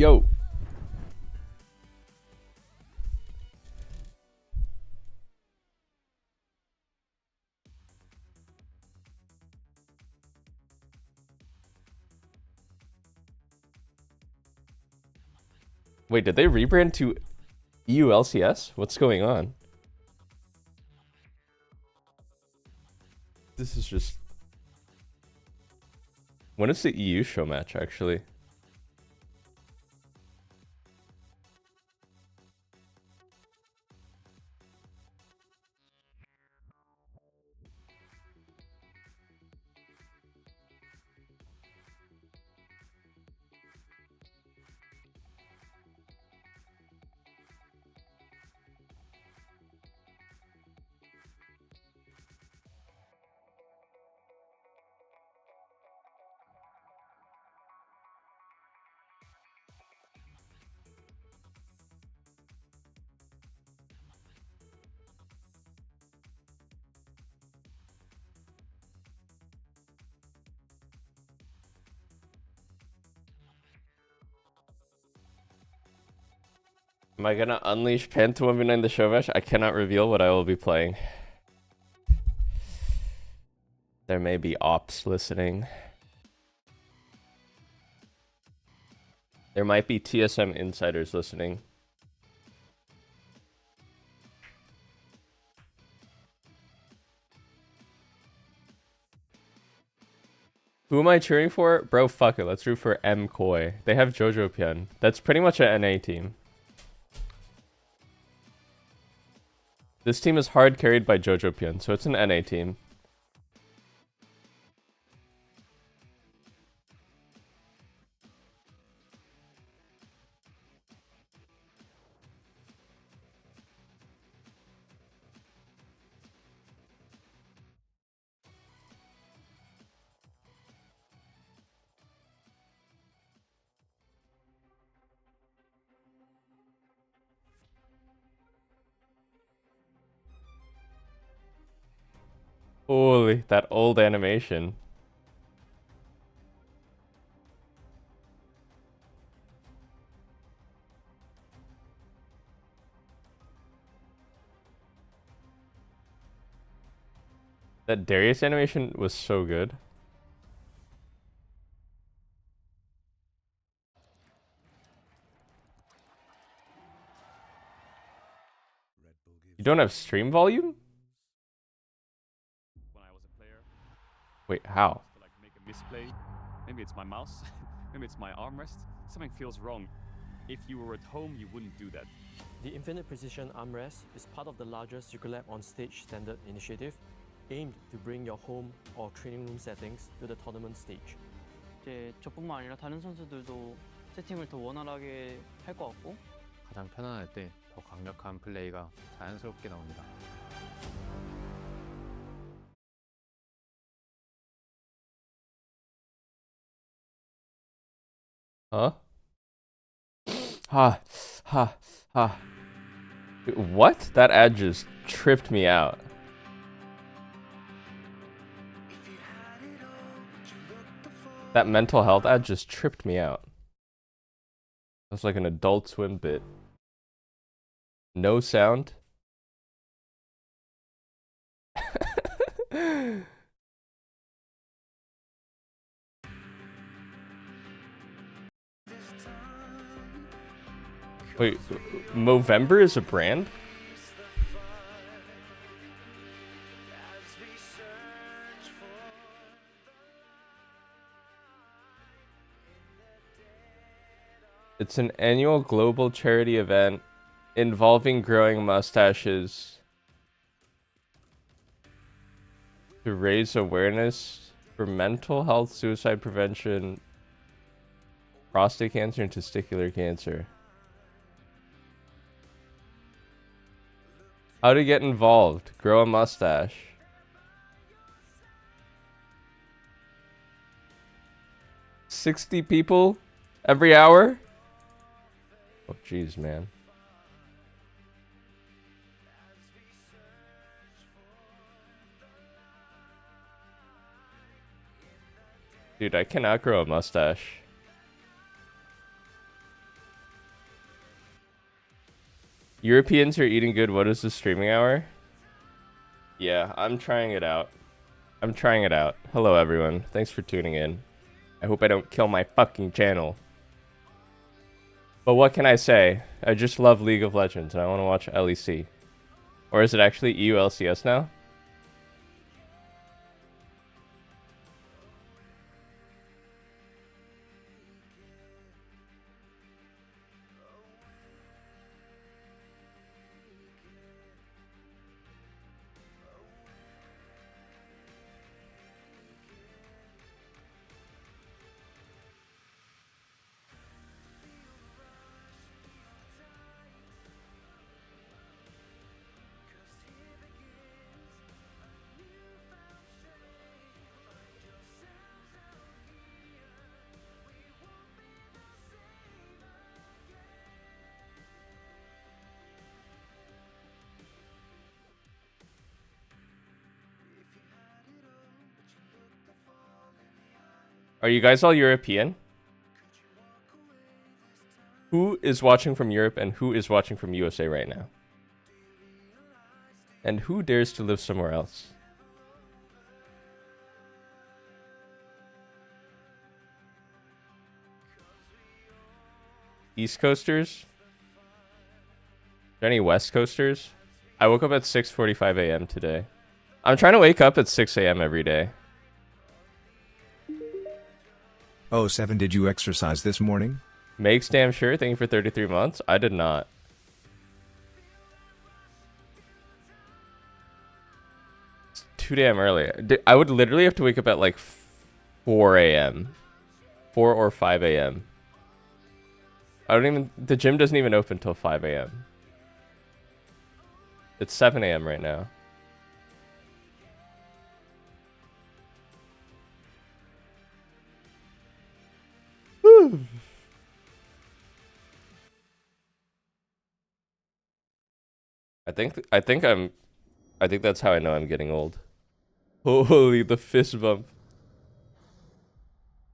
Yo. Wait, did they rebrand to EU LCS? What's going on? This is just... When is the EU show match, actually? Am I gonna unleash Pen to 1v9 the show match? I cannot reveal what I will be playing. There may be ops listening. There might be TSM insiders listening. Who am I cheering for? Bro, fuck it. Let's root for M Koi. They have Jojo Pian. That's pretty much an NA team. This team is hard carried by Jojo Pian, so it's an NA team. Holy, that old animation. That Darius animation was so good. You don't have stream volume? When I was a player. Wait, how? To like make a misplay. Maybe it's my mouse. Maybe it's my armrest. Something feels wrong. If you were at home, you wouldn't do that. The Infinite Precision Armrest is part of the largest Ukulab on Stage standard initiative, aimed to bring your home or training room settings to the tournament stage. 이제 저뿐만 아니라 다른 선수들도 세팅을 더 원활하게 할 것 같고 가장 편안할 때 더 강력한 플레이가 자연스럽게 나옵니다. Huh? Ha. What? That ad just tripped me out. That mental health ad just tripped me out. That's like an Adult Swim bit. No sound. Wait, Movember is a brand? It's an annual global charity event involving growing mustaches to raise awareness for mental health, suicide prevention, prostate cancer, and testicular cancer. How to get involved. Grow a mustache. $60 people every hour? Oh, jeez, man. Dude, I cannot grow a mustache. Europeans are eating good. What is the streaming hour? Yeah, I'm trying it out. I'm trying it out. Hello, everyone. Thanks for tuning in. I hope I don't kill my fucking channel. But what can I say? I just love League of Legends and I want to watch LEC. Or is it actually EU LCS now? Are you guys all European? Who is watching from Europe and who is watching from USA right now? And who dares to live somewhere else? East Coasters? Are there any West Coasters? I woke up at 6:45 a.m. today. I'm trying to wake up at 6 a.m. every day. Oh, 7, did you exercise this morning? Makes damn sure. Thank you for 33 months. I did not. It's too damn early. I would literally have to wake up at like 4 a.m. 4 or 5 a.m. I don't even... The gym doesn't even open till 5 a.m. It's 7 a.m. right now. I think that's how I know I'm getting old. Holy, the fist bump.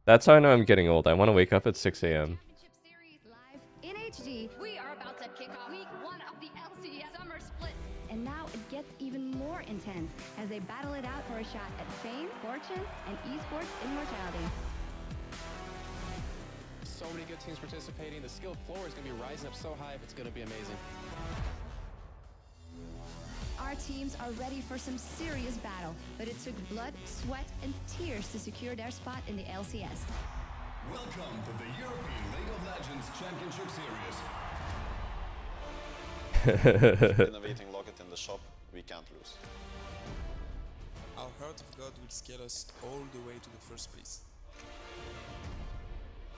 That's how I know I'm getting old. I want to wake up at 6 a.m. Championship Series live in HD. We are about to kick off week 1 of the LCS Summer Split. And now it gets even more intense as they battle it out for a shot at fame, fortune, and esports immortality. So many good teams participating. The skill floor is going to be rising up so high. It's going to be amazing. Our teams are ready for some serious battle, but it took blood, sweat, and tears to secure their spot in the LCS. Welcome to the European League of Legends Championship Series. Innovating Locket in the shop, we can't lose. Our Heart of God will scale us all the way to the first place.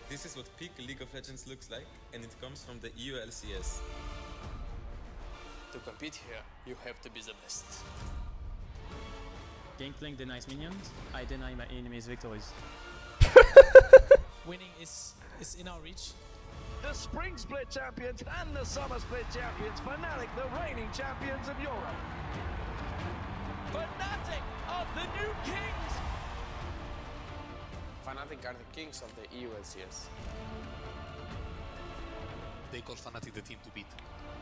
This is what peak League of Legends looks like, and it comes from the EU LCS. To compete here, you have to be the best. Gangplank denies minions, I deny my enemies victories. Winning is in our reach. The Spring Split champions and the Summer Split champions, Fnatic, the reigning champions of Europe. Fnatic of the new kings! Fnatic are the kings of the EU LCS. They call Fnatic the team to beat.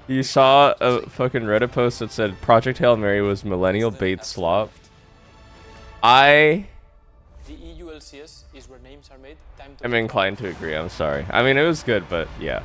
You saw a fucking Reddit post that said Project Hail Mary was millennial bait slop. The EU LCS is where names are made. I'm inclined to agree. I'm sorry. I mean, it was good, but yeah.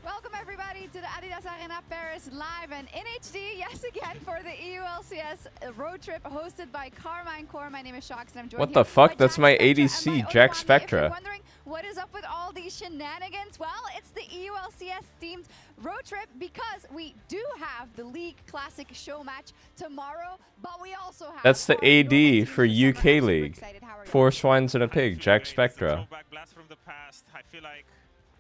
Welcome everybody to the Adidas Arena Paris live and in HD, yes again, for the EU LCS road trip hosted by Carmine Core. My name is Shox and I'm joined What the fuck? That's my ADC, Jack Spectra. If you're wondering what is up with all these shenanigans, well, it's the EU LCS themed road trip because we do have the League Classic show match tomorrow, but we also have... That's the AD for UK League. 4 swines and a pig, Jack Spectra. I feel like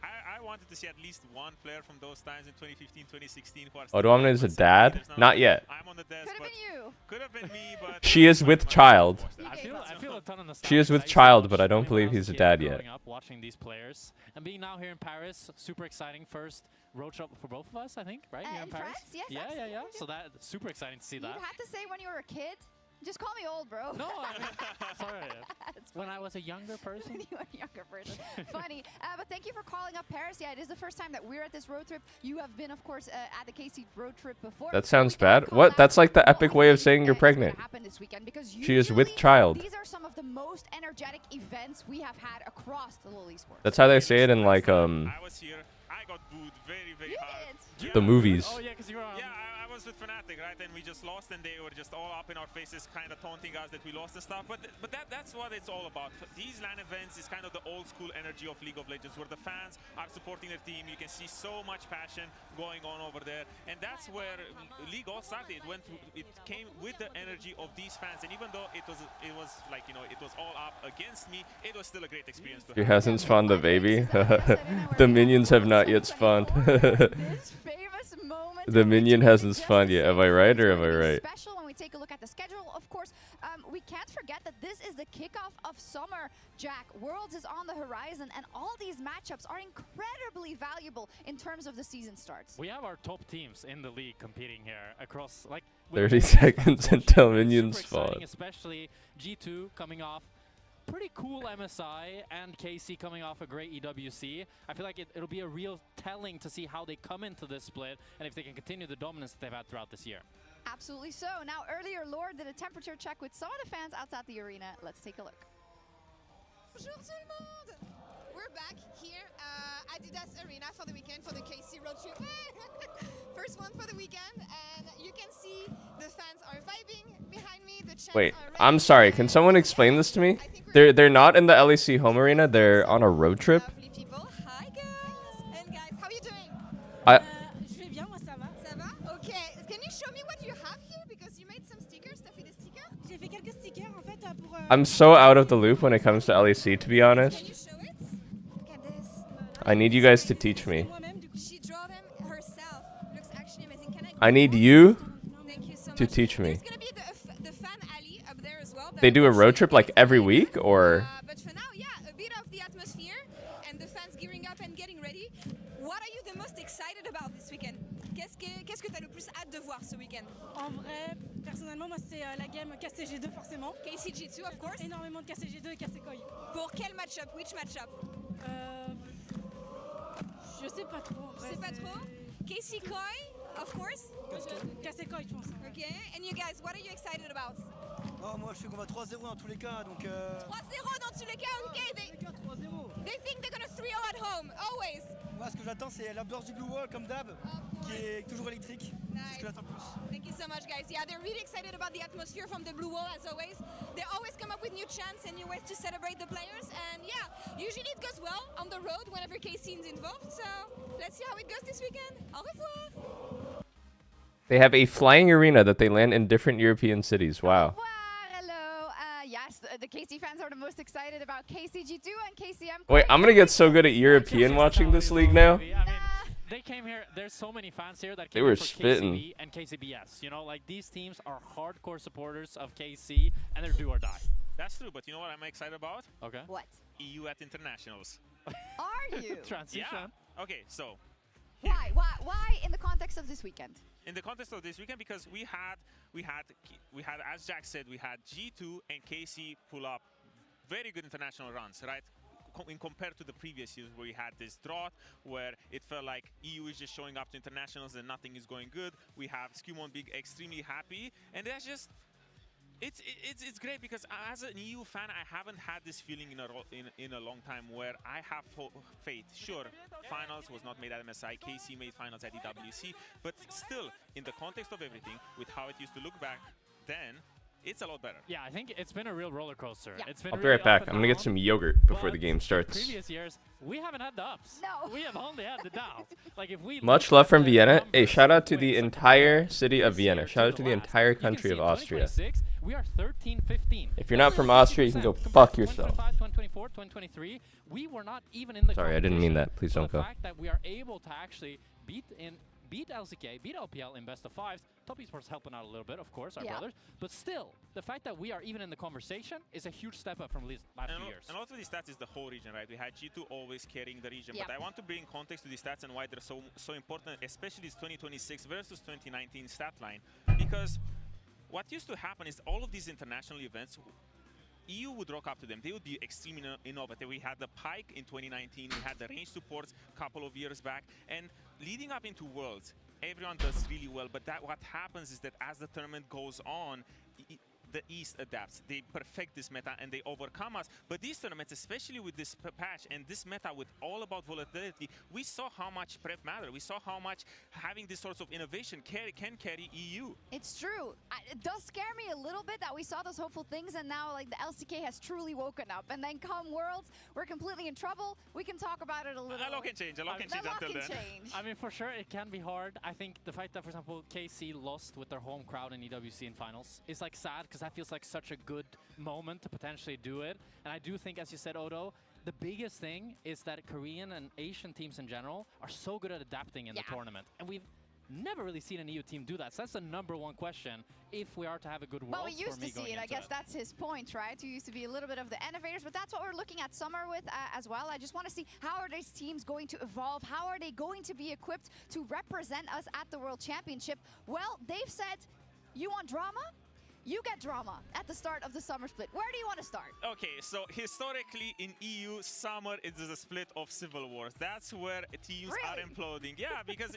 I wanted to see at least one player from those times in 2015, 2016. Odoamne is a dad? Not yet. I'm on the desk. Could have been you. Could have been me, but She is with child. I feel ton of nostalgia. She is with I used to child, watch but I don't when believe was a he's a kid dad yet. growing up watching these players and being now here in Paris, super exciting. First road trip for both of us, I think, right? Here in Paris. France? Yes, yeah, absolutely. yeah. So that super exciting to see You'd that. have to say when you were a kid. Just call me old, bro. No, I mean, sorry. When I was a younger person. When you were a younger person. Funny. But thank you for calling up Paris. Yeah, it is the first time that we're at this road trip. You have been, of course, at the KC road trip before. That sounds bad. What? That's like the epic way of saying you're pregnant. She is with child. These are some of the most energetic events we have had across the LoL esports. That's how they say it in like I was here. I got booed very hard. the movies. Oh yeah, because you were on. Yeah, I was with Fnatic, right? And we just lost, and they were just all up in our faces, kind of taunting us that we lost and stuff. But that's what it's all about. These LAN events is kind of the old school energy of League of Legends, where the fans are supporting their team. You can see so much passion going on over there, and that's where League all started. It came with the energy of these fans, and even though it was like, you know, it was all up against me, it was still a great experience. She hasn't spawned the baby. The minions have not yet spawned. The minion hasn't spawned yet. Am I right or am I right? Special when we take a look at the schedule, of course, we can't forget that this is the kickoff of summer, Jack. Worlds is on the horizon, and all these matchups are incredibly valuable in terms of the season starts. We have our top teams in the league competing here across like 30 seconds until minions spawn. Especially G2 coming off pretty cool MSI and KC coming off a great EWC. I feel like it'll be a real telling to see how they come into this split and if they can continue the dominance that they've had throughout this year. Absolutely so. Now, earlier, Lord did a temperature check with some of the fans outside the arena. Let's take a look. Bonjour tout le monde! We're back here at Adidas Arena for the weekend for the KC road trip. First one for the weekend, and you can see the fans are vibing behind me. The Wait, I'm sorry. Can someone explain this to me? They're not in the LEC home arena. They're on a road trip. People. Hi girls and guys, how are you doing? Je vais bien, moi ça va. Ça va? Okay. Can you show me what you have here? Because you made some stickers. T'as fait des stickers? J'ai fait quelques stickers en fait pour. I'm so out of the loop when it comes to LEC, to be honest. Can you show it? Look at this. I need you guys to teach me. She drew them herself. Looks actually amazing. Can I need you Thank you so to much. teach me. There's gonna be the fan alley up there as well. They do a road trip like every week, or? But for now, yeah, a bit of the atmosphere and the fans gearing up and getting ready. What are you the most excited about this weekend? Qu'est-ce que t'as le plus hâte de voir ce week-end? En vrai, personnellement, moi c'est la game KCG2 forcément. KCG2, of course. Énormément de KCG2 et KCKoi. Pour quel match-up? Which match-up? Je sais pas trop. Je sais pas trop. KCKoi, of course. KCKoi, je pense. Okay, and you guys, what are you excited about? Oh, moi je suis qu'on va 3-0 dans tous les cas, donc 3-0 dans tous les cas, ok. They think they're gonna 3-0 at home, always. Moi ce que j'attends c'est l'ambiance du Blue Wall comme d'hab, qui est toujours électrique. C'est ce que j'attends plus. Thank you so much guys. Yeah, they're really excited about the atmosphere from the Blue Wall as always. They always come up with new chants and new ways to celebrate the players, and yeah, usually it goes well on the road whenever KC is involved, so let's see how it goes this weekend. Au revoir. They have a flying arena that they land in different European cities. Wow. Hello. Yes, the KC fans are the most excited about KCG2 and KCM. Wait, I'm gonna get so good at European watching this league now. I mean, they came here. There's so many fans here that They came were here for spitting. KCB and KCBS. You know, like these teams are hardcore supporters of KC, and they're do or die. That's true, but you know what I'm excited about? Okay. What? EU at internationals. Are you? Transition. Yeah. Okay, so. Why in the context of this weekend? In the context of this weekend, because we had, as Jack said, we had G2 and KC pull up very good international runs, right? In compared to the previous years where we had this drought, where it felt like EU is just showing up to internationals and nothing is going good. We have Skewmon being extremely happy, and that's just. It's great because as an EU fan, I haven't had this feeling in a long time where I have faith. Sure, finals was not made at MSI, KC made finals at EWC, but still, in the context of everything, with how it used to look back then, it's a lot better. Yeah, I think it's been a real roller coaster. Yeah. It's been I'll be really right back. up and I'm gonna get down, some yogurt before the but game starts. Previous years, we haven't had the ups. No. We have only had the downs. Like if we Much look love at from the Vienna. Hey, numbers shout out of to the wins entire city of this Vienna. year Shout out to the last, entire you can country see of in Austria. 2026, we are 13-15. If you're not from Austria, you can go fuck yourself. 2024, 2023, we were not even in the Sorry, I didn't mean competition. that. Please So don't the go. fact that we are able to actually beat LCK, beat LPL in best of fives, Top Esports helping out a little bit, of course, our Yeah. brothers. But still, the fact that we are even in the conversation is a huge step up from last few years. And also the stats is the whole region, right? We had G2 always carrying the region, Yep. but I want to bring context to the stats and why they're so important, especially this 2026 versus 2019 stat line. Because what used to happen is all of these international events, EU would rock up to them. They would be extremely innovative. We had the Pike in 2019. We had the range supports a couple of years back. And leading up into Worlds, everyone does really well. But what happens is that as the tournament goes on, the East adapts. They perfect this meta and they overcome us. But these tournaments, especially with this patch and this meta with all about volatility, we saw how much prep mattered. We saw how much having this sorts of innovation can carry EU. It's true. It does scare me a little bit that we saw those hopeful things and now like the LCK has truly woken up. And then come Worlds, we're completely in trouble. We can talk about it a little. A lot can change. A lot can change until then. I mean, for sure, it can be hard. I think the fact that, for example, KC lost with their home crowd in EWC in finals is like sad because that feels like such a good moment to potentially do it. And I do think, as you said, Odo, the biggest thing is that Korean and Asian teams in general are so good at adapting in the tournament. And we've never really seen an EU team do that. So that's the #1 question if we are to have a good World. But we used to see it. I guess that's his point, right? We used to be a little bit of the innovators, but that's what we're looking at Summer with as well. I just want to see how are these teams going to evolve? How are they going to be equipped to represent us at the World Championship? Well, they've said, you want drama? You get drama at the start of the summer split. Where do you want to start? Okay, so historically in EU, summer is a split of civil wars. That's where teams are imploding. Yeah, because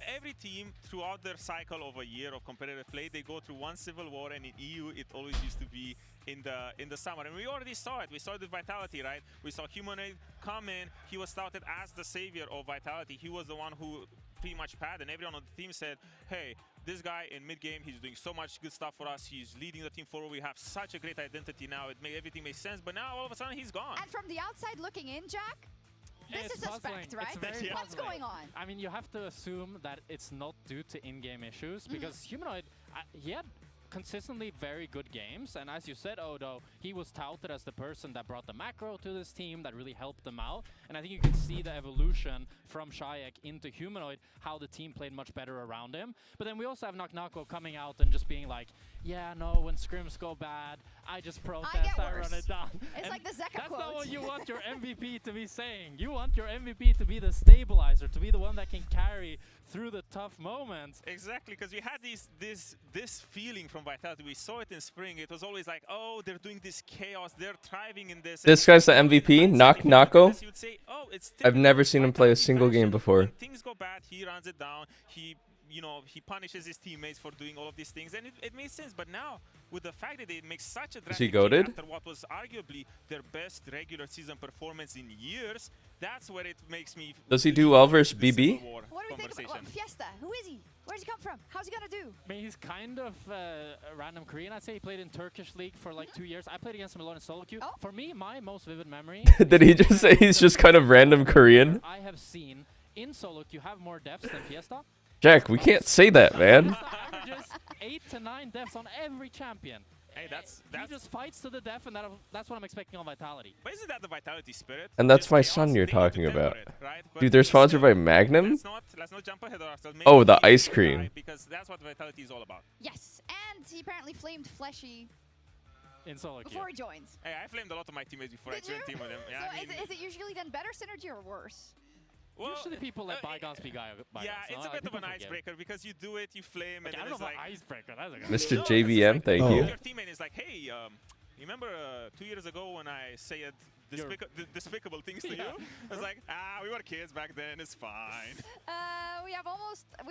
every team throughout their cycle of a year of competitive play, they go through one civil war, and in EU, it always used to be in the summer. And we already saw it. We saw it with Vitality, right? We saw Humanoid come in. He was touted as the savior of Vitality. He was the one who pretty much padded, and everyone on the team said, hey, this guy in mid-game, he's doing so much good stuff for us. He's leading the team forward. We have such a great identity now. Everything makes sense. But now, all of a sudden, he's gone. And from the outside looking in, Jack, this is suspect, right? What's going on? I mean, you have to assume that it's not due to in-game issues because Humanoid, he had consistently very good games, and as you said, Odo, he was touted as the person that brought the macro to this team, that really helped them out, and I think you can see the evolution from Shayak into Humanoid, how the team played much better around him. But then we also have Naknako coming out and just being like, yeah, no, when scrims go bad, I just protest, I run it down. It's like the Zeka That's quote. not what you want your MVP to be saying. You want your MVP to be the stabilizer, to be the one that can carry through the tough moments. Exactly, because we had this feeling from Vitality. We saw it in spring. It was always like, oh, they're doing this chaos. They're thriving in this. This guy's the MVP, Nako. I've never seen him play a single game before. When things go bad, he runs it down. He punishes his teammates for doing all of these things, and it made sense. But now, with the fact that they make such a drastic change goated? after what was arguably their best regular season performance in years, that's where it makes me. Does he do well versus BB? What do we think about Fiesta? Who is he? Where's he come from? How's he gonna do? I mean, he's kind of a random Korean. I'd say he played in Turkish League for like 2 years. I played against him a lot in solo queue. For me, my most vivid memory. Did he just say he's just kind of random Korean? I have seen in solo queue have more deaths than Fiesta. Jack, we can't say that, man. Averages 8 to 9 deaths on every champion. Hey, he just fights to the death, and that's what I'm expecting on Vitality. But isn't that the Vitality spirit? And that's my son you're talking about. Dude, they're sponsored by Magnum? Let's not jump ahead of ourselves. Oh, the ice cream. Because that's what Vitality is all about. Yes, and he apparently flamed Fleshy in solo queue. before he joined. Hey, I flamed a lot of my teammates before I joined team with them. Yeah, so is it usually then better synergy or worse? Well, usually people let bygones be bygones. Yeah, it's a bit of an icebreaker because you do it, you flame, and I then don't it's know like... icebreaker. Mr. JBM, thank you. Your teammate is like, hey, you remember 2 years ago when I said despicable things to you? I was like, we were kids back then, it's fine. We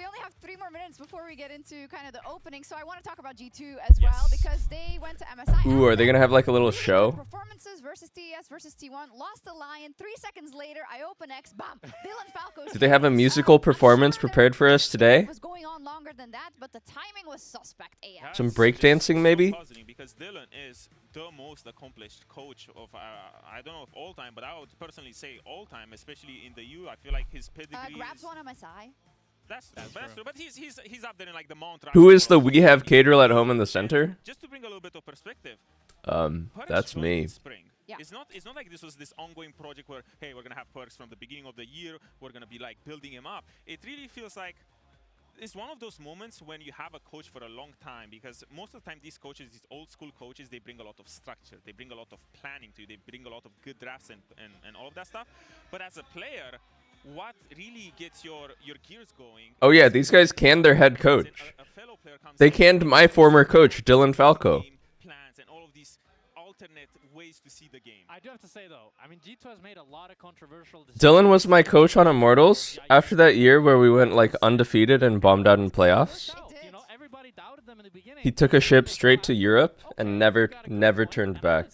only have 3 more minutes before we get into kind of the opening, so I want to talk about G2 as well because they went to MSI. Ooh, are they gonna have like a little show? Performances versus TES versus T1, lost the Lion. 3 seconds later, I open X, bam, Dylan Falco's. Do they have a musical performance prepared for us today? It was going on longer than that, but the timing was suspect AF. Some breakdancing, maybe? Because Dylan is the most accomplished coach of, I don't know if all time, but I would personally say all time, especially in the U. I feel like his pedigree grabs one MSI. That's true. But he's up there in like the Mount. Who is the We Have Caterl at home in the center? Just to bring a little bit of perspective. That's me. Yeah. It's not like this was this ongoing project where, hey, we're gonna have perks from the beginning of the year. We're gonna be like building him up. It really feels like it's one of those moments when you have a coach for a long time, because most of the time these coaches, these old school coaches, they bring a lot of structure, they bring a lot of planning to you, they bring a lot of good drafts and all of that stuff. But as a player, what really gets your gears going? Oh yeah, these guys canned their head coach. They canned my former coach, Dylan Falco. Plans and all of these alternate ways to see the game. I do have to say though, I mean, G2 has made a lot of controversial decisions. Dylan was my coach on Immortals after that year where we went like undefeated and bombed out in playoffs. He took a ship straight to Europe and never turned back.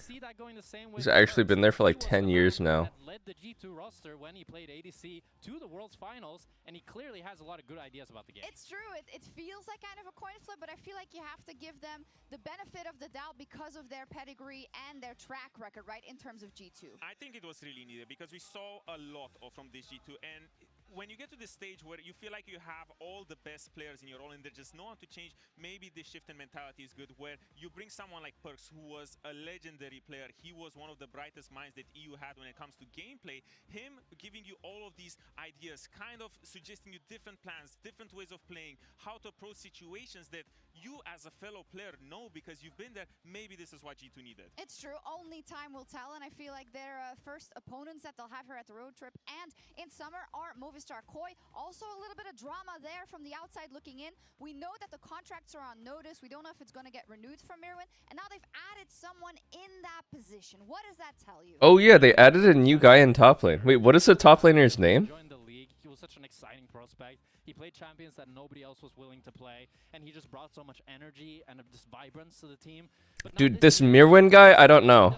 He's actually been there for like 10 years now. Led the G2 roster when he played ADC to the World's Finals, and he clearly has a lot of good ideas about the game. It's true. It feels like kind of a coin flip, but I feel like you have to give them the benefit of the doubt because of their pedigree and their track record, right, in terms of G2. I think it was really needed because we saw a lot from this G2, and when you get to this stage where you feel like you have all the best players in your role and there's just no one to change, maybe this shift in mentality is good, where you bring someone like Perks, who was a legendary player. He was one of the brightest minds that EU had when it comes to gameplay. Him giving you all of these ideas, kind of suggesting you different plans, different ways of playing, how to approach situations that you as a fellow player know because you've been there. Maybe this is what G2 needed. It's true. Only time will tell, and I feel like their first opponents that they'll have here at the road trip and in summer are Movistar Koi. Also a little bit of drama there from the outside looking in. We know that the contracts are on notice. We don't know if it's going to get renewed from Mirwin, and now they've added someone in that position. What does that tell you? Oh yeah, they added a new guy in top lane. Wait, what is the top laner's name? Joined the league. He was such an exciting prospect. He played champions that nobody else was willing to play, and he just brought so much energy and just vibrance to the team. Dude, this Mirwin guy, I don't know.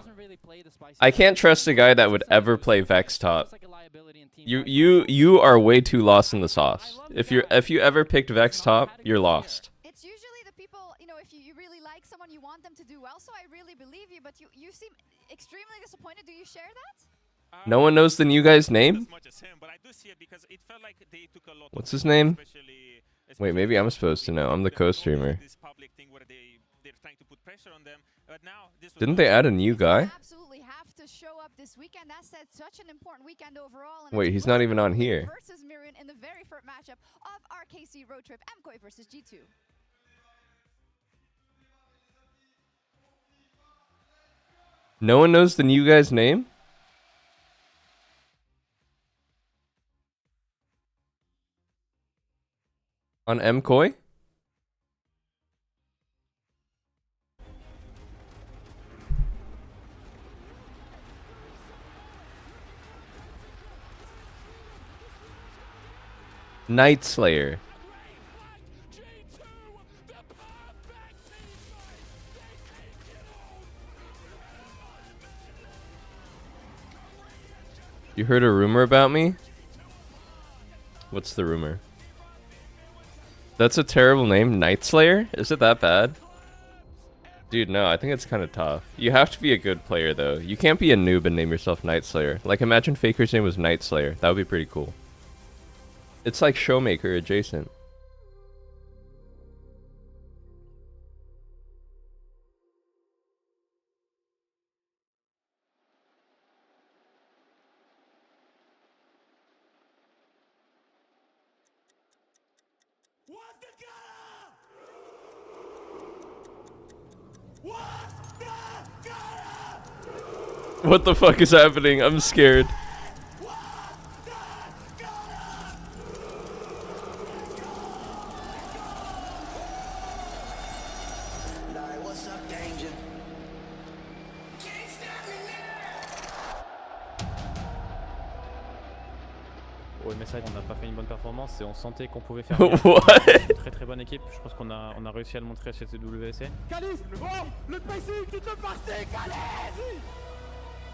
I can't trust a guy that would ever play Vex top. You are way too lost in the sauce. If you ever picked Vex top, you're lost. It's usually the people, you know, if you really like someone, you want them to do well. So I really believe you, but you seem extremely disappointed. Do you share that? No one knows the new guy's name? What's his name? Wait, maybe I'm supposed to know. I'm the co-streamer. Didn't they add a new guy? Absolutely have to show up this weekend. That said, such an important weekend overall. Wait, he's not even on here. Versus Mirwin in the very first matchup of our KC road trip, MKOI versus G2. No one knows the new guy's name? On MKOI? Night Slayer. You heard a rumor about me? What's the rumor? That's a terrible name, Night Slayer? Is it that bad? Dude, no, I think it's kind of tough. You have to be a good player, though. You can't be a noob and name yourself Night Slayer. Like, imagine Faker's name was Night Slayer. That would be pretty cool. It's like Showmaker adjacent. What the fuck is happening? I'm scared. Au MSI, on n'a pas fait une bonne performance et on sentait qu'on pouvait faire What? une très très bonne équipe. Je pense qu'on a réussi à le montrer chez WSC. Kaliz, oh, le pacing qui te partait, Kaliz!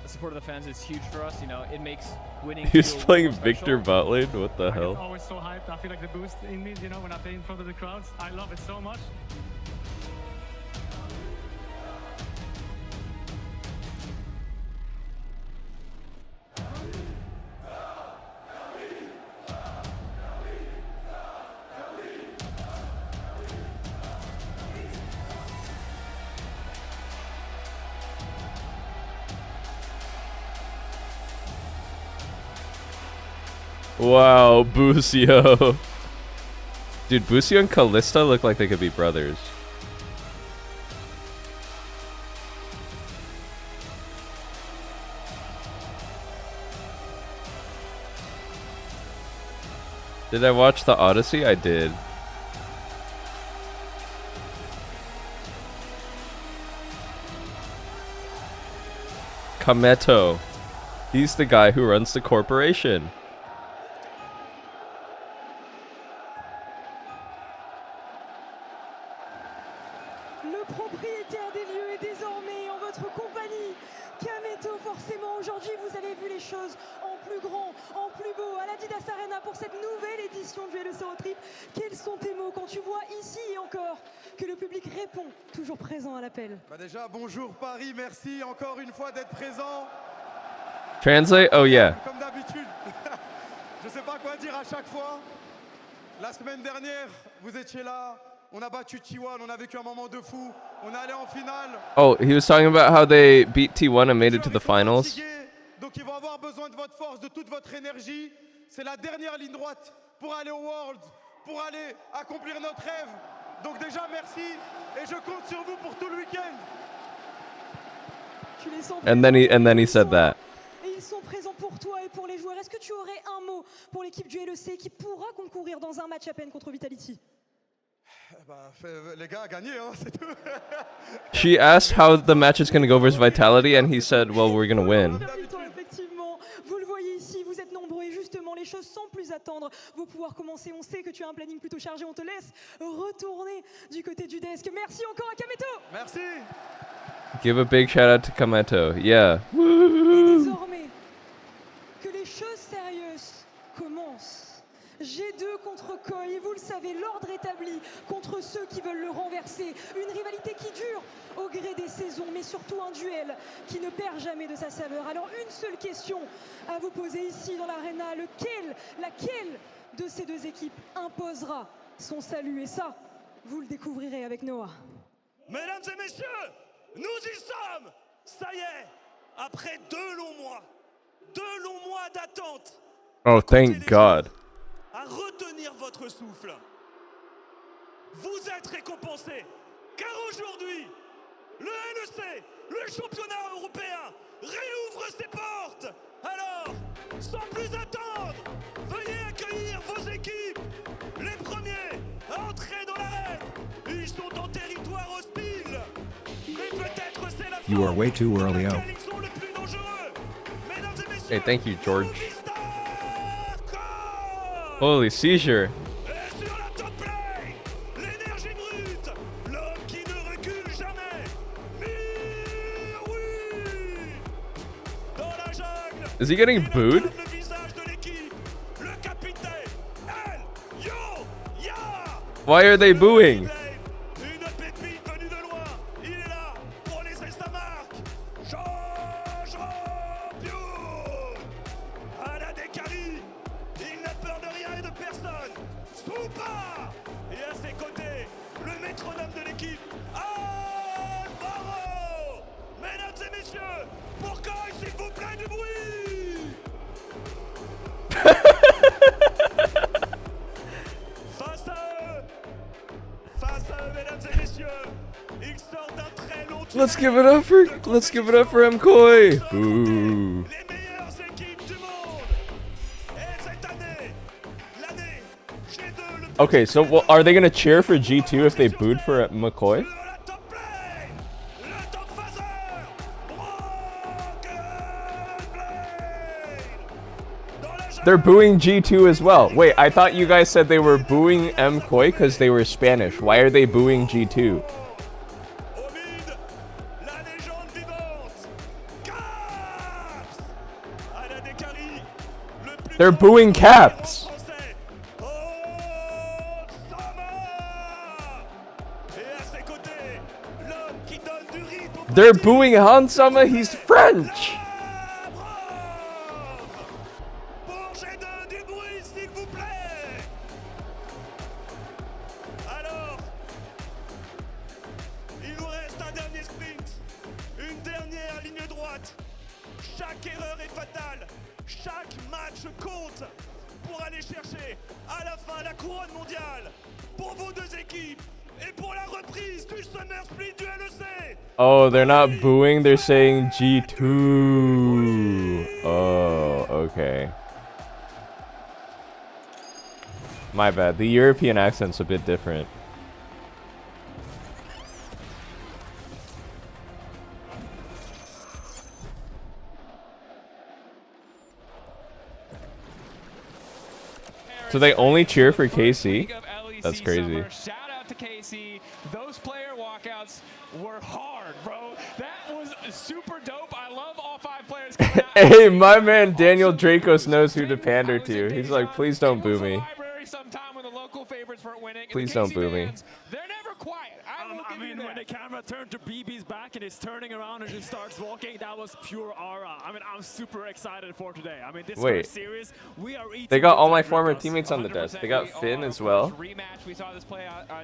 The support of the fans is huge for us. You know, it makes winning. He's playing Victor bot lane? What the hell? I'm always so hyped. I feel like the boost in me, you know, when I play in front of the crowds. I love it so much. Wow, Busio. Dude, Busio and Callista look like they could be brothers. Did I watch the Odyssey? I did. Kameto. He's the guy who runs the corporation. Le propriétaire des lieux est désormais en votre compagnie. Kameto, forcément, aujourd'hui, vous avez vu les choses en plus grand, en plus beau, à l'Adidas Arena pour cette nouvelle édition du LEC Road Trip. Quels sont tes mots quand tu vois ici et encore que le public répond, toujours présent à l'appel? Bah déjà, bonjour Paris, merci encore une fois d'être présent. Translate? Oh yeah. Comme d'habitude, je sais pas quoi dire à chaque fois. La semaine dernière, vous étiez là. On a battu T1, on a vécu un moment de fou. On est allé en finale. Oh, he was talking about how they beat T1 and made it to the finals. Donc ils vont avoir besoin de votre force, de toute votre énergie. C'est la dernière ligne droite pour aller au World, pour aller accomplir notre rêve. Donc déjà merci et je compte sur vous pour tout le week-end. And then he said that. Et ils sont présents pour toi et pour les joueurs. Est-ce que tu aurais un mot pour l'équipe du LEC qui pourra concourir dans un match à peine contre Vitality? Bah, les gars, gagner, hein, c'est tout. She asked how the match is going to go versus Vitality, and he said, well, we're going to win. Effectivement, vous le voyez ici, vous êtes nombreux et justement, les choses sans plus attendre vont pouvoir commencer. On sait que tu as un planning plutôt chargé, on te laisse retourner du côté du desk. Merci encore à Kameto. Merci. Give a big shout out to Kameto. Yeah. Et désormais, que les choses sérieuses commencent. G2 contre Koi, et vous le savez, l'ordre établi contre ceux qui veulent le renverser. Une rivalité qui dure au gré des saisons, mais surtout un duel qui ne perd jamais de sa saveur. Alors une seule question à vous poser ici dans l'arena, laquelle de ces deux équipes imposera son salut? Et ça, vous le découvrirez avec Noah. Mesdames et messieurs, nous y sommes. Ça y est, après 2 longs mois d'attente. Oh, thank God. À retenir votre souffle. Vous êtes récompensés, car aujourd'hui, le LEC, le championnat européen, réouvre ses portes. Alors, sans plus attendre, veuillez accueillir vos équipes. Les premiers à entrer dans l'arène, ils sont en territoire hostile. Mais peut-être c'est la You are way too early out. ils sont le plus dangereux. Mesdames et messieurs, Hey, thank you, George. Holy seizure. l'énergie brute, l'homme qui ne recule jamais. Dans la jungle, Is he getting booed? le visage de l'équipe, le capitaine, Why are they booing? une pépite venue de loin. Il est là pour laisser sa marque. Champion à la Décari. Il n'a peur de rien et de personne. Soupa. Et à ses côtés, le métronome de l'équipe, Alvaro. Mesdames et messieurs, pour Koi, s'il vous plaît, du bruit. Face à eux, mesdames et messieurs, ils sortent d'un très long tunnel. Let's give it up for MKOI. Boo. Les meilleures équipes du monde. Et cette année, l'année G2, le Okay, so well, are they gonna cheer for G2 if they booed for McCoy? They're booing G2 as well. Wait, I thought you guys said they were booing MKOI because they were Spanish. Why are they booing G2? They're booing Caps. They're booing Hansama, he's French. Alors, il nous reste un dernier sprint, une dernière ligne droite. Chaque erreur est fatale, chaque match compte pour aller chercher à la fin la couronne mondiale. pour vos deux équipes et pour la reprise du Summer Split du LEC. Oh, they're not booing, they're saying G2. Oh, okay. My bad. The European accent's a bit different. So they only cheer for KC? That's crazy. Shout out to KC. Those player walkouts were hard, bro. That was super dope. I love all 5 players coming out. Hey, my man Daniel Dracos knows who to pander to. He's like, please don't boo me. Sometime when the local favorites weren't winning. Please don't boo me. They're never quiet. I mean, when the camera turned to BB's back and he's turning around and just starts walking, that was pure aura. I mean, I'm super excited for today. I mean, this first series, we are eating. They got all my former teammates on the desk. They got Finn as well. Rematch. We saw this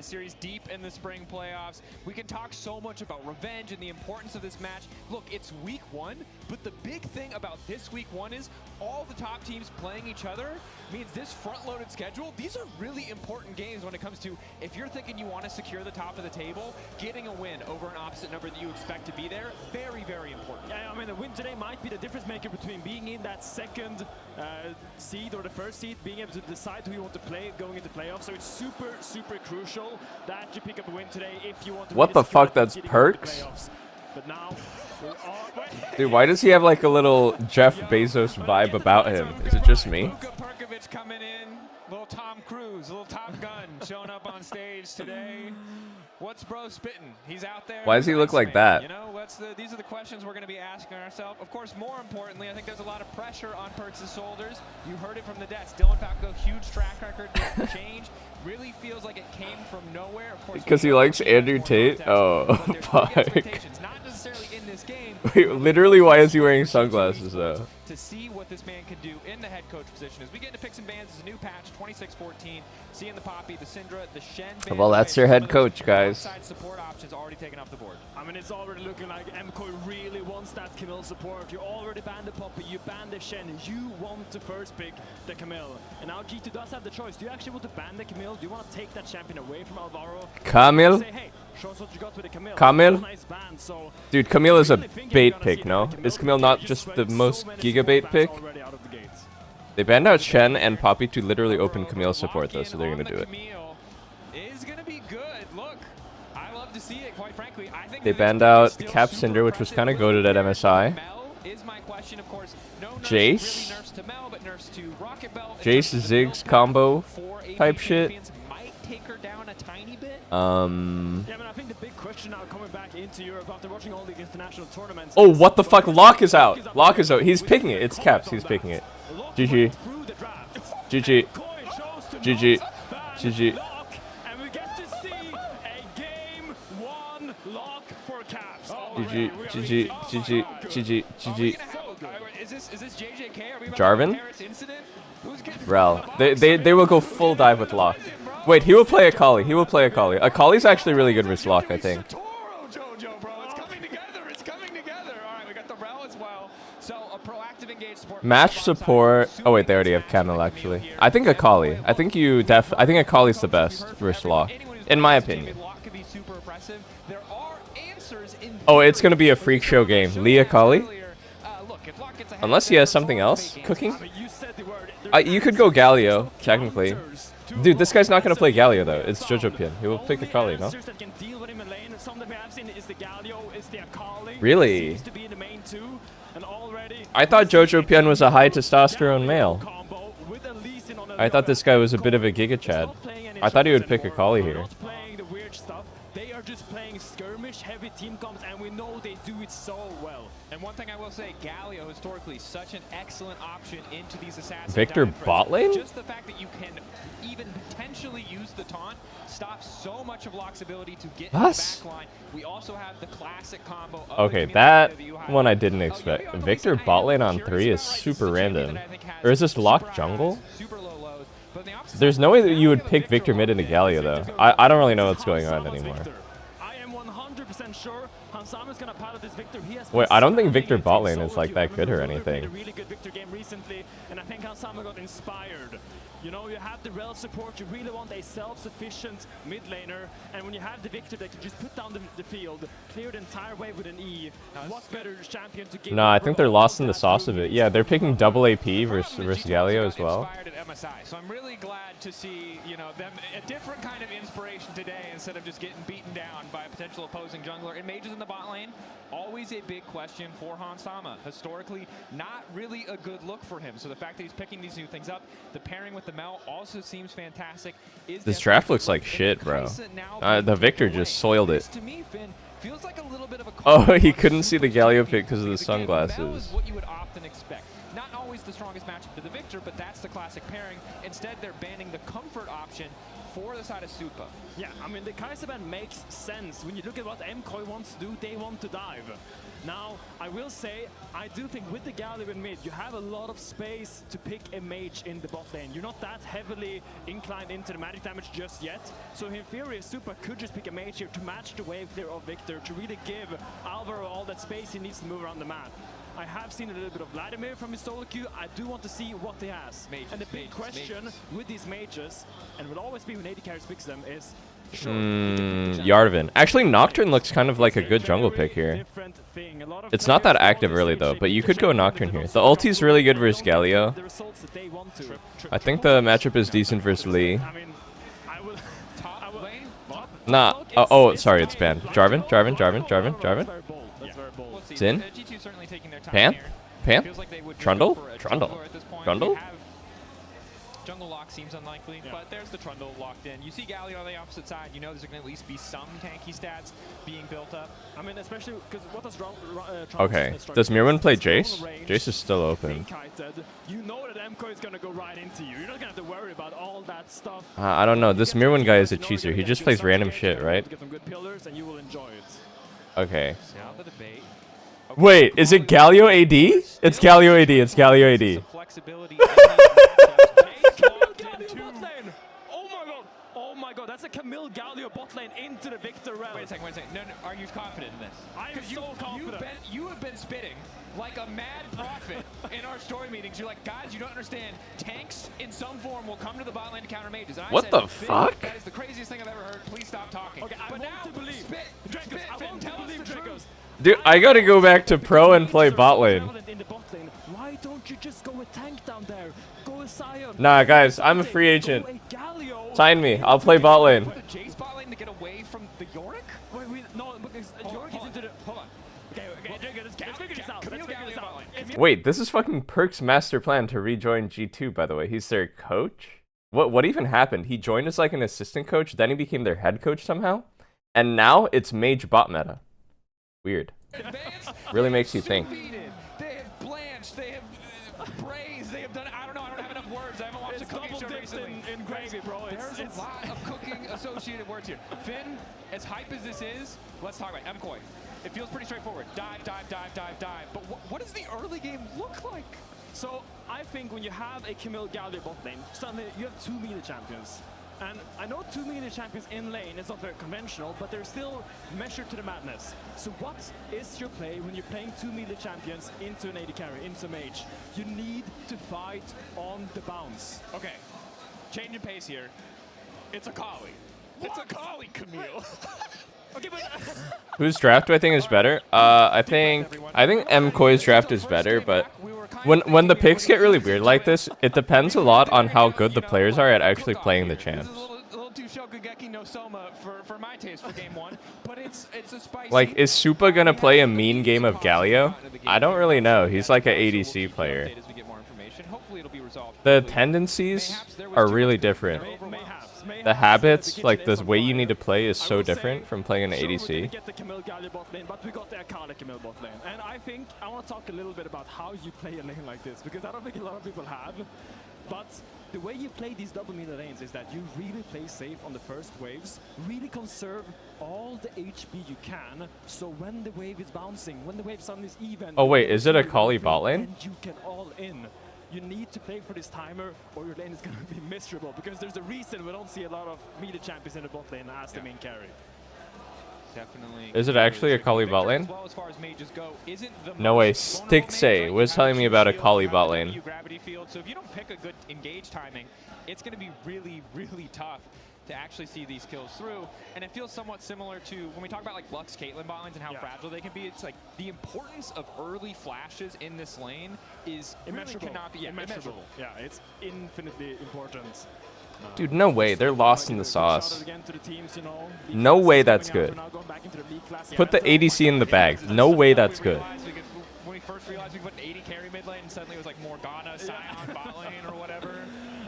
series deep in the spring playoffs. We can talk so much about revenge and the importance of this match. Look, it's week 1, but the big thing about this week 1 is all the top teams playing each other means this front-loaded schedule. These are really important games when it comes to if you're thinking you want to secure the top of the table, getting a win over an opposite number that you expect to be there, very, very important. Yeah, I mean, the win today might be the difference maker between being in that second seed or the first seed, being able to decide who you want to play going into playoffs. So it's super, super crucial that you pick up a win today if you want to. What the fuck? That's perks? But now, dude, why does he have like a little Jeff Bezos vibe about him? Is it just me? Coming in, little Tom Cruise, little Top Gun showing up on stage today. What's bro spitting? He's out there. Why does he look like that? You know, these are the questions we're going to be asking ourselves. Of course, more importantly, I think there's a lot of pressure on Perks' shoulders. You heard it from the desk. Dylan Falco, huge track record, change. Really feels like it came from nowhere. Because he likes Andrew Tate? Oh, fuck. Not necessarily in this game. Wait, literally, why is he wearing sunglasses, though? To see what this man can do in the head coach position as we get into picks and bans. Is a new patch, 26-14. Seeing the Poppy, the Syndra, the Shen. Well, that's your head coach, guys. Support options already taken off the board. I mean, it's already looking like MCoy really wants that Camille support. You already banned the Poppy, you banned the Shen. You want to first pick the Camille. And now G2 does have the choice. Do you actually want to ban the Camille? Do you want to take that champion away from Alvaro? Camille? Say, hey, show us what you got with the Camille. Camille? Nice ban, so dude, Camille is a bait pick, no? Is Camille not just the most gigabait pick? They banned out Shen and Poppy to literally open Camille support, though, so they're going to do it. Is going to be good. Look, I love to see it, quite frankly. I think they banned out Cap Cinder, which was kind of goated at MSI. Jace. Jace Ziggs combo type shit. Yeah, I mean, I think the big question now coming back into Europe after watching all the international tournaments. Oh, what the fuck? Locke is out. Locke is out. He's picking it. It's Caps. He's picking it. GG. GG. GG. GG. And we get to see a game 1 lock for Caps. GG. GG. GG. GG. GG. Is this JJK? Are we Jarvan? Rel. They will go full dive with Locke. Wait, he will play Akali. He will play Akali. Akali's actually really good versus Locke, I think. Match support. Oh wait, they already have Camel actually. I think Akali. I think Akali's the best versus Locke, in my opinion. Oh, it's gonna be a freak show game. Lee Akali. Unless he has something else cooking. You could go Galio, technically. Dude, this guy's not gonna play Galio though. It's Jojo Pin. He will pick Akali, no? Really? I thought Jojo Pien was a high testosterone male. I thought this guy was a bit of a Giga Chad. I thought he would pick Akali here. They are just playing skirmish, heavy team comps, and we know they do it so well. And one thing I will say, Galio historically such an excellent option into these assassins. Victor bot lane? Just the fact that you can even potentially use the taunt stops so much of Locke's ability to get in the back line. We also have the classic combo. Okay, that one I didn't expect. Victor bot lane on 3 is super random. Or is this Locke jungle? There's no way that you would pick Victor mid into Galio though. I don't really know what's going on anymore. I am 100% sure Hansam is gonna pilot this Victor. He has Wait, I don't think Victor bot lane is like that good or anything. A really good Victor game recently, and I think Hansama got inspired. You know, you have the rel support, you really want a self-sufficient mid laner, and when you have the Victor that can just put down the field, clear the entire wave with an E, what better champion to give? No, I think they're lost in the sauce of it. Yeah, they're picking double AP versus Galio as well. So I'm really glad to see, you know, them a different kind of inspiration today instead of just getting beaten down by a potential opposing jungler. And mages in the bot lane, always a big question for Hansama. Historically, not really a good look for him. So the fact that he's picking these new things up, the pairing with the Mel also seems fantastic. This draft looks like shit, bro. The Victor just soiled it. To me, Finn, feels like a little bit of a Oh, he couldn't see the Galio pick because of the sunglasses. Mel is what you would often expect. Not always the strongest matchup to the Victor, but that's the classic pairing. Instead, they're banning the comfort option for the side of Supa. Yeah, I mean, the Kaiser ban makes sense. When you look at what MKOI wants to do, they want to dive. Now, I will say, I do think with the Galio in mid, you have a lot of space to pick a mage in the bot lane. You're not that heavily inclined into the magic damage just yet. So in theory, Supa could just pick a mage here to match the wave clear of Victor, to really give Alvaro all that space he needs to move around the map. I have seen a little bit of Vladimir from his solo queue. I do want to see what he has. Mages, and the big question with these mages, and will always be when AD carries picks them, is Yarvin. Actually, Nocturne looks kind of like a good jungle pick here. It's not that active early though, but you could go Nocturne here. The ulti's really good versus Galio. I think the matchup is decent versus Lee. Nah. Oh, sorry, it's banned. Jarvan. Zin? Pan? Trundle? Trundle? Jungle lock seems unlikely, but there's the Trundle locked in. You see Galio on the opposite side, you know there's going to at least be some tanky stats being built up. I mean, especially because what does okay, does Mirwin play Jace? Jace is still open. You know that MKOI is going to go right into you. You're not going to have to worry about all that stuff. I don't know. This Mirwin guy is a cheeser. He just plays random shit, right? Get some good pillars and you will enjoy it. Okay. Now the debate. Wait, is it Galio AD? It's Galio AD. It's Galio AD. Flexibility. Oh my god, that's a Camille Galio bot lane into the Victor realm. Wait a second. No, are you confident in this? I am so confident. You have been spitting like a mad prophet in our story meetings. You're like, guys, you don't understand. Tanks in some form will come to the bot lane to counter mages. And what the fuck? That is the craziest thing I've ever heard. Please stop talking. Okay, I want to believe. Spit, I want to believe Dracos. Dude, I gotta go back to pro and play bot lane. Why don't you just go with tank down there? Go with Sion. Nah, guys, I'm a free agent. Sign me. I'll play bot lane. The Jace bot lane to get away from the Yorick? Wait, no, because Yorick is into the. Hold on. Okay, let's figure this out. Wait, this is fucking Perk's master plan to rejoin G2, by the way. He's their coach? What even happened? He joined as like an assistant coach, then he became their head coach somehow? And now it's mage bot meta. Weird. Really makes you think. They have blanched, they have braised, they have done, I don't know, I don't have enough words. I haven't watched a cooking show recently. In gravy, bro. There's a lot of cooking associated words here. Finn, as hype as this is, let's talk about MKOI. It feels pretty straightforward. Dive. But what does the early game look like? So I think when you have a Camille Galio bot lane, suddenly you have 2 melee champions. And I know 2 melee champions in lane is not very conventional, but they're still measured to the madness. So what is your play when you're playing 2 melee champions into an AD carry, into mage? You need to fight on the bounce. Okay, change in pace here. It's a Kali. It's a Kali, Camille. Okay, but whose draft do I think is better? I think MKOI's draft is better, but when the picks get really weird like this, it depends a lot on how good the players are at actually playing the champs. A little too Shokugeki no Soma for my taste for game 1, but it's a spicy. Like, is Supa gonna play a mean game of Galio? I don't really know. He's like an ADC player. The tendencies are really different. The habits, like the way you need to play, is so different from playing an ADC. Get the Camille Galio bot lane, but we got the Akali Camille bot lane. And I think I want to talk a little bit about how you play a lane like this, because I don't think a lot of people have. But the way you play these double meter lanes is that you really play safe on the first waves, really conserve all the HP you can, so when the wave is bouncing, when the wave suddenly is even... Oh wait, is it a Kali bot lane? And you can all in. You need to play for this timer or your lane is going to be miserable, because there's a reason we don't see a lot of meter champions in the bot lane as the main carry. Definitely. Is it actually a Kali bot lane? Well, as far as mages go, isn't the No way. Stixay was telling me about a Kali bot lane. gravity field. So if you don't pick a good engage timing, it's going to be really, really tough to actually see these kills through. And it feels somewhat similar to when we talk about like Lux Caitlyn bot lanes and how fragile they can be. It's like the importance of early flashes in this lane is immeasurable. Really cannot be immeasurable. Yeah, it's infinitely important. Dude, no way. They're lost in the sauce. No way that's good. Put the ADC in the bag. No way that's good. When we first realized we put an 80 carry mid lane, and suddenly it was like Morgana, Sion, bot lane, or whatever.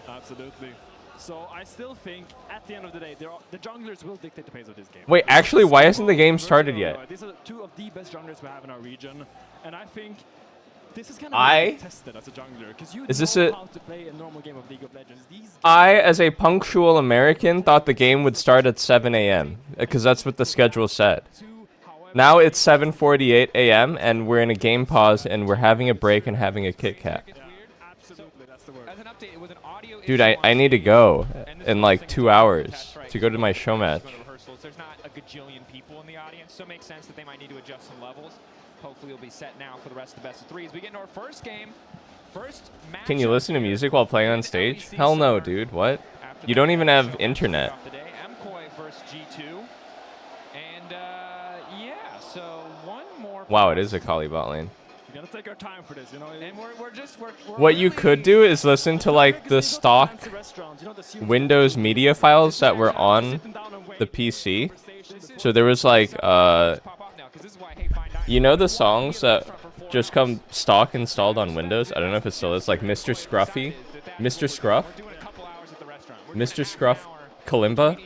Absolutely. So I still think, at the end of the day, the junglers will dictate the pace of this game. Wait, actually, why hasn't the game started yet? These are two of the best junglers we have in our region, and I think this is kind of tested as a jungler because you know how to play a normal game of League of Legends. I, as a punctual American, thought the game would start at 7 a.m. because that's what the schedule said. Now it's 7:48 a.m. and we're in a game pause and we're having a break and having a Kit Kat. Dude, I need to go in like 2 hours to go to my show match. There's not a gajillion people in the audience, so it makes sense that they might need to adjust some levels. Hopefully it'll be set now for the rest of the best of threes. We get into our first game. Can you listen to music while playing on stage? Hell no, dude. What? You don't even have internet. MCoy versus G2. And yeah, so one more. Wow, it is a Kali bot lane. We're gonna take our time for this, you know. And we're what you could do is listen to like the stock Windows media files that were on the PC. So there was like you know the songs that just come stock installed on Windows? I don't know if it still is, like Mr. Scruffy, Mr. Scruff, Mr. Scruff Kalimba.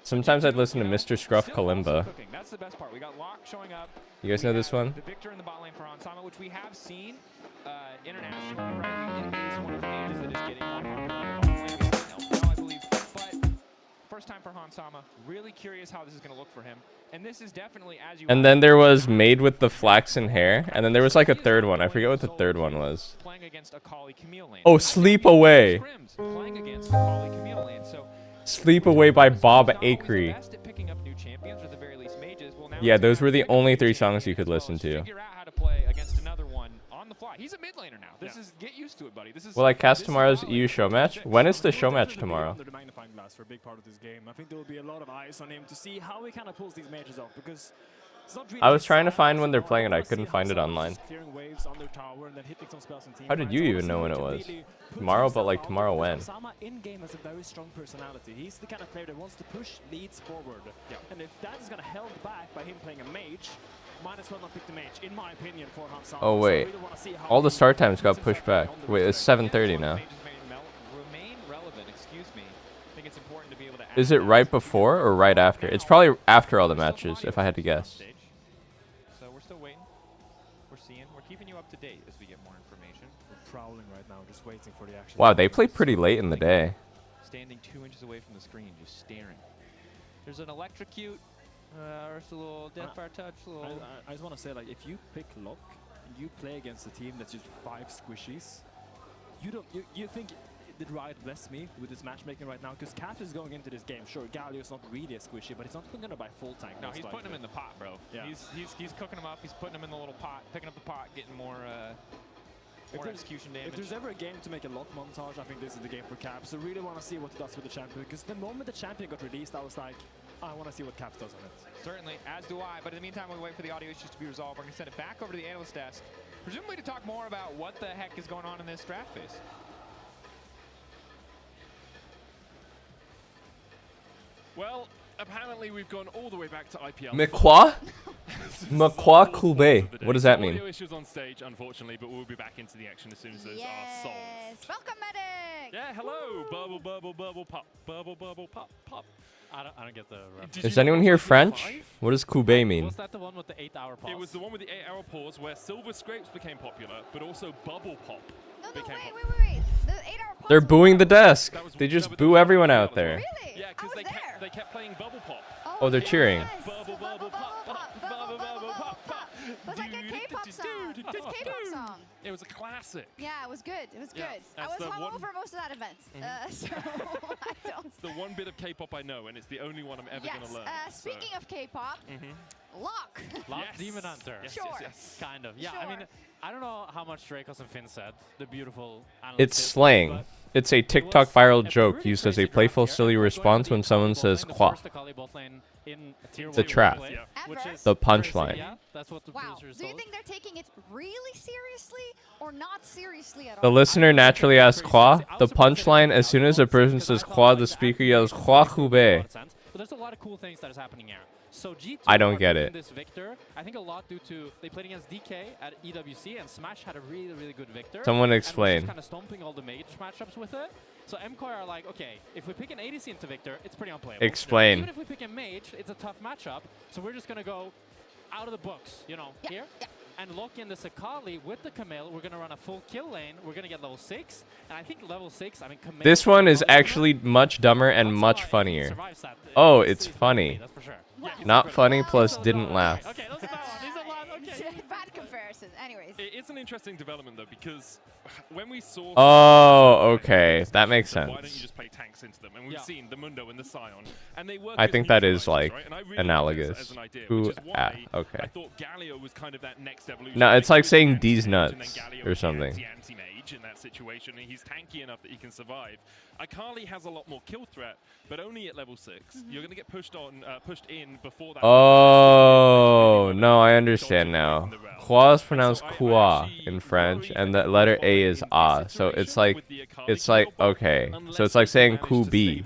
Sometimes I'd listen to Mr. Scruff Kalimba. That's the best part. We got Locke showing up. You guys know this one? The Victor in the bot lane for Hansama, which we have seen internationally, right? It is one of the mages that is getting more popular on the bot lane now, I believe. But first time for Hansama. Really curious how this is going to look for him. And this is definitely as you. And then there was Made with the Flaxen Hair, and then there was like a third one. I forget what the third one was. Playing against a Kali Camille lane. Oh, Sleep Away. Playing against a Kali Camille lane. So Sleep Away by Bob Acree. Yeah, those were the only 3 songs you could listen to. Figure out how to play against another one on the fly. He's a mid laner now. This is get used to it, buddy. This is. Will I cast tomorrow's EU show match? When is the show match tomorrow? Under the magnifying glass for a big part of this game. I think there will be a lot of eyes on him to see how he kind of pulls these mages off because. I was trying to find when they're playing it. I couldn't find it online. How did you even know when it was? Tomorrow, but like tomorrow when? Hansama in-game has a very strong personality. He's the kind of player that wants to push leads forward. And if that is going to held back by him playing a mage, might as well not pick the mage, in my opinion, for Hansama. Oh wait, all the start times got pushed back. Wait, it's 7:30 now. Is it right before or right after? It's probably after all the matches, if I had to guess. So we're still waiting. We're seeing. We're keeping you up to date as we get more information. We're prowling right now, just waiting for the action. Wow, they played pretty late in the day. Standing 2 inches away from the screen, just staring. There's an electrocute, or it's a little Deathfire touch. I just want to say, like, if you pick Lock and you play against a team that's just 5 squishies, you think did Riot bless me with this matchmaking right now? Because Cat is going into this game. Sure, Galio's not really a squishy, but he's not going to buy full tank. No, he's putting him in the pot, bro. Yeah. He's cooking him up. He's putting him in the little pot, picking up the pot, getting more execution damage. If there's ever a game to make a Lock montage, I think this is the game for Caps. So really want to see what it does with the champion. Because the moment the champion got released, I was like, I want to see what Caps does on it. Certainly, as do I. But in the meantime, we wait for the audio issues to be resolved. We're going to send it back over to the analyst desk, presumably to talk more about what the heck is going on in this draft phase. Well, apparently we've gone all the way back to IPL. Mekwa? Mekwa Kube. What does that mean? Audio issues on stage, unfortunately, but we'll be back into the action as soon as those are solved. Welcome, medic. Yeah, hello. Bubble, bubble, bubble, pop. Bubble, bubble, pop, pop. I don't get the reference. Is anyone here French? What does Kube mean? Was that the one with the 8-hour pause? It was the one with the 8-hour pause where Silver Scrapes became popular, but also Bubble Pop became popular. Wait. The 8-hour pause. They're booing the desk. They just boo everyone out there. Really? Yeah, because they kept playing Bubble Pop. Oh, they're cheering. Bubble, bubble, pop, pop, bubble, bubble, pop, pop. It was like a K-pop song. This K-pop song. It was a classic. Yeah, it was good. It was Yeah, good. I that's was the one- hungover most of that event, so I don't. It's the one bit of K-pop I know, and it's the only one I'm ever Yes. gonna learn. Speaking of K-pop, Lock. Lock Yes. Demon Hunter. Yes, Sure. yes. Kind of. Yeah, I mean, I don't know how much Dracos and Finn said. The beautiful It's analysis, slang. but It's a TikTok viral a joke pretty used as a crazy graph playful, here. silly Everyone going response for the when someone Akali bot says lane, the "qua." first Akali bot lane in Tier The 1 trap. play, which Ever? is The crazy. punchline. Yeah, that's what the Wow. producers Do you told. think they're taking it really seriously or not seriously at all? The listener naturally asks "qua." The punchline: as soon as a person says "qua," the speaker yells "qua hube." But there's a lot of cool things that is happening here. So G2 I don't are get taking it. this Victor. I think a lot due to they played against DK at EWC and Smash had a really good Victor. Someone and explain. was just kind of stomping all the mage matchups with it. So MKOI are like, okay, if we pick an ADC into Victor, it's pretty unplayable. Explain. Even if we pick a mage, it's a tough matchup. So we're just gonna go out of the books, you know, here. And lock in this Akali with the Camille. We're going to run a full kill lane. We're going to get level 6. And I think level 6, I mean, Camille... This one is actually much dumber and much funnier. Oh, it's funny. That's for sure. Not funny plus didn't laugh. Okay, those are bad ones. These are bad. Okay. Bad comparison. Anyways. It's an interesting development though, because when we saw. Oh, okay. That makes sense. Why don't you just play tanks into them? And we've seen the Mundo and the Scion, and they work I as think that is neutralizers, like right? And I really like analogous. this as an idea, Who? which is why Okay. I thought Galio was kind of that next evolution. No, it's like saying Anti-mage, D's and then nuts Galio or is the something. Anti-mage in that situation, and he's tanky enough that he can survive. Akali has a lot more kill threat, but only at level 6. You're going to get pushed in before that. Oh, no, I understand now. Qua is pronounced "quoi" in French, and the letter A is "ah." So it's like, okay. So it's like saying "ku B."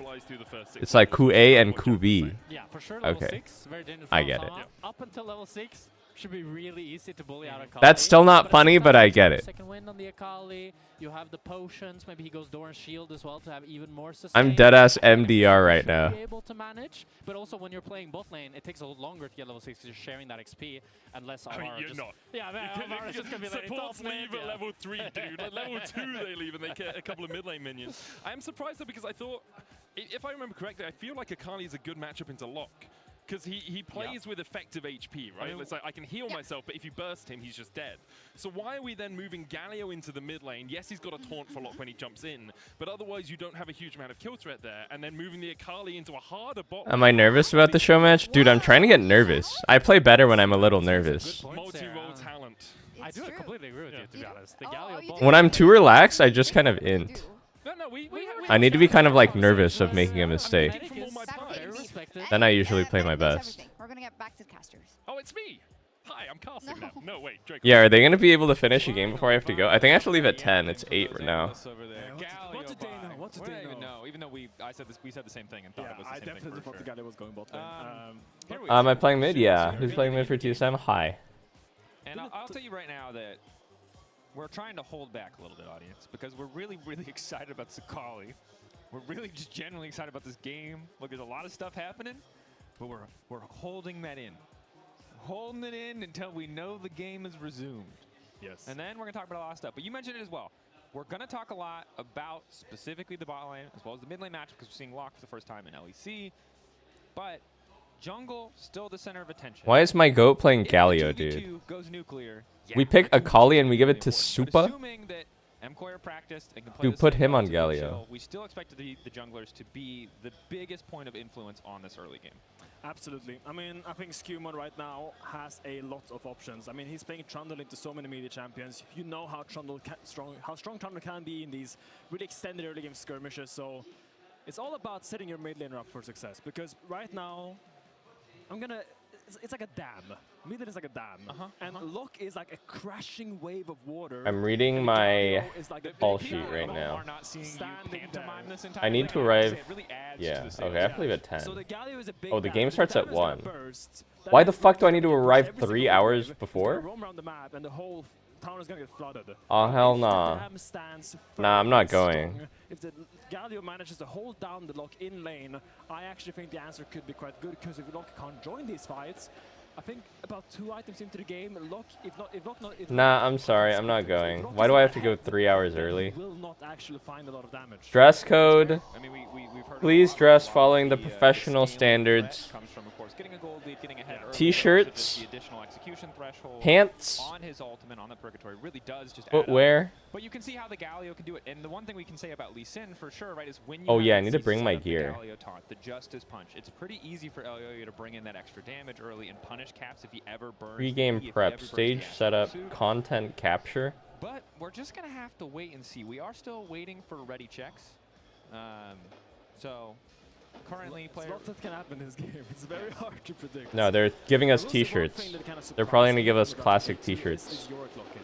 It's like "ku A" and "ku B." Yeah, for sure. Level Okay, 6, very dangerous I from get it. Sama. Up until level 6, should be really easy to bully out Akali. That's still not But funny, but I get it. Second wind on the Akali. You have the potions. Maybe he goes door and shield as well to have even more sustain. I'm deadass And MDR right should now. Be able to manage, but also when you're playing bot lane, it takes a little longer to get level 6 because you're sharing that XP and less I mean, Alvaro you're just, not. Yeah, man, Alvaro just gonna be like Supports top lane, leave at yeah. level 3, dude. At level 2 they leave and they get a couple of mid lane minions. I am surprised though because I thought, if I remember correctly, I feel like Akali is a good matchup into Lock. Because he plays with effective HP, right? It's like I can heal myself, but if you burst him, he's just dead. So why are we then moving Galio into the mid lane? Yes, he's got a taunt for Lock when he jumps in, but otherwise you don't have a huge amount of kill threat there. And then moving the Akali into a harder bot. Am I nervous about the show match? Dude, I'm trying to get nervous. I play better when I'm a little nervous. Multi-role talent. I do completely agree with you, to be honest. The Galio bot When I'm too relaxed, I just kind of int. No, we I need to be kind of like nervous of making a mistake. respected. Then I usually play my best. We're gonna get back to the casters. Oh, it's me. Hi, I'm casting now. No, wait, Drake. Yeah, are they going to be able to finish a game before I have to go? I think I have to leave at 10. It's 8 right now. What did they know? What did they know? Even know. Even though we said the same thing and thought it was the same thing. I definitely thought the Galio was going bot lane. Am I playing mid? Yeah. Who's playing mid for TSM? Hi. And I'll tell you right now that we're trying to hold back a little bit, audience, because we're really excited about Sakali. We're really just genuinely excited about this game. Look, there's a lot of stuff happening, but we're holding that in. Holding it in until we know the game is resumed. Yes. And then we're going to talk about a lot of stuff. But you mentioned it as well. We're going to talk a lot about specifically the bot lane as well as the mid lane match because we're seeing Lock for the first time in LEC. But jungle still the center of attention. Why is my goat playing Galio, dude? Goes nuclear. We pick Akali and we give it to Supa? Assuming that MKOI practiced and can play Dude, this put game him on relatively Galio. chill, we still expect the junglers to be the biggest point of influence on this early game. Absolutely. I mean, I think Skewmon right now has a lot of options. I mean, he's playing Trundle into so many media champions. You know how strong Trundle can be in these really extended early game skirmishes. So it's all about setting your mid laner up for success. Because right now, it's like a dam. Mid lane is like a dam. And Lock is like a crashing wave of water. I'm reading my call sheet right now. I need to arrive. Yeah, okay, I have to leave at 10. Oh, the game starts at 1. Why the fuck do I need to arrive 3 hours before? Town is gonna get flooded. Oh, hell nah. Nah, I'm not going. If the Galio manages to hold down the Lock in lane, I actually think the answer could be quite good because if Lock can't join these fights, I think about 2 items into the game, Lock, if Nah, I'm sorry, I'm not going. Why do I have to go 3 hours early? will not actually find a lot of damage. Dress code. I mean, we've heard Please a dress lot following the of professional scaling threat standards. comes from, of course, getting a gold lead, getting ahead early, but also T-shirts. just the additional execution threshold Pants. on his ultimate, on the Purgatory, really does just add Footwear. up. But you can see how the Galio can do it. And the one thing we can say about Lee Sin for sure, right, is when you Oh have yeah, I that need to CC bring my setup, the gear. Galio taunt, the Justice Punch, it's pretty easy for Elioyo to bring in that extra damage early and punish Caps if he ever burns. Pre-game the E, if he prep, ever burns stage the setup, suit. content capture. But we're just going to have to wait and see. We are still waiting for ready checks. So currently There's lots that can happen in this game. It's very hard to predict. No, they're giving us I will say one T-shirts. thing that kind of They're probably surprised gonna me give from us the classic Rapid X2 T-shirts. is Yorick lock-in.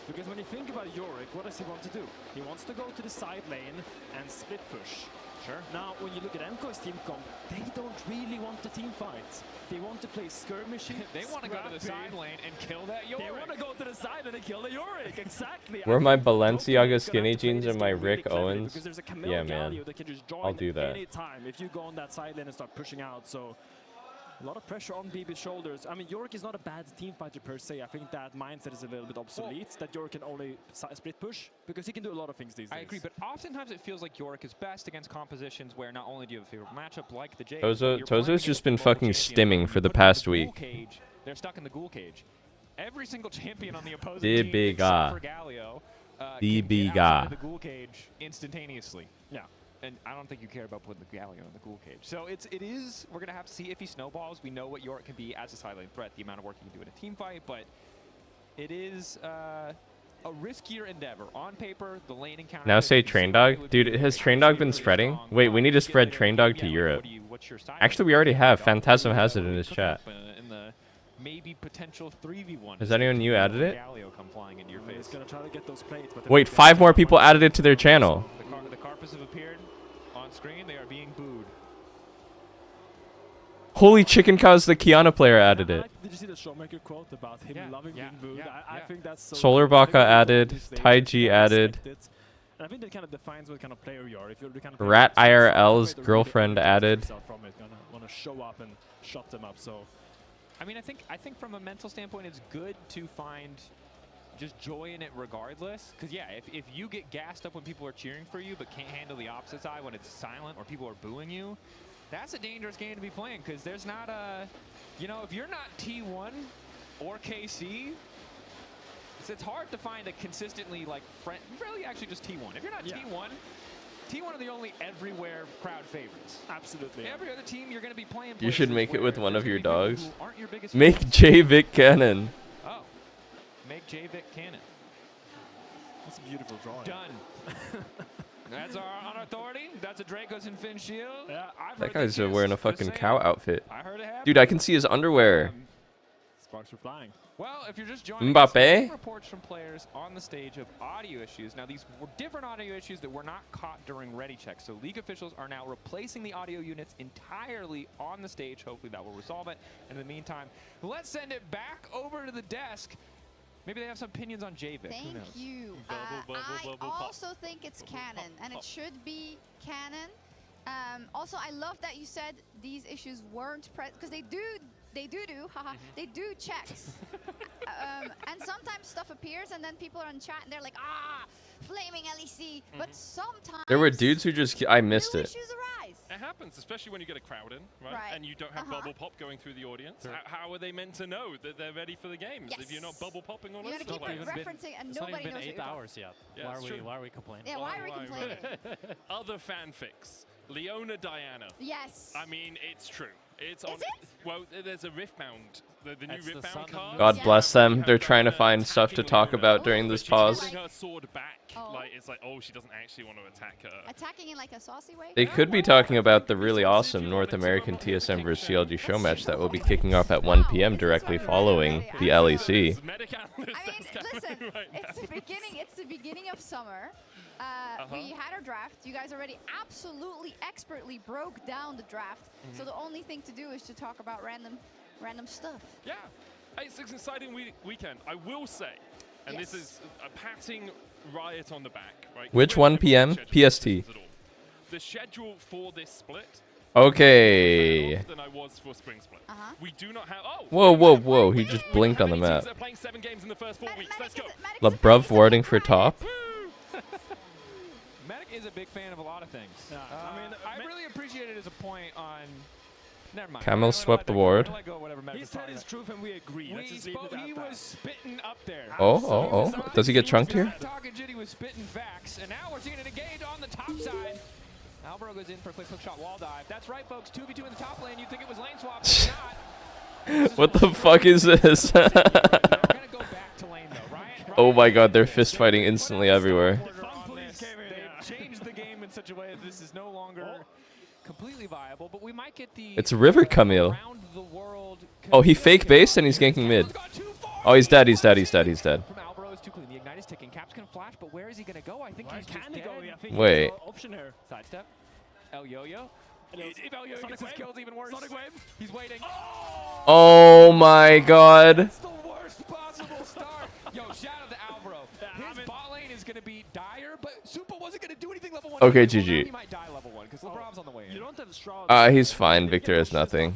Because when you think about Yorick, what does he want to do? He wants to go to the side lane and split push. Sure. Now, when you look at MKO's team comp, they don't really want the team fights. They want to play skirmishing. They want to go to the side lane and kill that Yorick. They want to go to the side lane and kill the Yorick. Exactly. Where are my Balenciaga skinny jeans and my Rick Owens? Yeah, man. That can just join I'll do that. anytime if you go on that side lane and start pushing out. So a lot of pressure on BB's shoulders. I mean, Yorick is not a bad team fighter per se. I think that mindset is a little bit obsolete, that Yorick can only split push, because he can do a lot of things these days. I agree, but oftentimes it feels like Yorick is best against compositions where not only do you have a favorite matchup like the J, Tozo's just been fucking stimming for the past week. Cage, they're stuck in the ghoul cage. Every single champion on the opposing The team, big except for Galio, the can big get outside of the ghoul cage instantaneously. Yeah. And I don't think you care about putting the Galio in the ghoul cage. So it is, we're going to have to see if he snowballs. We know what Yorick can be as a side lane threat, the amount of work he can do in a team fight, but it is a riskier endeavor. On paper, the lane encounter... Now say Train Dog? Dude, has Train Dog been spreading? Wait, we need to spread Train Dog to Europe. Actually, we already have. Phantasm has it in his chat. In the maybe potential 3v1. Has anyone new added it? Galio come flying into your face. He's going to try to get those plates, but Wait, 5 more people added it to their channel. The Carpus have appeared on screen. They are being booed. Holy chicken cows, the Kiana player added it. Did you see the Showmaker quote about him loving being booed? I think that's so Solar cool. I think Baka people added, these days Tai G don't added. respect it. And I think that kind of defines what kind of player you are. If you're the kind of Rat player that's IRL's really girlfriend distance added. yourself from it, gonna want to show up and shut them up. So I mean, I think from a mental standpoint, it's good to find just joy in it regardless. Because, yeah, if you get gassed up when people are cheering for you but can't handle the opposite side when it's silent or people are booing you, that's a dangerous game to be playing. Because there's not a, you know, if you're not T1 or KC, it's hard to find a consistently, like, really actually just T1. If you're not T1, T1 are the only everywhere crowd favorites. Absolutely. Every other team you're going to be playing. You should places make it where with one there's of your gonna be people dogs. who aren't your biggest Make fans. J Vic Cannon. Oh, make J Vic Cannon. that's a beautiful drawing. Done. That's on authority. That's a Dracos and Finn shield. Yeah, That guy's wearing a fucking cow outfit. I heard it happen. Dude, I can see his underwear. Sparks are flying. Well, if you're just joining Mbappe? us, we're getting reports from players on the stage of audio issues. Now, these were different audio issues that were not caught during ready checks. So League officials are now replacing the audio units entirely on the stage. Hopefully that will resolve it. And in the meantime, let's send it back over to the desk. Maybe they have some opinions on JVIC. Who knows? Thank you. I also think it's canon, and it should be canon. Also, I love that you said these issues weren't present, because they do, haha, they do checks. And sometimes stuff appears, and then people are in chat, and they're like, flaming LEC. But sometimes There were dudes who just... I missed it. issues arise. It happens, especially when you get a crowd in, right? And you don't have bubble pop going through the audience. How are they meant to know that they're ready for the games if you're not bubble popping on You us? gotta keep referencing, and It's not nobody even knows been 8 hours yet. Yeah, why are we complaining? Yeah, why are we complaining? Other fanfics. Leona Diana. Yes. I mean, it's true. It's Is on. it? Well, there's a Riftbound. The new That's the Riftbound sun card. God bless them. They're trying to find stuff to talk about during this pause. Holding her sword back. Like, it's like, oh, she doesn't actually want to attack her. Attacking in like a saucy way? They could be talking about the really awesome North American TSM vs CLG show match that will be kicking off at 1 p.m. directly following the LEC. I mean, listen, it's the beginning of summer. We had our draft. You guys already absolutely expertly broke down the draft. So the only thing to do is to talk about random stuff. Yeah, it's an exciting weekend. I will say, and this is a patting Riot on the back, right? Which 1 p.m.? PST. The schedule for this split Okay. Than I was for Spring Split. We do not have. Oh. Whoa, whoa, whoa! He just blinked on the map. They're playing 7 games in the first 4 weeks. Let's go. LeBruv warding for top. Medic is a big fan of a lot of things. I really appreciated his point on. Never mind. Camel swept the ward. He said his truth and we agree. He was spitting up there. Oh. Does he get chunked here? Talking shit, he was spitting facts, and now we're seeing it engage on the top side. Alvaro goes in for a quick hook shot wall dive. That's right, folks. 2v2 in the top lane. You'd think it was lane swap, but it's not. What the fuck is this? Oh my god, they're fist fighting instantly everywhere. They've changed the game in such a way that this is no longer completely viable, but we might get the It's River Camille. Oh, he fake based and he's ganking mid. Oh, he's dead. He's dead. From Alvaro is too clean. The ignite is ticking. Cap's gonna flash, but where is he gonna go? I think he's just dead. Wait. Option here. Sidestep. El Yo-Yo. If El Yo-Yo gets his kills, even worse. Sonic Wave. He's waiting. Oh my god. That's the worst possible start. Yo, shout out to Alvaro. His bot lane is gonna be dire, but Super wasn't gonna do anything level 1. Okay, GG. He might die level 1 because LeBron's on the way in. You don't have Shroud. He's fine. Victor has nothing.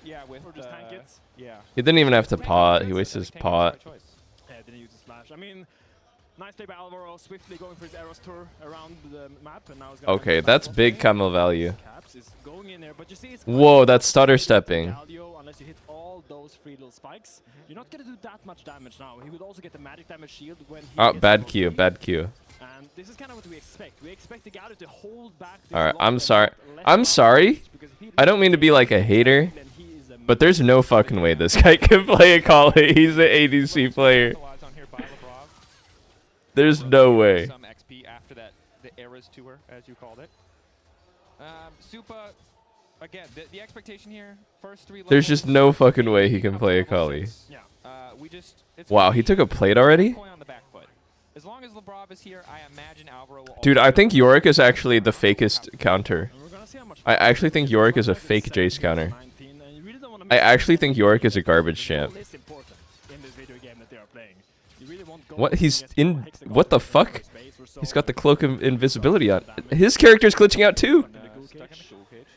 Yeah, with just tank it. Yeah. He didn't even have to pot. He wasted his pot. Yeah, didn't use his flash. I mean, nice play by Alvaro, swiftly going for his Eros tour around the map, and now he's gonna Okay, that's big Camel value. Caps is going in there, but you see it's Whoa, that's stutter stepping. unless you hit all those free little spikes, you're not gonna do that much damage now. He would also get the magic damage shield when he Bad Q, bad Q. And this is kind of what we expect. We expect the Galio to hold back. Alright, I'm sorry. I'm sorry. I don't mean to be like a hater, but there's no fucking way this guy can play a Kali. He's an ADC player. There's no way. Some XP after that, the Eras tour, as you called it. Supa, again, the expectation here, first 3 levels. There's just no fucking way he can play a Kali. Yeah. Wow, he took a plate already? As long as LeBron is here, I imagine Alvaro will. Dude, I think Yorick is actually the fakest counter. I actually think Yorick is a fake Jace counter. I actually think Yorick is a garbage champ. What? He's in... What the fuck? He's got the cloak of invisibility on. His character's glitching out too. Stuck in a cool cage.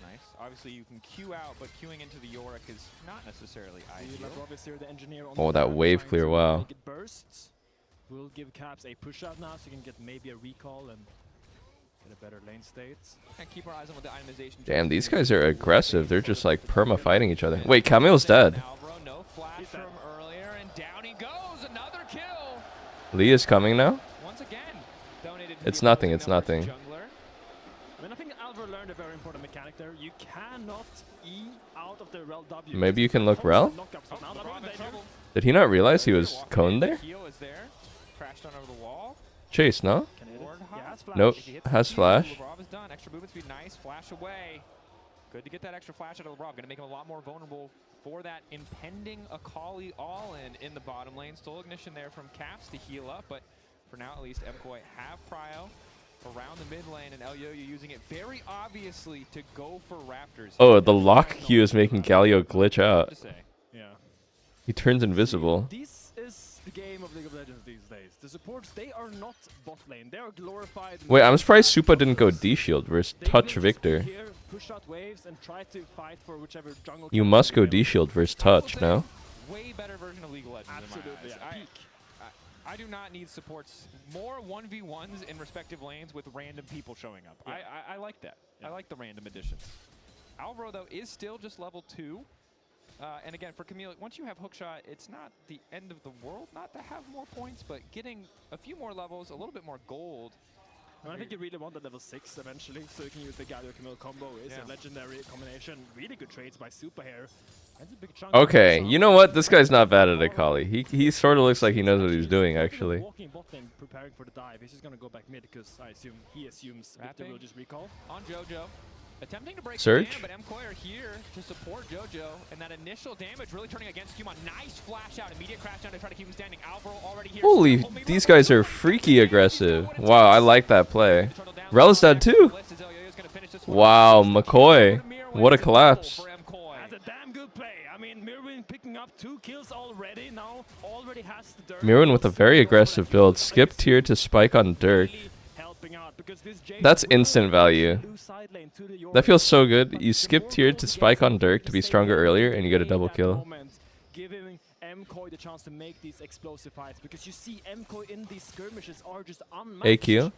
Nice. Obviously, you can queue out, but queuing into the Yorick is not necessarily ideal. Oh, that wave clear, wow. We'll give Caps a push out now so you can get maybe a recall and get a better lane state. And keep our eyes on what the itemization. Damn, these guys are aggressive. They're just like perma fighting each other. Wait, Camille's dead. No flash from earlier, and down he goes. Another kill. Lee is coming now? Once again, It's nothing, it's nothing. I mean, I think Alvaro learned a very important mechanic there. You cannot E out of the rel W. Maybe you can look rel? Did he not realize he was coned there? Crashed on over the wall. Chase, no? Nope, has flash. LeBron is done. Extra movement speed, nice. Flash away. Good to get that extra flash out of LeBron. Going to make him a lot more vulnerable for that impending Akali all-in in the bottom lane. Still ignition there from Caps to heal up, but for now at least, MKOI have prio around the mid lane, and El Yo-Yo using it very obviously to go for Raptors. Oh, the lock Q is making Galio glitch out. Yeah. He turns invisible. This is the game of League of Legends these days. The supports, they are not bot lane. They are glorified. Wait, I'm surprised Supa didn't go D-Shield versus Touch Victor. Push out waves and try to fight for whichever jungle. You must go D-Shield versus Touch, no? Way better version of League of Legends. Absolutely, in my eyes. I do not need supports. More 1v1s in respective lanes with random people showing up. Yeah. I like that. Yeah. I like the random additions. Alvaro, though, is still just level 2. And again, for Camille, once you have hookshot, it's not the end of the world not to have more points, but getting a few more levels, a little bit more gold. And I think you really want the level 6 eventually, so you can use the Galio Camille combo. It's a legendary combination. Really good trades by Supa here. That's a big chunk. Okay, you know what? This guy's not bad at Akali. He sort of looks like he knows what he's doing, actually. Walking bot lane, preparing for the dive. He's just gonna go back mid because he assumes Victor will just recall. On JoJo. Attempting to break Surge. the dam, but MKOI are here to support JoJo, and that initial damage really turning against Human. Nice flash out, immediate crash down to try to keep him standing. Alvaro already here. Holy, these guys are freaky aggressive. Wow, I like that play. Rel's dead too. Wow, McCoy. What a collapse. That's a damn good play. I mean, Mirwin picking up 2 kills already. Now already has the Dirk. Mirwin with a very aggressive build. Skip tier to spike on Dirk. dropping out because this J2 That's will instant value. lose side lane to the That feels so good. but You the skip more tier goals to he spike gets, on Dirk to be the stronger safer earlier, he and you get a can double play at the kill. moment, giving MKOI the chance to make these explosive fights because you see MKOI in these skirmishes are just unmatched. AQ.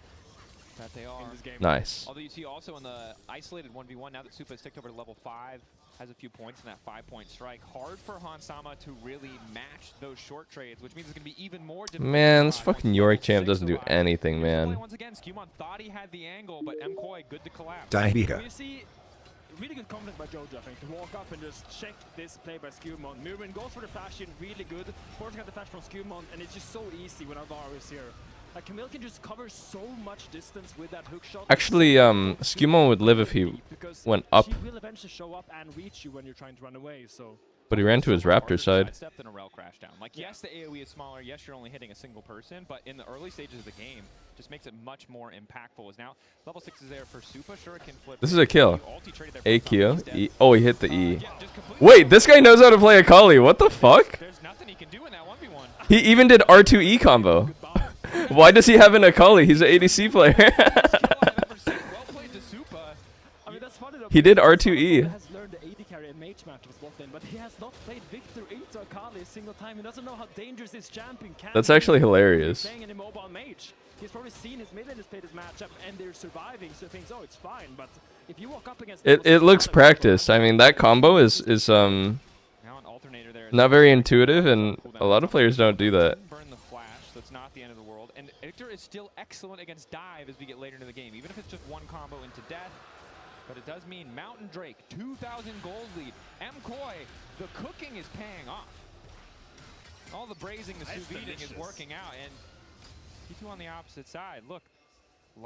That they are. In this game. Nice. Although you see also in the isolated 1v1, now that Supa has ticked over to level 5, has a few points in that 5-point strike. Hard for Hansama to really match those short trades, which means it's going to be even more difficult. Man, this fucking Yorick champ doesn't do anything, man. Once again, Skewmon thought he had the angle, but MKOI good to collapse. Diabeca. You see, really good confidence by Jojo, I think, to walk up and just check this play by Skewmon. Mirren goes for the flash in, really good. Forcing out the flash from Skewmon, and it's just so easy when Alvaro is here. Like, Camille can just cover so much distance with that hook shot. Actually, Skewmon would live if he went up. She will eventually show up and reach you when you're trying to run away, so... But he ran to his Raptor side. Than a rel crash down. Like, yes, the AoE is smaller. Yes, you're only hitting a single person, but in the early stages of the game, just makes it much more impactful. As now, level 6 is there for Supa. Sure, it can flip. This is a kill. AQ. E. Oh, he hit the E. Wait, this guy knows how to play Akali. What the fuck? There's nothing he can do in that 1v1. He even did R2E combo. Why does he have an Akali? He's an ADC player. I mean, that's funny though, He did because R2E. has learned the AD carry and mage match of bot lane, but he has not played Victor into Akali a single time. He doesn't know how dangerous this champion can That's be. actually hilarious. Playing an immobile mage. He's probably seen his mid laners play this matchup and they're surviving, so he thinks, oh, it's fine. But if you walk up against It looks practiced. I mean, that combo is not very intuitive, and a lot of players don't do that. Burn the flash, so it's not the end of the world. And Victor is still excellent against dive as we get later into the game, even if it's just one combo into death. But it does mean Mountain Drake, 2,000 gold lead. MKOI, the cooking is paying off. All the braising, the sous videing is working out, and G2 on the opposite side. Look.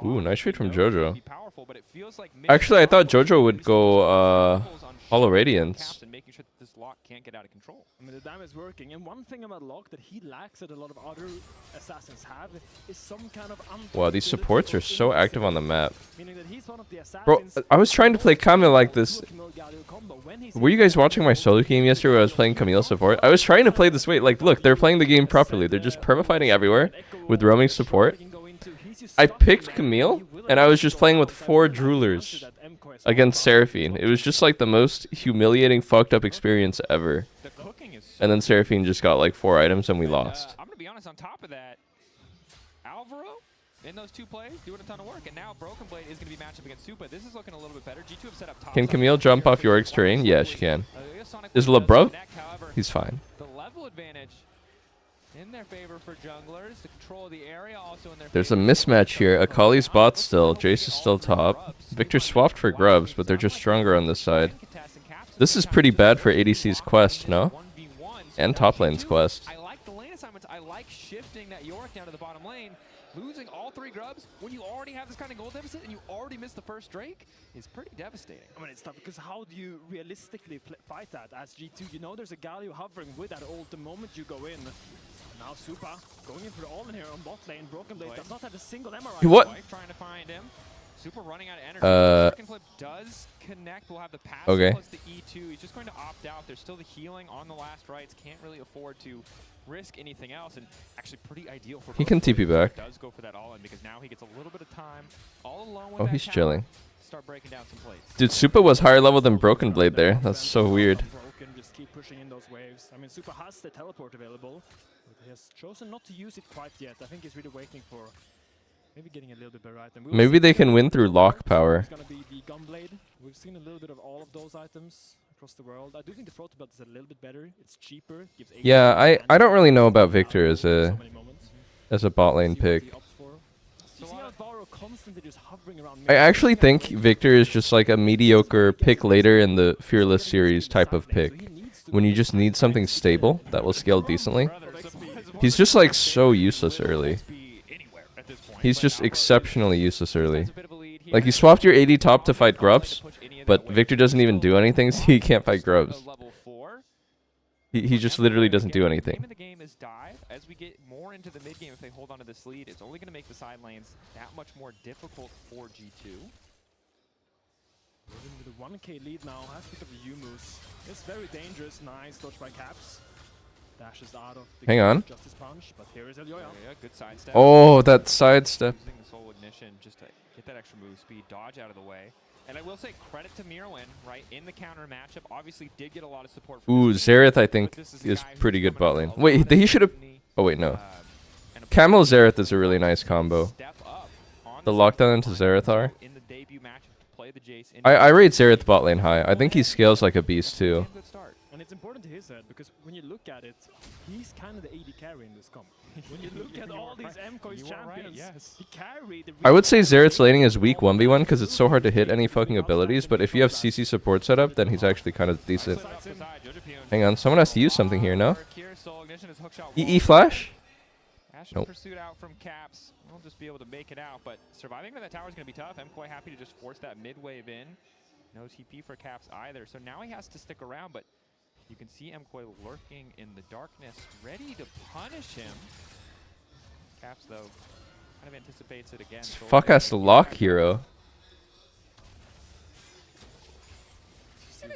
Ooh, nice trade from Jojo. Powerful, but it feels like Actually, I thought Jojo would go Hollow Radiance. and making sure that this lock can't get out of control. I mean, the damage is working, and one thing about Locke that he lacks that a lot of other assassins have is some kind of Wow, these supports are so active on the map. meaning that he's one of the assassins. Bro, I was trying to play Camille like this. Were you guys watching my solo game yesterday where I was playing Camille support? I was trying to play this way. Like, look, they're playing the game properly. They're just permafighting everywhere with roaming support. I picked Camille, and I was just playing with 4 Droolers against Seraphine. It was just like the most humiliating, fucked up experience ever. And then Seraphine just got like 4 items, and we lost. I'm going to be honest, on top of that, Alvaro in those 2 plays doing a ton of work. And now Broken Blade is going to be matched up against Supa. This is looking a little bit better. G2 have set up top. Can Camille jump off Yorick's terrain? Yeah, she can. Is LeBron? He's fine. The level advantage in their favor for junglers. The control of the area also in their There's a mismatch here. Akali's bot still. Jace is still top. Victor swapped for Grubs, but they're just stronger on this side. This is pretty bad for ADC's quest, no? And top lane's quest. I like the lane assignments. I like shifting that Yorick down to the bottom lane. Losing all 3 Grubs when you already have this kind of gold deficit and you already missed the first Drake is pretty devastating. I mean, it's tough because how do you realistically fight that as G2? You know there's a Galio hovering with that ult the moment you go in. Now Supa going in for the all-in here on bot lane. Broken Blade does not have a single MRI. What? Trying to find him. Super running out of energy. Second flip does connect. We'll have the pass plus the E2. He's just going to opt out. There's still the healing on the last rights. Can't really afford to risk anything else, and actually pretty ideal for He can TP back. Does go for that all-in because now he gets a little bit of time all alone with Oh, that he's tower. chilling. Start breaking down some plates. Dude, Supa was higher level than Broken Blade there. That's so weird. Broken, just keep pushing in those waves. I mean, Supa has the teleport available, but he has chosen not to use it quite yet. I think he's really waiting for maybe getting a little bit better item. Maybe they can win through lock power. It's gonna be the Gunblade. We've seen a little bit of all of those items across the world. I do think the Proto Belt is a little bit better. It's cheaper. Gives Yeah, I don't really know about Victor as a bot lane pick. I actually think Victor is just like a mediocre pick later in the Fearless series type of pick. When you just need something stable that will scale decently. He's just like so useless early. He's just exceptionally useless early. Like, you swapped your AD top to fight Grubs, but Victor doesn't even do anything, so he can't fight Grubs. He just literally doesn't do anything. The game is dive. As we get more into the mid game, if they hold on to this lead, it's only going to make the side lanes that much more difficult for G2. With a 1k lead now, has picked up the U-moves. It's very dangerous. Nice dodge by Caps. Dashes out of the Hang on. Justice Punch, but here is Elyoya. Yeah, good sidestep. Oh, that sidestep. Ignition just to get that extra move speed, dodge out of the way. And I will say credit to Mirwin, right, in the counter matchup. Obviously did get a lot of support from Ooh, Xerath I think is pretty good bot lane. Wait, he should have... Oh wait, no. Camel Xerath is a really nice combo. The lockdown into Xerath. in the debut matchup to play the Jace. I rate Xerath bot lane high. I think he scales like a beast too. And it's important to his head because when you look at it, he's kind of the AD carry in this comp. When you look at all these MCO's champions, he carried the I would say Xerath's laning is weak 1v1 because it's so hard to hit any fucking abilities, but if you have CC support set up, then he's actually kind of decent. Hang on, someone has to use something here, no? EE flash? Nope. Pursuit out from Caps. We'll just be able to make it out, but surviving to that tower is going to be tough. MCOy happy to just force that mid wave in. No TP for Caps either, so now he has to stick around, but you can see MCOy lurking in the darkness, ready to punish him. Caps, though, kind of anticipates it again. Fuck ass lock hero.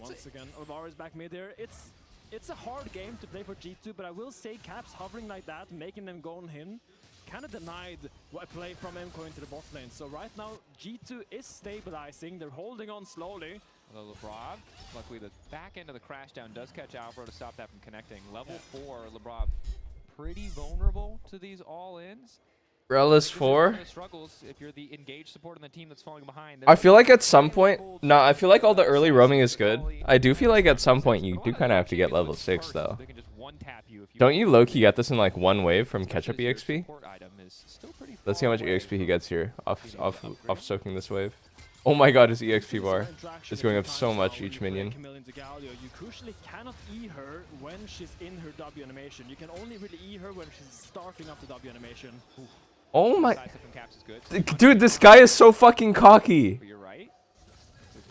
Once again, Olvar is back mid there. It's a hard game to play for G2, but I will say Caps hovering like that, making them go on him, kind of denied a play from MCOy into the bot lane. So right now, G2 is stabilizing. They're holding on slowly. Although Lebrov, luckily the back end of the crash down does catch Alvaro to stop that from connecting. Level 4, Lebrov pretty vulnerable to these all-ins. Relish 4. Struggles if you're the engaged support on the team that's falling behind. I feel like at some point... No, I feel like all the early roaming is good. I do feel like at some point you do kind of have to get level 6 though. Don't you low-key get this in like one wave from catch-up EXP? Let's see how much EXP he gets here off soaking this wave. Oh my god, his EXP bar is going up so much each minion. You crucially cannot E her when she's in her W animation. You can only really E her when she's starting up the W animation. Oh my... Dude, this guy is so fucking cocky. You're right.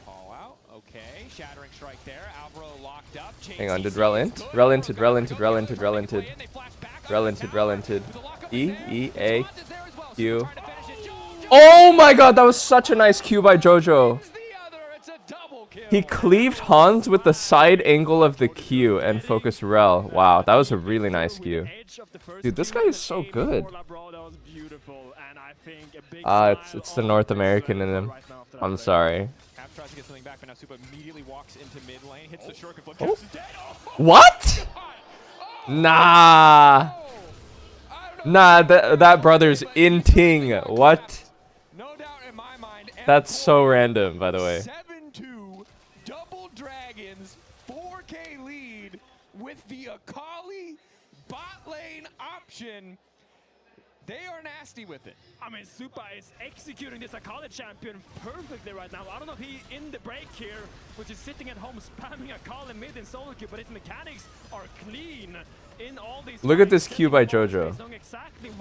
Call out. Okay, shattering strike there. Alvaro locked up. Hang on, did Rel int? Rel inted, Rel inted, Rel inted, Rel inted. Rel inted, Rel inted. E, E, A, Q. Oh my god, that was such a nice Q by Jojo. He cleaved Hans with the side angle of the Q and focused Rel. Wow, that was a really nice Q. Dude, this guy is so good. It's the North American in him. I'm sorry. Tries to get something back, but now Supa immediately walks into mid lane, hits the shuriken flip. Oh. What? Nah. Nah, that brother's inting. What? No doubt in my mind. That's so random, by the way. 7-2, double dragons, 4K lead with the Akali bot lane option. They are nasty with it. I mean, Supa is executing this Akali champion perfectly right now. I don't know if he in the break here, which is sitting at home spamming Akali mid in solo queue, but his mechanics are clean in all these. Look at this Q by Jojo.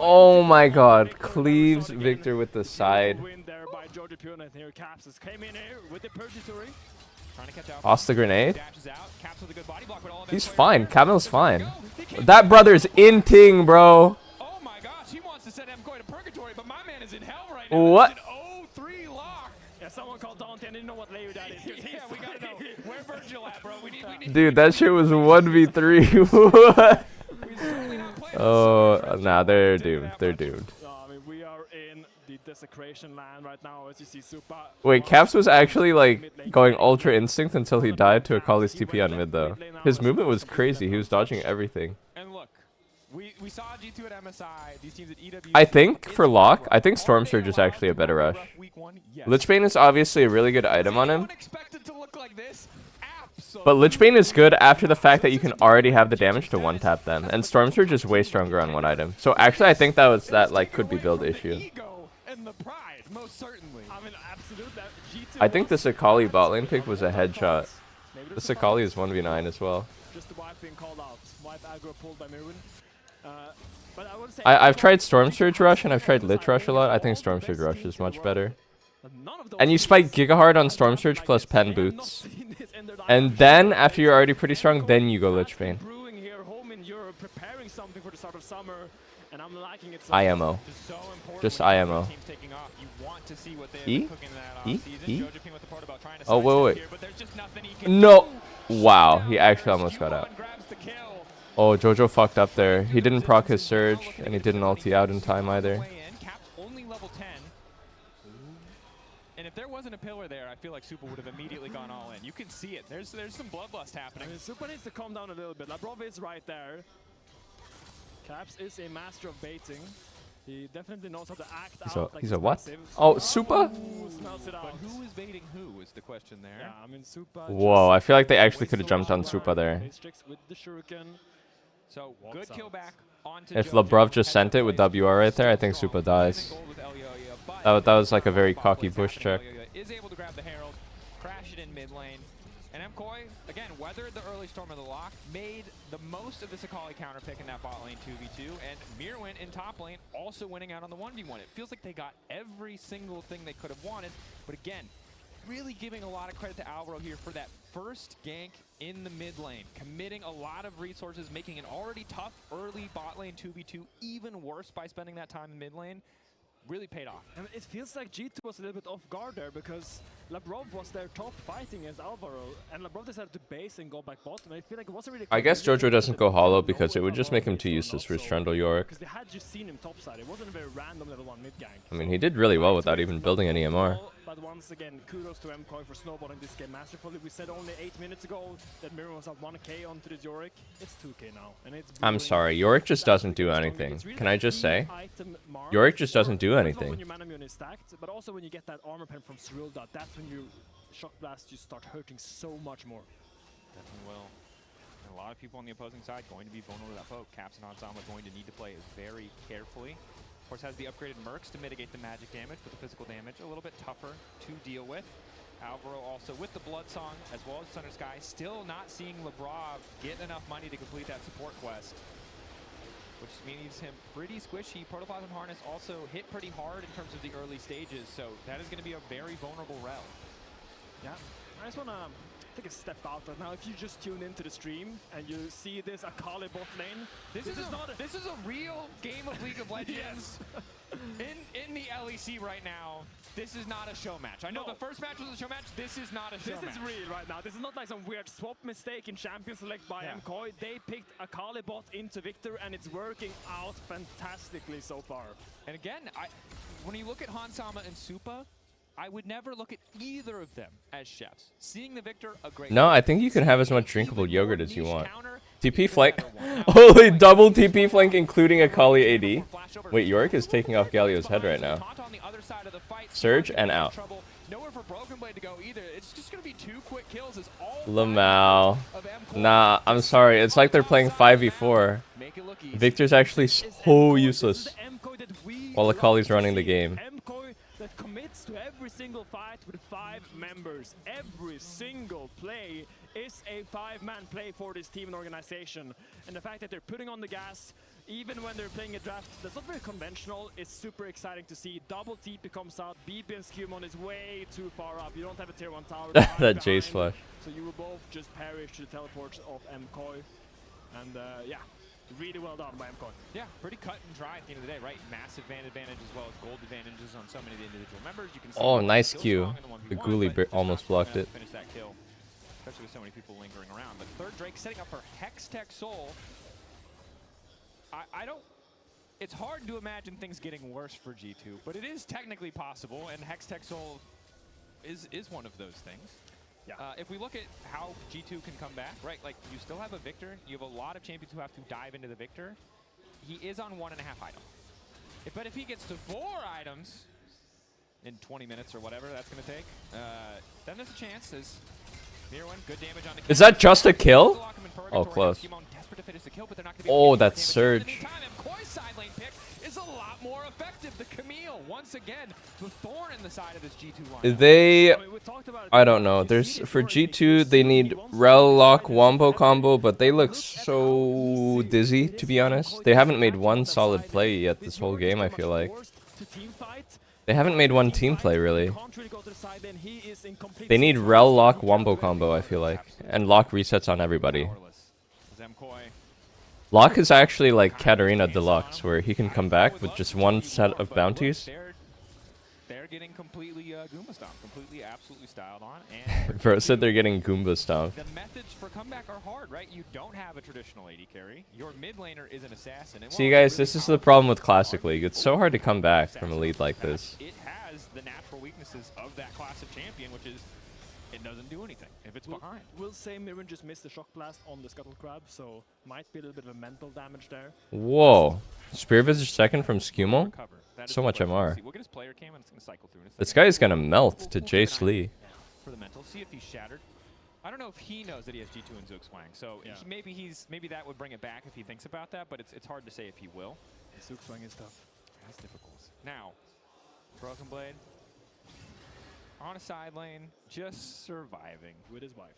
Oh my god, cleaves Victor with the side. Toss the grenade. He's fine. Camel's fine. That brother's inting, bro. To send MCOy to purgatory, but my man is in hell right now. What? 0-3 lock. Yeah, someone called Dante and didn't know what layer that is. Yeah, we gotta know. Where Virgil at, bro? We need Dude, that shit was 1v3. What? Oh, nah, they're doomed. They're doomed. I mean, we are in the desecration land right now, as you see Supa. Wait, Caps was actually like going Ultra Instinct until he died to Akali's TP on mid though. His movement was crazy. He was dodging everything. And look, we saw G2 at MSI, these teams at EW. I think for Locke, I think Storm Surge is actually a better rush. Lichbane is obviously a really good item on him. But Lichbane is good after the fact that you can already have the damage to one-tap them. And Storm Surge is way stronger on one item. So actually I think that like could be build issue. I think this Akali bot lane pick was a headshot. This Akali is 1v9 as well. Just the wipe being called out. Wipe aggro pulled by Mirwin. But I would say I've tried Storm Surge Rush and I've tried Lich Rush a lot. I think Storm Surge Rush is much better. And you spike Gigahard on Storm Surge plus Pen Boots. And then, after you're already pretty strong, then you go Lichbane. IMO. Just IMO. E? E? E? Oh, wait. No! Wow, he actually almost got out. Oh, Jojo fucked up there. He didn't proc his surge, and he didn't ulti out in time either. mean, if there wasn't a pillar there, I feel like Super would have immediately gone all in. You can see it. There's some bloodlust happening. I mean, Super needs to calm down a little bit. Labrov is right there. Caps is a master of baiting. He definitely knows how to act out. He's a what? Oh, Super? Smells it out. But who is baiting who is the question there. Yeah, I mean, Super. Whoa, I feel like they actually could have jumped on Super there. With the shuriken. So good kill back onto If Jojo. Labrov just sent it with WR right there, I think Super dies. That was like a very cocky push check. Is able to grab the Herald, crash it in mid lane. And MKOI, again, weathered the early storm of the lock, made the most of the Sakali counter pick in that bot lane 2v2, and Mirwin in top lane also winning out on the 1v1. It feels like they got every single thing they could have wanted, but again, really giving a lot of credit to Alvaro here for that first gank in the mid lane, committing a lot of resources, making an already tough early bot lane 2v2 even worse by spending that time in mid lane. Really paid off. And it feels like G2 was a little bit off guard there because Labrov was their top fighting against Alvaro, and Labrov decided to base and go back bottom. I feel like it wasn't really. I guess Jojo doesn't go hollow because it would just make him too useless for Trundle Yorick. Because they had just seen him topside. It wasn't a very random level 1 mid gank. I mean, he did really well without even building any MR. But once again, kudos to MKOI for snowballing this game masterfully. We said only 8 minutes ago that Mirror was at 1k onto the Yorick. It's 2k now, and it's. I'm sorry, Yorick just doesn't do anything. Can I just say? Yorick just doesn't do anything. When your mana immune is stacked, but also when you get that armor pen from Cyrilda, that's when you shock blast, you start hurting so much more. Definitely will. And a lot of people on the opposing side going to be vulnerable to that poke. Caps and Ensemble going to need to play very carefully. Of course, has the upgraded Mercs to mitigate the magic damage, but the physical damage a little bit tougher to deal with. Alvaro also with the Blood Song as well as Thunder Sky, still not seeing Labrov get enough money to complete that support quest, which means him pretty squishy. Protoplasm Harness also hit pretty hard in terms of the early stages, so that is going to be a very vulnerable rel. Yeah, I just want to take a step out right now. If you just tune into the stream and you see this Akali bot lane, this is a real game of League of Legends. in the LEC right now, this is not a show match. I know the first match was a show match. This is not a show match. This is real right now. This is not like some weird swap mistake in Champion Select by MKOI. They picked Akali bot into Victor, and it's working out fantastically so far. And again, when you look at Hansama and Supa, I would never look at either of them as chefs. Seeing the Victor, a great. No, I think you can have as much drinkable yogurt as you want. TP flank. Holy double TP flank, including a Kali AD. Wait, Yorick is taking off Galio's head right now. Surge and out. Nowhere for Broken Blade to go either. It's just going to be 2 quick kills. As all Lamau. Nah, I'm sorry. It's like they're playing 5v4. Victor's actually so useless while Akali's running the game. That commits to every single fight with 5 members. Every single play is a 5-man play for this team and organization. And the fact that they're putting on the gas, even when they're playing a draft that's not very conventional, is super exciting to see. Double TP comes out, BP and Skewmon is way too far up. You don't have a tier 1 tower. That Jace flash. So you will both just perish to the teleports of MKOI. And yeah. Really well done by MKOI. Yeah, pretty cut and dry at the end of the day, right? Massive van advantage as well as gold advantages on so many of the individual members. You can see Nice Q. The Ghoulie almost blocked it. Finish that kill, especially with so many people lingering around. But third Drake setting up for Hextech Soul. I don't. It's hard to imagine things getting worse for G2, but it is technically possible, and Hextech Soul is one of those things. Yeah. If we look at how G2 can come back, right, like you still have a Victor, you have a lot of champions who have to dive into the Victor. He is on 1.5 items. But if he gets to 4 items in 20 minutes or whatever that's going to take, then there's a chance. Good damage on the Is that just a kill? Oh, close. Oh, that surge. Side lane pick is a lot more effective. The Camille, once again, the thorn in the side of this G2 line. I don't know. For G2, they need Rel Lock Wombo combo, but they look so dizzy, to be honest. They haven't made one solid play yet this whole game, I feel like. They haven't made one team play, really. They need Rel Lock Wombo combo, I feel like. And Lock resets on everybody. Lock is actually like Katarina Deluxe, where he can come back with just one set of bounties. They're getting completely Goomba stomped, completely absolutely styled on. And Bro said they're getting Goomba stomped. The methods for comeback are hard, right? You don't have a traditional AD carry. Your mid laner is an assassin. See guys, this is the problem with Classic League. It's so hard to come back from a lead like this. It has the natural weaknesses weaknesses of that class of champion, which is it doesn't do anything if it's behind. We'll say Mirren just missed the shock blast on the Scuttle Crab, so might be a little bit of a mental damage there. Whoa. Spear Visitor second from Skumo? So much MR. We'll get his player cam and it's going to cycle through. This guy's gonna melt to Jace Lee. For the mental, see if he's shattered. I don't know if he knows that he has G2 and Zook Swang, so maybe that would bring it back if he thinks about that, but it's hard to say if he will. Zook Swang is tough. That's difficult. Now, Broken Blade on a side lane, just surviving with his wife.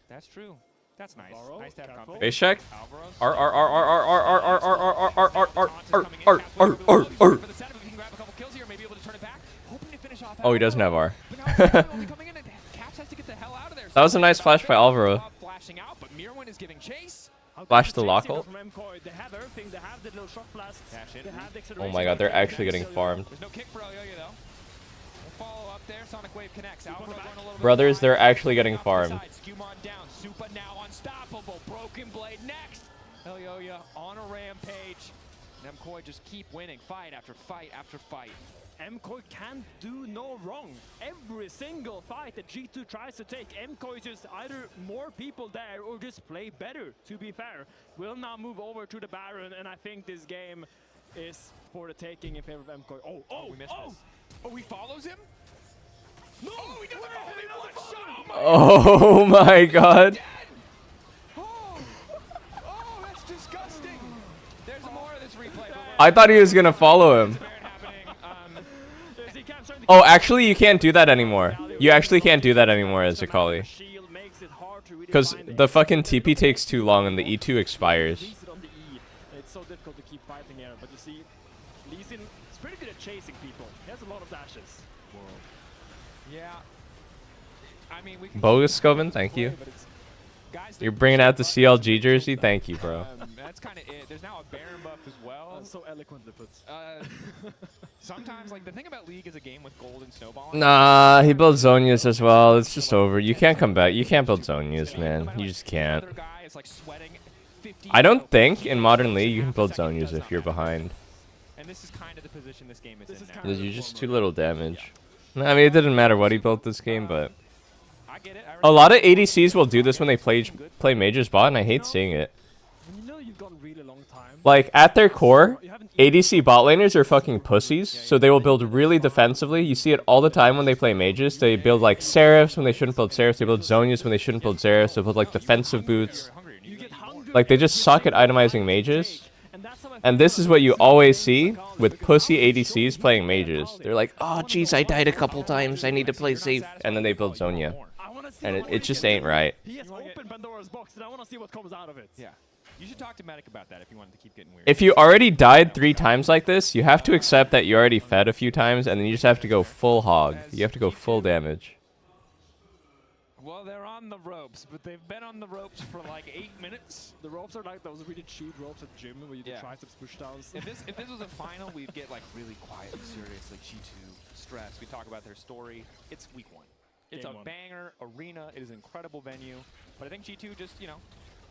That's true. That's nice. Nice to have company. Base check. Oh, he doesn't have R. That was a nice flash by Alvaro. Flash the lock ult. Oh my god, they're actually getting farmed. Brothers, they're actually getting farmed. Supa now unstoppable. Broken Blade next. Elyoya on a rampage. MKOI just keep winning fight after fight after fight. MKOI can't do no wrong. Every single fight that G2 tries to take, MKOI is just either more people there or just play better, to be fair. We'll now move over to the Baron, and I think this game is for the taking in favor of MKOI. We missed this. Oh, he follows him? No! Oh, he doesn't only one shot! Oh my god. Oh, that's disgusting. There's more of this replay. I thought he was gonna follow him. Oh, actually, you can't do that anymore. You actually can't do that anymore as Akali. Because the fucking TP takes too long and the E2 expires. It's so difficult to keep fighting here, but you see, Lee Sin is pretty good at chasing people. He has a lot of dashes. Yeah. I mean, we Bogus Scoven, thank you. You're bringing out the CLG jersey? Thank you, bro. That's kind of it. There's now a Baron buff as well. So eloquently put. Sometimes, like, the thing about League is a game with gold and snowballing. Nah, he built Zonias as well. It's just over. You can't come back. You can't build Zonias, man. You just can't. I don't think in Modern League you can build Zonias if you're behind. And this is kind of the position this game is in now. You're just too little damage. I mean, it didn't matter what he built this game, but a lot of ADCs will do this when they play Mage's bot, and I hate seeing it. Like, at their core, ADC bot laners are fucking pussies, so they will build really defensively. You see it all the time when they play Mages. They build, like, Seraphs when they shouldn't build Seraphs. They build Zonias when they shouldn't build Seraphs. They build, like, defensive boots. Like, they just suck at itemizing Mages. And this is what you always see with pussy ADCs playing Mages. They're like, oh, jeez, I died a couple times. I need to play safe. And then they build Zonia. And it just ain't right. He has opened Pandora's box, and I want to see what comes out of it. Yeah. You should talk to Medic about that if you wanted to keep getting weird. If you already died 3 times like this, you have to accept that you already fed a few times, and then you just have to go full hog. You have to go full damage. Well, they're on the ropes, but they've been on the ropes for like 8 minutes. The ropes are like those really cheap ropes at the gym where you do triceps push downs. If this was a final, we'd get like really quiet and serious, like G2, stress. We talk about their story. It's week 1. It's a banger arena. It is an incredible venue. But I think G2 just, you know,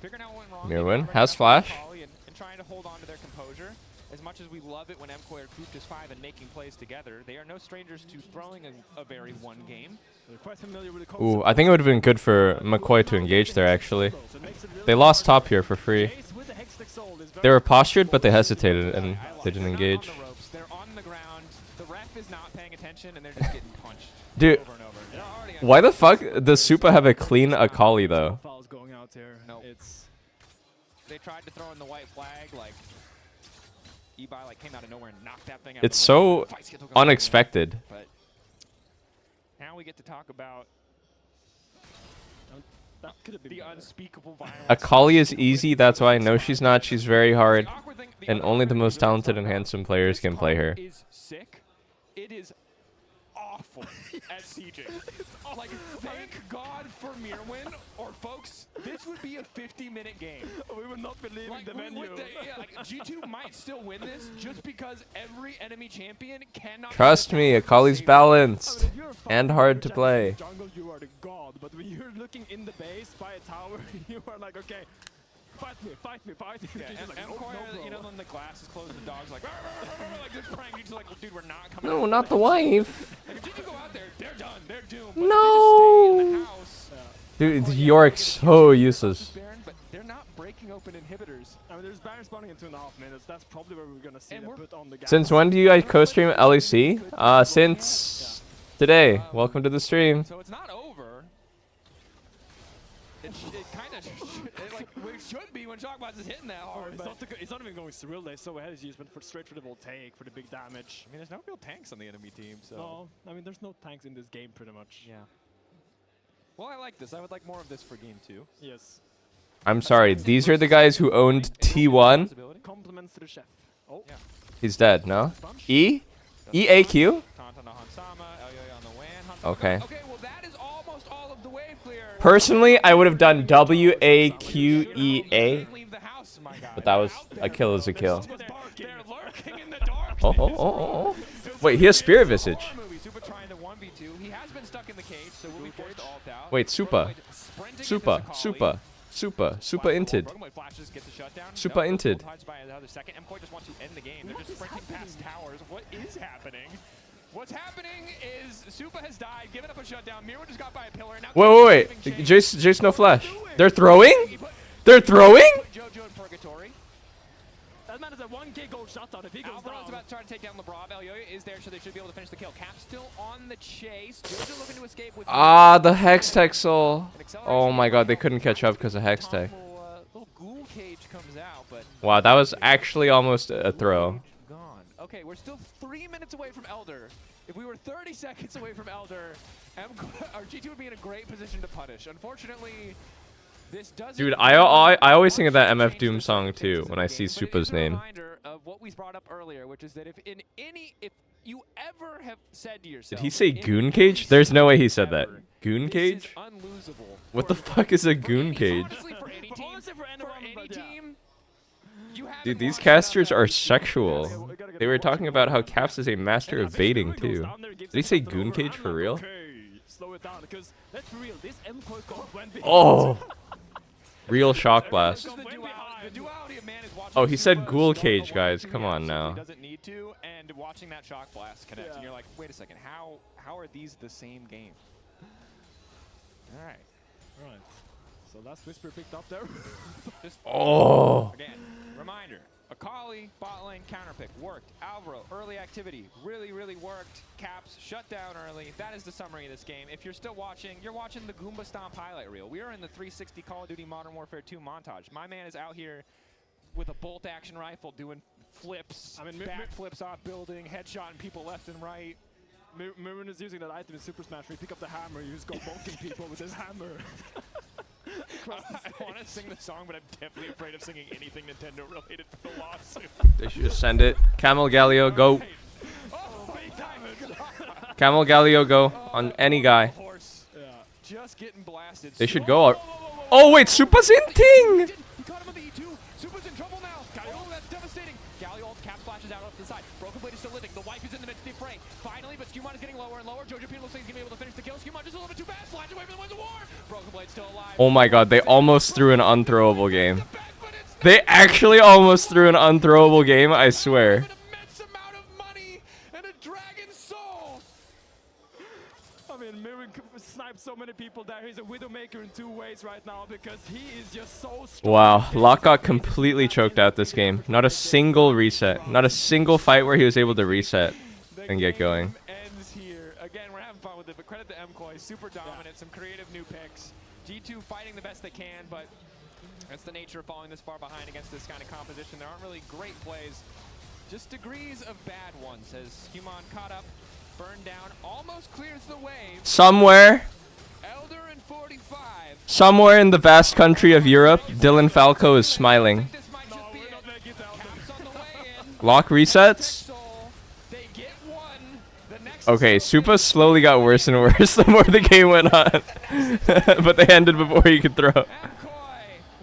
figuring out what went wrong. Mirwin has flash. And trying to hold on to their composure. As much as we love it when MKOI are grouped as 5 and making plays together, they are no strangers to throwing a very one game. They're quite familiar with the Ooh, I think it would have been good for McCoy to engage there, actually. They lost top here for free. They were postured, but they hesitated, and they didn't engage. They're on the ground. The ref is not paying attention, and they're just getting punched. Dude, why the fuck does Supa have a clean Akali, though? Going out here. No. They tried to throw in the white flag, like Ebi like came out of nowhere and knocked that thing out. It's so unexpected. But now we get to talk about the unspeakable violence. Akali is easy, that's why I know she's not. She's very hard, and only the most talented and handsome players can play her. Is sick. It is awful at CJ. Like, thank God for Mirwin, or folks, this would be a 50-minute game. We would not be leaving the venue. Like, G2 might still win this just because every enemy champion cannot. Trust me, Akali's balanced and hard to play. Jungle, you are the god, but when you're looking in the base by a tower, you are like, okay, fight me, fight me, fight me. Yeah, Like, MKOI, you know, when the glass is closed, the dog's like, like just praying. You're just like, dude, we're not coming. No, out not the wife. Like, if you go out there, they're done. They're doomed. No. Dude, Yorick's so useless. But they're not breaking open inhibitors. I mean, there's Baron spawning in 2.5 minutes. That's probably where we're gonna see them put on the gas. Since when do you guys co-stream LEC? Since today. Welcome to the stream. So it's not over. It kind of like we should be when Shockbox is hitting that hard. It's not even going Cyril. They're so ahead. He's used straight for the voltaic for the big damage. I mean, there's no real tanks on the enemy team, so. No, I mean, there's no tanks in this game, pretty much. Yeah. Well, I like this. I would like more of this for game 2. Yes. I'm sorry. These are the guys who owned T1. Compliments to the chef. Oh. Yeah. He's dead, no? E? EAQ? Okay. Okay, well that is almost all of the wave clear. Personally, I would have done WAQEA. But that was a kill is a kill. Oh. Wait, he has Spirit Visage. He has been stuck in the cage, so we'll be forced to ult out. Wait, Supa inted. Supa inted. MKOI just wants to end the game. They're just sprinting past towers. What is happening? What's happening is Supa has died, given up a shutdown. Miro just got by a pillar. Now Wait. Jace no flash. They're throwing? They're throwing? Jojo in purgatory. That man is a 1k gold shutdown. If he goes down. Alvaro's about to try to take down LeBron. Elyoya is there, so they should be able to finish the kill. Cap still on the chase. Jojo looking to escape with The Hextech soul. Oh my god, they couldn't catch up because of Hextech. Little ghoul cage comes out, but Wow, that was actually almost a throw. gone. Okay, we're still 3 minutes away from Elder. If we were 30 seconds away from Elder, our G2 would be in a great position to punish. Unfortunately, this doesn't. Dude, I always think of that MF Doom song too when I see Supa's name. Reminder of what we brought up earlier, which is that if you ever have said to yourself, Did he say Goon Cage? There's no way he said that. Goon Cage? What the fuck is a Goon Cage? Dude, these casters are sexual. They were talking about how Caps is a master of baiting too. Did he say Goon Cage for real? Slow it down, because let's be real, this MKOI got went behind. Oh! Real shock blast. Oh, he said Ghoul Cage, guys. Come on now. Doesn't need to, and watching that shock blast connect, and you're like, wait a second, how are these the same game? All right. So that's Whisper picked up there. Oh. Again, reminder. Akali, bot lane, counterpick, worked. Alvaro, early activity, really worked. Caps, shut down early. That is the summary of this game. If you're still watching, you're watching the Goomba Stomp highlight reel. We are in the 360 Call of Duty Modern Warfare 2 montage. My man is out here with a bolt action rifle doing flips, back flips off building, headshotting people left and right. Mirren is using that item in Super Smash where you pick up the hammer, you just go bonking people with his hammer. I want to sing the song, but I'm definitely afraid of singing anything Nintendo related for the lawsuit. They should just send it. Camel Galio, go. Camel Galio, go on any guy. Just getting blasted. They should go. Oh wait, Supa's in ting. He caught him with the E2. Supa's in trouble now. Oh, that's devastating. Galio ult, Cap flashes out off the side. Broken Blade is still living. The wife is in the midst of the fray. Finally, but Skewmon is getting lower and lower. Jojo Pino looks like he's going to be able to finish the kill. Skewmon just a little bit too fast. Flash away from the Winds of War. Broken Blade still alive. Oh my god, they almost threw an unthrowable game. They actually almost threw an unthrowable game, I swear. I mean, Mirren sniped so many people there. He's a Widowmaker in 2 ways right now because he is just so strong. Wow, Locke got completely choked out this game. Not a single reset. Not a single fight where he was able to reset and get going. Ends here. Again, we're having fun with it, but credit to MKOI. Super dominant, some creative new picks. G2 fighting the best they can, but that's the nature of falling this far behind against this kind of composition. There aren't really great plays, just degrees of bad ones as Human caught up, burned down, almost clears the wave. Somewhere in the vast country of Europe, Dylan Falco is smiling. Lock resets? Okay, Supa slowly got worse and worse the more the game went on. But they ended before he could throw. Will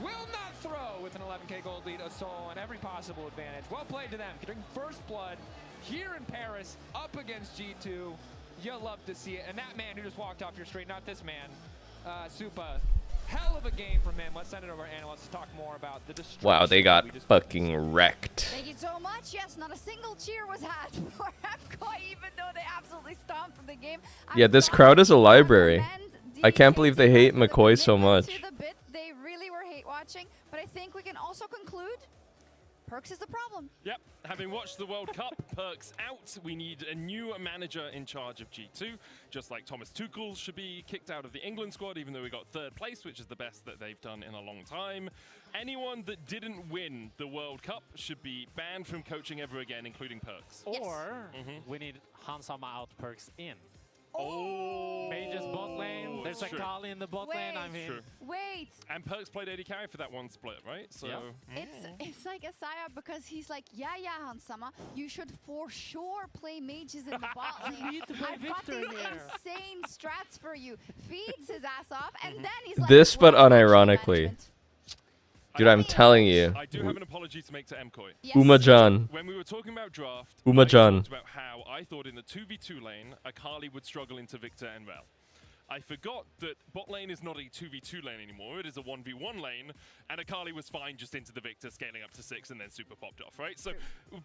not throw with an 11k gold lead, a soul, and every possible advantage. Well played to them, getting first blood here in Paris up against G2. You'll love to see it. And that man who just walked off your street, not this man, Supa, Hell of a game from him. Let's send it over to analysts to talk more about the destruction. Wow, they got we just fucking wrecked. Thank you so much. Yes, not a single cheer was had for MKOI, even though they absolutely stomped the game. Yeah, this crowd is a library. I can't believe they hate McCoy so much. To the bit, they really were hate watching, but I think we can also conclude Perkz is the problem. Yep, having watched the World Cup, Perkz out. We need a new manager in charge of G2. Just like Thomas Tuchel should be kicked out of the England squad, even though we got 3rd place, which is the best that they've done in a long time. Anyone that didn't win the World Cup should be banned from coaching ever again, including Perkz. Or we need Hansama out, Perkz in. Oh, Mages bot lane. There's a true. Kali in the bot lane. I mean, True. Wait. And Perkz played AD carry for that one split, right? So It's like a psyop because he's like, yeah, Hansama, you should for sure play mages in the bot lane. You need to play I've got Victor these here." insane strats for you. Feeds his ass off, and then he's like, This, but "Wow, unironically. Dude, I'm telling you. I do have an apology to make to MKOI. Yes. Umajan. When we were talking about draft, Umajan. I talked about how I thought in the 2v2 lane, Akali would struggle into Victor and Rel. I forgot that bot lane is not a 2v2 lane anymore, it is a 1v1 lane, and Akali was fine just into the Victor, scaling up to 6 and then super popped off, right? So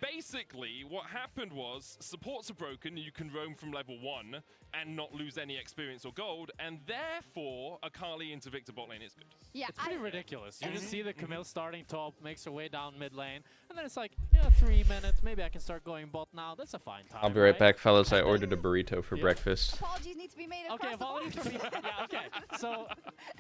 basically, what happened was, supports are broken, you can roam from level 1 and not lose any experience or gold, and therefore, Akali into Victor bot lane is good. Yeah, it's pretty ridiculous. You just see the Camille starting top, makes her way down mid lane, and then it's like, yeah, 3 minutes, maybe I can start going bot now. That's a fine time. I'll be right back, fellas. I ordered a burrito for breakfast. Apologies need to be made Okay, across the board. apologies for me. Yeah, okay. So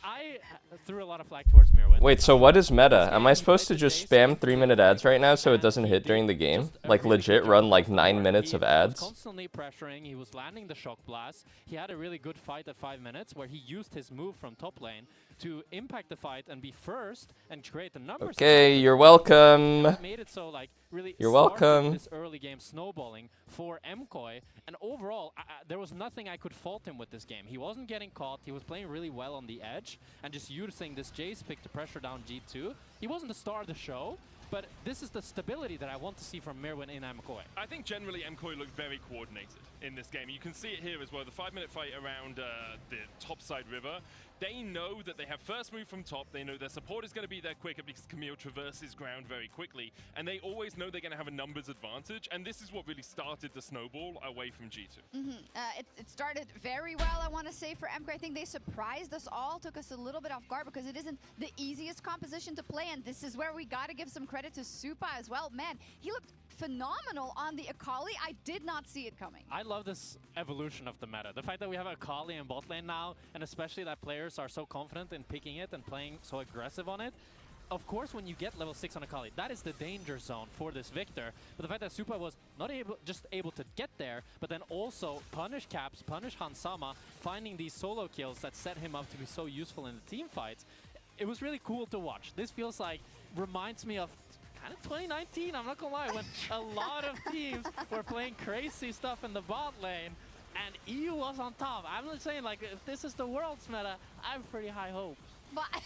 I threw a lot of flag towards Mirwin. Wait, so what is meta? Am I supposed to just spam 3-minute ads right now so it doesn't hit during the game? Like legit run like 9 minutes of He was ads? constantly pressuring, he was landing the shock blast. He had a really good fight at 5 minutes where he used his move from top lane to impact the fight and be first and create the numbers. Okay, you're welcome. That made it so like really You're started welcome. this early game snowballing for MKOI, and overall there was nothing I could fault him with this game. He wasn't getting caught, he was playing really well on the edge and just using this Jace pick to pressure down G2. He wasn't the star of the show, but this is the stability that I want to see from Mirwin in MKOI. I think generally MKOI looked very coordinated in this game. You can see it here as well. The 5-minute fight around the top side river. They know that they have first move from top. They know their support is going to be there quicker because Camille traverses ground very quickly. And they always know they're going to have a numbers advantage. And this is what really started the snowball away from G2. It started very well, I want to say, for MKOI. I think they surprised us all, took us a little bit off guard because it isn't the easiest composition to play. And this is where we got to give some credit to Supa as well. Man, he looked phenomenal on the Akali. I did not see it coming. I love this evolution of the meta. The fact that we have Akali in bot lane now, and especially that players are so confident in picking it and playing so aggressive on it. Of course, when you get level 6 on Akali, that is the danger zone for this Victor. But the fact that Supa was not just able to get there, but then also punish Caps, punish Hansama, finding these solo kills that set him up to be so useful in the team fights. It was really cool to watch. This feels like, reminds me of kind of 2019, I'm not gonna lie, when a lot of teams were playing crazy stuff in the bot lane and EU was on top. I'm not saying like if this is the world's meta, I have pretty high hopes. But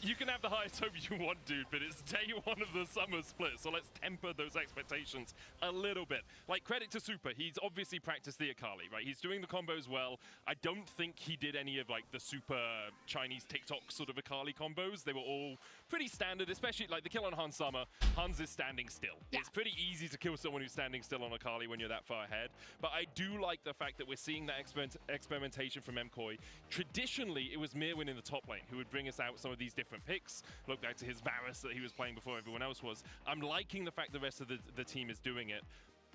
you can have the highest hope you want, dude, but it's day 1 of the summer split, so let's temper those expectations a little bit. Like, credit to Supa, he's obviously practiced the Akali, right? He's doing the combos well. I don't think he did any of, like, the super Chinese TikTok sort of Akali combos. They were all pretty standard, especially, like, the kill on Hansama. Hans is standing still. Yeah. It's pretty easy to kill someone who's standing still on Akali when you're that far ahead, but I do like the fact that we're seeing that experimentation from MKOI. Traditionally, it was Mirwin in the top lane who would bring us out some of these different picks. Look back to his Varus that he was playing before everyone else was. I'm liking the fact the rest of the team is doing it.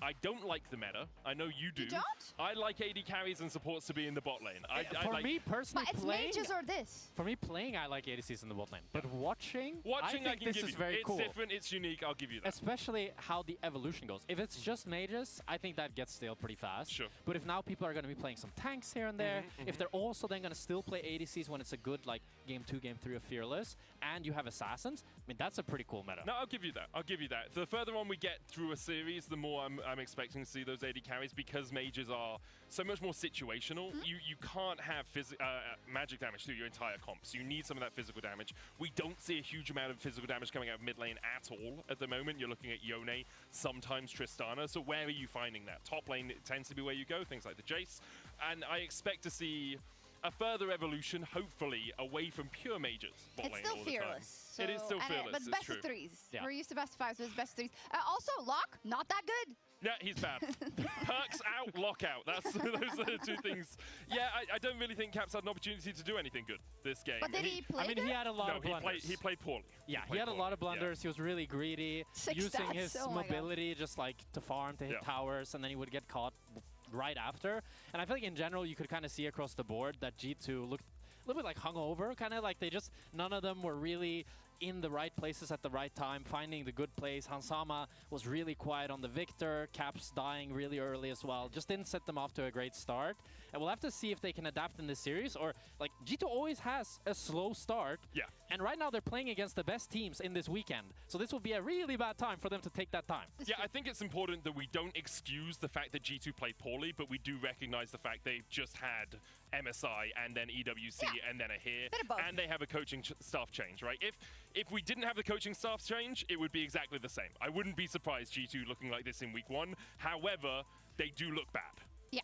I don't like the meta. I know you do. You don't? I like AD carries and supports to be in the bot lane. For me personally, but it's playing, mages or this. For me playing, I like ADCs in the bot lane. But watching, I can think this give is you. very cool. It's different, it's unique, I'll give you that. Especially how the evolution goes. If it's just mages, I think that gets stale pretty fast. Sure. But if now people are going to be playing some tanks here and there, if they're also then going to still play ADCs when it's a good like game 2, game 3 of Fearless, and you have assassins, I mean that's a pretty cool meta. No, I'll give you that. I'll give you that. The further on we get through a series, the more I'm expecting to see those AD carries because mages are so much more situational. You can't have magic damage through your entire comp, so you need some of that physical damage. We don't see a huge amount of physical damage coming out of mid lane at all at the moment. You're looking at Yone, sometimes Tristana. So where are you finding that? Top lane it tends to be where you go, things like the Jace. And I expect to see a further evolution, hopefully, away from pure majors. Bot It's lane still all the time. fearless. It is still and fearless. but It's best true. of threes. Yeah. We're used to best of fives, but it's best of threes. Also, Locke, not that good. Yeah, he's bad. Perks out, lockout. Those are the two things. Yeah, I don't really think Caps had an opportunity to do anything good this game. But did he play I mean, he had a lot of blunders. He played poorly. Yeah, he had a lot of blunders. He was really greedy, Six using stats, his oh my God. mobility just like to farm, to hit towers, and then he would get caught right after. And I feel like in general, you could kind of see across the board that G2 looked a little bit like hungover, kind of like they just, none of them were really in the right places at the right time, finding the good plays. Hansama was really quiet on the Victor, Caps dying really early as well. Just didn't set them off to a great start. And we'll have to see if they can adapt in this series, or like G2 always has a slow start. Yeah. And right now they're playing against the best teams in this weekend. So this will be a really bad time for them to take that time. Yeah, I think it's important that we don't excuse the fact that G2 played poorly, but we do recognize the fact they've just had MSI and then EWC and then a here, and they have a coaching staff change, right? If we didn't have the coaching staff change, it would be exactly the same. I wouldn't be surprised G2 looking like this in week 1. However, they do look bad. Yeah.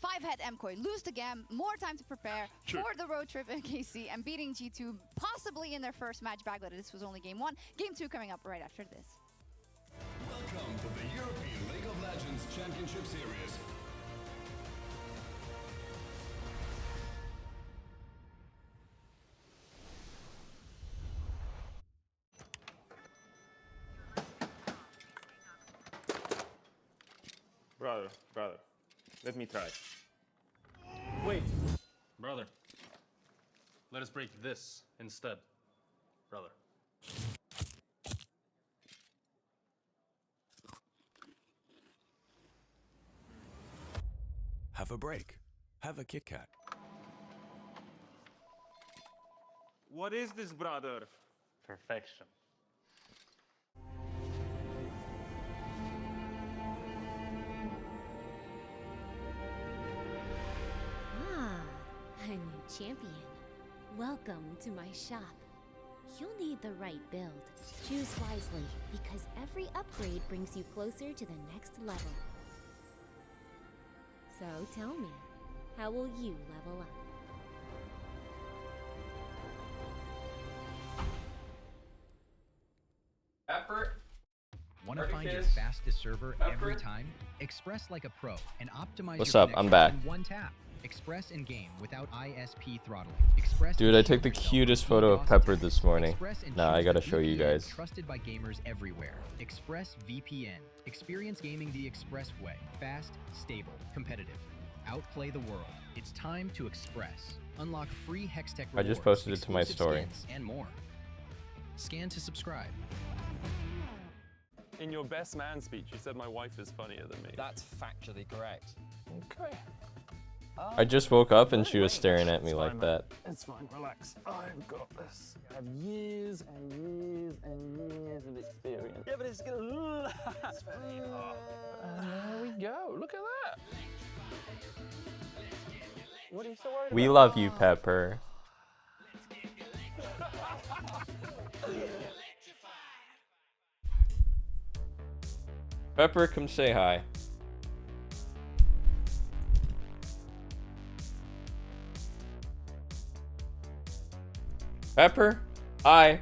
5-head MCoy, lose the game, more time to prepare for the road trip in KC, and beating G2 possibly in their first match back, but this was only game 1. Game 2 coming up right after this. Welcome to the European League of Legends Championship Series. Brother, let me try. Wait, brother. Let us break this instead, brother. Have a break. Have a Kit Kat. What is this, brother? Perfection. Ah, a new champion. Welcome to my shop. You'll need the right build. Choose wisely, because every upgrade brings you closer to the next level. So tell me, how will you level up? Pepper. Want to find your fastest server every time? Express like a pro and optimize What's your up? I'm connection back. in one tap. Express in game without ISP throttling. Express Dude, I took the cutest photo of Pepper this morning. Nah, I gotta show you guys. Trusted by gamers everywhere. Express VPN. Experience gaming the Express way. Fast, stable, competitive. Outplay the world. It's time to Express. Unlock free Hextech rewards, I just posted it to my exclusive story. skins, and more. Scan to subscribe. In your best man speech, you said my wife is funnier than me. That's factually correct. Okay. I just woke up and she was staring at me like that. It's fine, relax. I've got this. I have years and years and years of experience. Yeah, but it's gonna last. And there we go. Look at that. What are you so worried We about? love you, Pepper. Pepper, come say hi. Pepper, hi.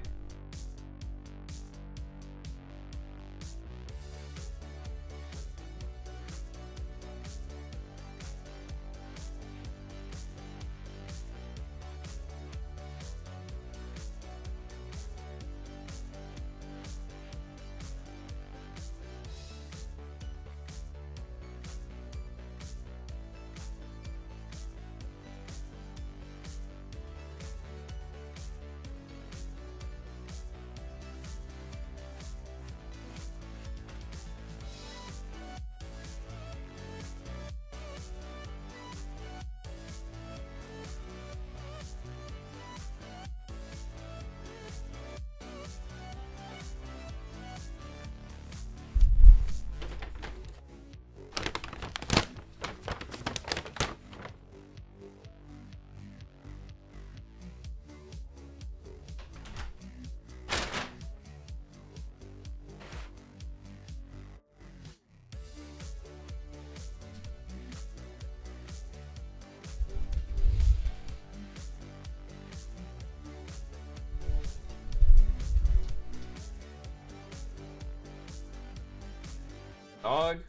Dog.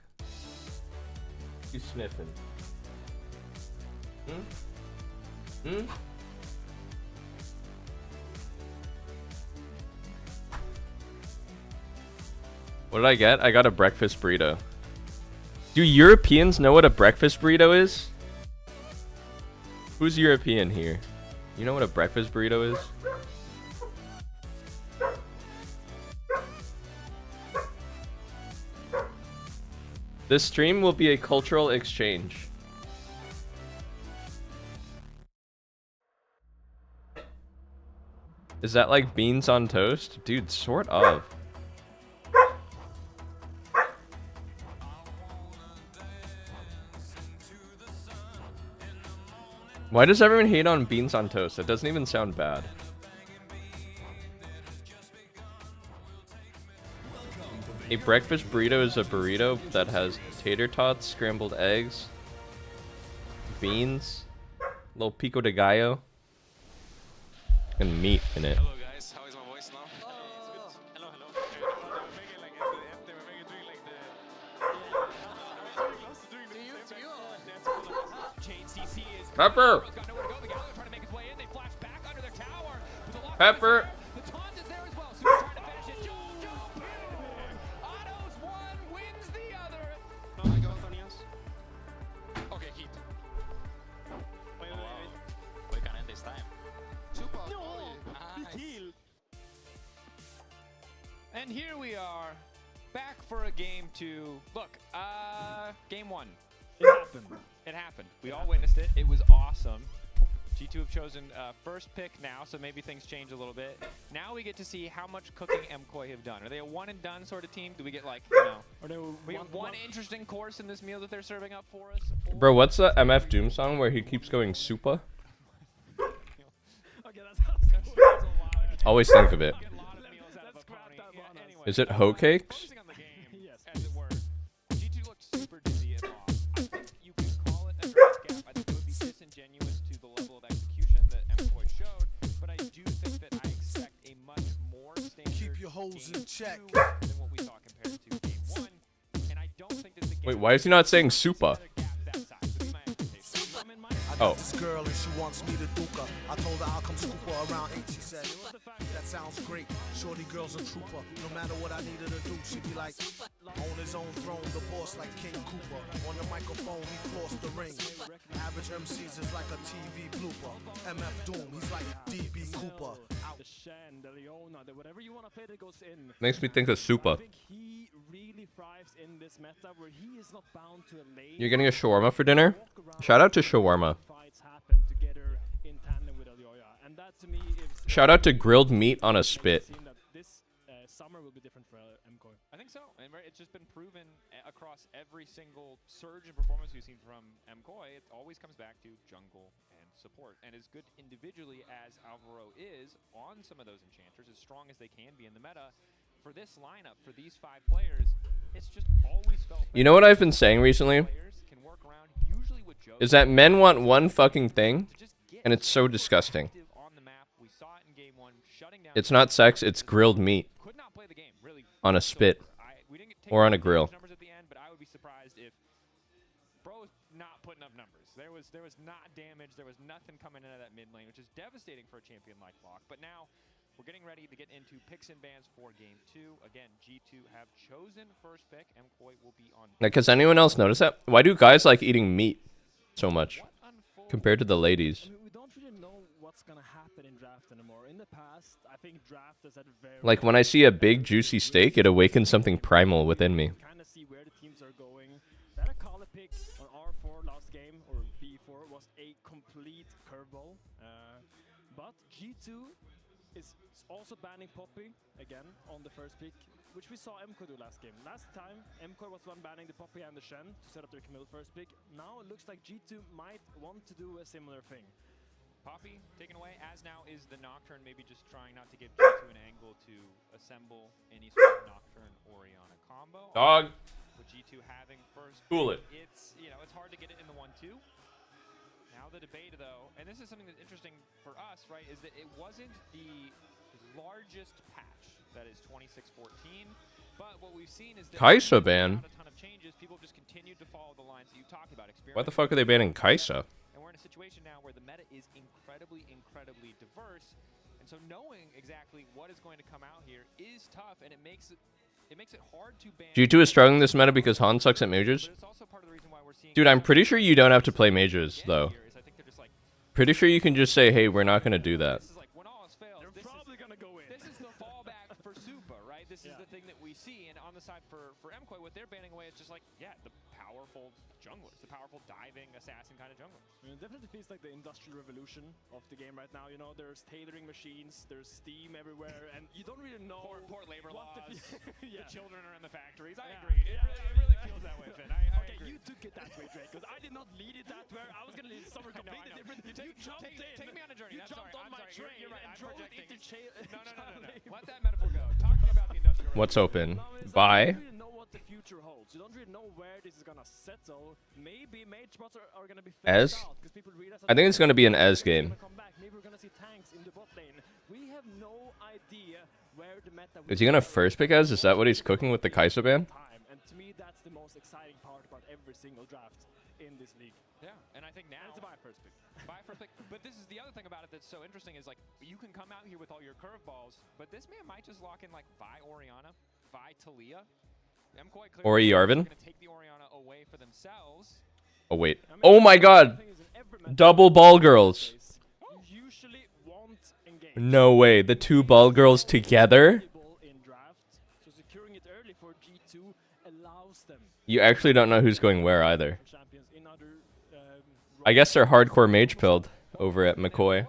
You sniffing? Hmm? What did I get? I got a breakfast burrito. Do Europeans know what a breakfast burrito is? Who's European here? You know what a breakfast burrito is? This stream will be a cultural exchange. Is that like beans on toast? Dude, sort of. Why does everyone hate on beans on toast? That doesn't even sound bad. A breakfast burrito is a burrito that has tater tots, scrambled eggs, beans, a little pico de gallo, and meat in it. Hello guys, how is my voice now? Hello, Pepper! Pepper! Okay, Heat. Wait. We can end this time. Super. Nice. And here we are, back for a game 2. Look, game 1. It happened. It happened. We all witnessed it. It was awesome. G2 have chosen first pick now, so maybe things change a little bit. Now we get to see how much cooking MKOI have done. Are they a one and done sort of team? Do we get like, you know, we get one interesting course in this meal that they're serving up for us? Bro, what's the MF Doom song where he keeps going super? Always think of it. Is it hoe cakes? As it were. G2 looked super dizzy and lost. I think you can call it a draft gap. I think it would be disingenuous to the level of execution that MKOI showed, but I do think that I expect a much more standard Keep your holes in check than what we saw compared to game 1. And I don't think that the game Wait, why is he not saying super? Oh. This girl and she wants me to duke her. I told her I'll come scoop her around 8. She said, that sounds great. Shorty girl's a trooper. No matter what I needed to do, she'd be like, on his own throne, the boss like King Cooper. On the microphone, he flossed the ring. Average MCs is like a TV blooper. MF Doom, he's like DB Cooper. The Shen, the Leona, the whatever you want to play that goes in. Makes me think of super. I think he really thrives in this meta where he is not bound to a lane. You're getting a shawarma for dinner? Shout out to shawarma. And that to me is Shout out to grilled meat on a spit. this summer will be different for MKOI. I think so. And it's just been proven across every single surge in performance we've seen from MKOI. It always comes back to jungle and support. And as good individually as Alvaro is on some of those enchanters, as strong as they can be in the meta, for this lineup, for these 5 players, it's just always felt. You know what I've been saying recently? Is that men want one fucking thing, and it's so disgusting. It's not sex, it's grilled meat. On a spit. Or on a grill. But I would be surprised if Bro not putting up numbers. There was not damage, there was nothing coming into that mid lane, which is devastating for a champion like Lock. But now we're getting ready to get into picks and bans for game 2. Again, G2 have chosen first pick. MKOI will be on. Like, has anyone else noticed that? Why do guys like eating meat so much compared to the ladies? I mean, we don't really know what's gonna happen in draft anymore. In the past, I think draft is at very Like, when I see a big juicy steak, it awakens something primal within me. kind of see where the teams are going. That Akali pick on R4 last game or B4 was a complete curveball. But G2 is also banning Poppy again on the first pick, which we saw MKOI do last game. Last time, MKOI was one banning the Poppy and the Shen to set up their Camille first pick. Now it looks like G2 might want to do a similar thing. Poppy taken away, as now is the Nocturne, maybe just trying not to give G2 an angle to assemble any sort of Nocturne Oriana combo. Dog. With G2 having first Cool pick, it. it's, you know, it's hard to get it in the 1-2. Now the debate though, and this is something that's interesting for us, right, is that it wasn't the largest patch, that is 26-14, Kaisa ban? Why the fuck are they banning Kaisa? And we're in a situation now where the meta is incredibly diverse, and so knowing exactly what is going to come out here is tough, and it makes it hard to ban. G2 is struggling this meta because Han sucks at mages. Dude, I'm pretty sure you don't have to play mages though. Pretty sure you can just say, hey, we're not gonna do that. This is the fallback for Supa, right? This is the thing that we see, and on the side for MKOI, what they're banning away is just like, yeah, the powerful junglers, the powerful diving assassin kind of jungler. I mean, it definitely feels like the industrial revolution of the game right now. You know, there's tailoring machines, there's steam everywhere, and you don't really know poor labor what laws. The The children are in the factories. I agree. It really feels that way, Finn. I okay, agree. you took it that way, Drake, because I did not lead it that way. I was gonna lead summer completely different. You jumped in. Take me on a journey. You jumped on my train. You're right. And I'm drove it projecting. into No. Let that metaphor go. Talk to me about the industrial. What's open? You Bye. don't really know what the future holds. You don't really know where this is gonna settle. Maybe mage bots are gonna be Ez? phased out because people realize I think it's gonna be an Ez game. maybe we're gonna see tanks in the bot lane. We have no idea where the meta Is he gonna first pick Ez? Is that what he's cooking with the Kaisa ban? And to me, that's the most exciting part about every single draft in this league. Yeah, and I think now it's a buy first pick. Buy first pick. But this is the other thing about it that's so interesting is like you can come out here with all your curveballs, but this man might just lock in like Vi Orianna, Vi Talia. Ori Yarvin? Gonna take the Orianna away for themselves. Oh wait. Oh my god! Double ball girls. Usually won't engage. No way. The two ball girls together? In draft, so securing it early for G2 allows them. You actually don't know who's going where either. Champions in other, I guess they're hardcore mage pilled over at McCoy.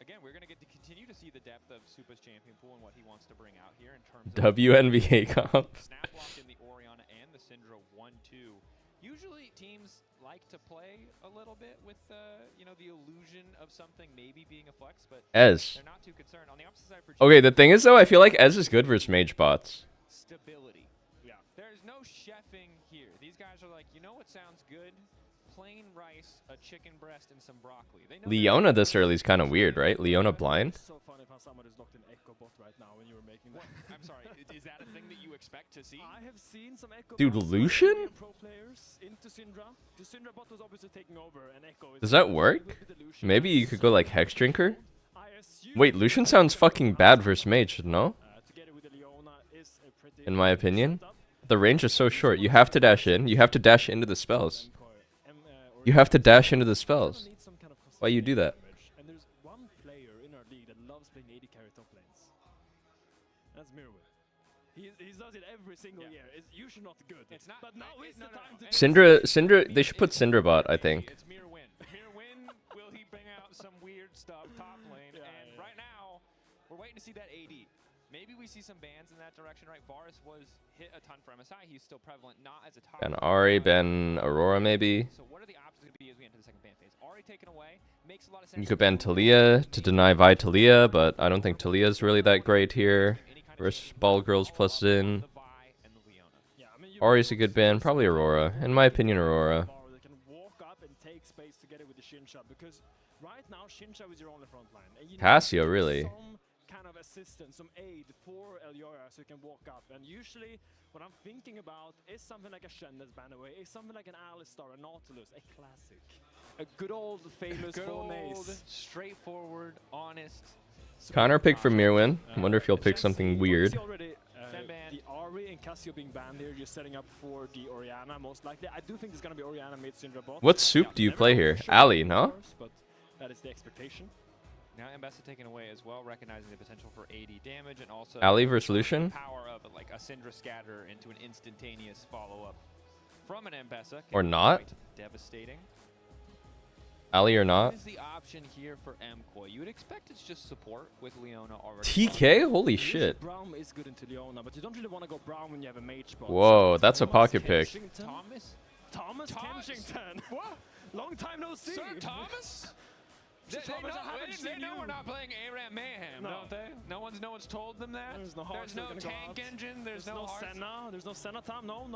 Again, we're gonna get to continue to see the depth of Supa's champion pool and what he wants to bring out here in terms of WNBA comp. snap lock in the Orianna and the Syndra 1-2. Usually teams like to play a little bit with you know, the illusion of something maybe being a flex, but Ez. they're not too concerned. On the opposite side for Okay, the thing is though, I feel like Ez is good versus mage bots. stability. Yeah. There's no chefing here. These guys are like, you know what sounds good? Plain rice, a chicken breast, and some broccoli. They know Leona this early is kind of weird, right? Leona blind? It's so funny how someone is locked in Echo bot right now when you were making that. I'm sorry, is that a thing that you expect to see? I have seen some Echo Dude, bots Lucian? pro players into Syndra. The Syndra bot was obviously taking over, and Echo is Does that work? Maybe you could go like Hex Drinker? Wait, Lucian sounds fucking bad versus mage, no? together with the Leona is a pretty In my opinion. The range is so short. You have to dash in. You have to dash into the spells. You have to dash into the spells. Why you do that? And there's one player in our league that loves playing AD carry top lanes. That's Mirwin. He does it every single year. It's usually not good. It's not. But now is the time to. Syndra, they should put Syndra bot, I think. It's Mirwin. Mirwin, will he bring out some weird stuff top lane? And right now, we're waiting to see that AD. Maybe we see some bans in that direction, right? Varus was hit a ton for MSI. He's still prevalent, not as a top. Ben Ari, Ben Aurora, maybe. So what are the options going to be as we enter the second ban phase? Ari taken away makes a lot of sense. You could ban Talia to deny Vi Talia, but I don't think Talia's really that great here. Versus Ball Girls plus Zin. Ari's a good ban, probably Aurora. In my opinion, Aurora. That can walk up and take space together with the Shincha, because right now Shincha is your only front line. And you Cassio, need really. some kind of assistance, some aid for Eliora so you can walk up. And usually what I'm thinking about is something like a Shen that's banned away, is something like an Alistar, a Nautilus, a classic. A good old famous Good old, Bolognese. straightforward, honest. Connor pick from Mirwin. I wonder if he'll pick something weird. Already, the Ari and Cassio being banned here, you're setting up for the Orianna most likely. I do think it's going to be Orianna mid Syndra bot. What soup do you play here? Ali, no? But that is the expectation. Now Mbessa taken away as well, recognizing the potential for AD damage and also Ali versus Lucian? power of like a Syndra scatter into an instantaneous follow-up from an Mbessa. Or not? Quite devastating. Ali or not? What is the option here for MKOI? You would expect it's just support with Leona already. TK? Holy shit. Braum is good into Leona, but you don't really want to go Braum when you have a mage bot. Whoa, that's a pocket pick. Thomas Kensington. What? Long time no see. Sir Thomas? They know we're not playing ARAM Mayhem, don't they? No one's told them that. There's no hearts. There's no tank engine. There's no hearts. Senna. There's no Senna time. No.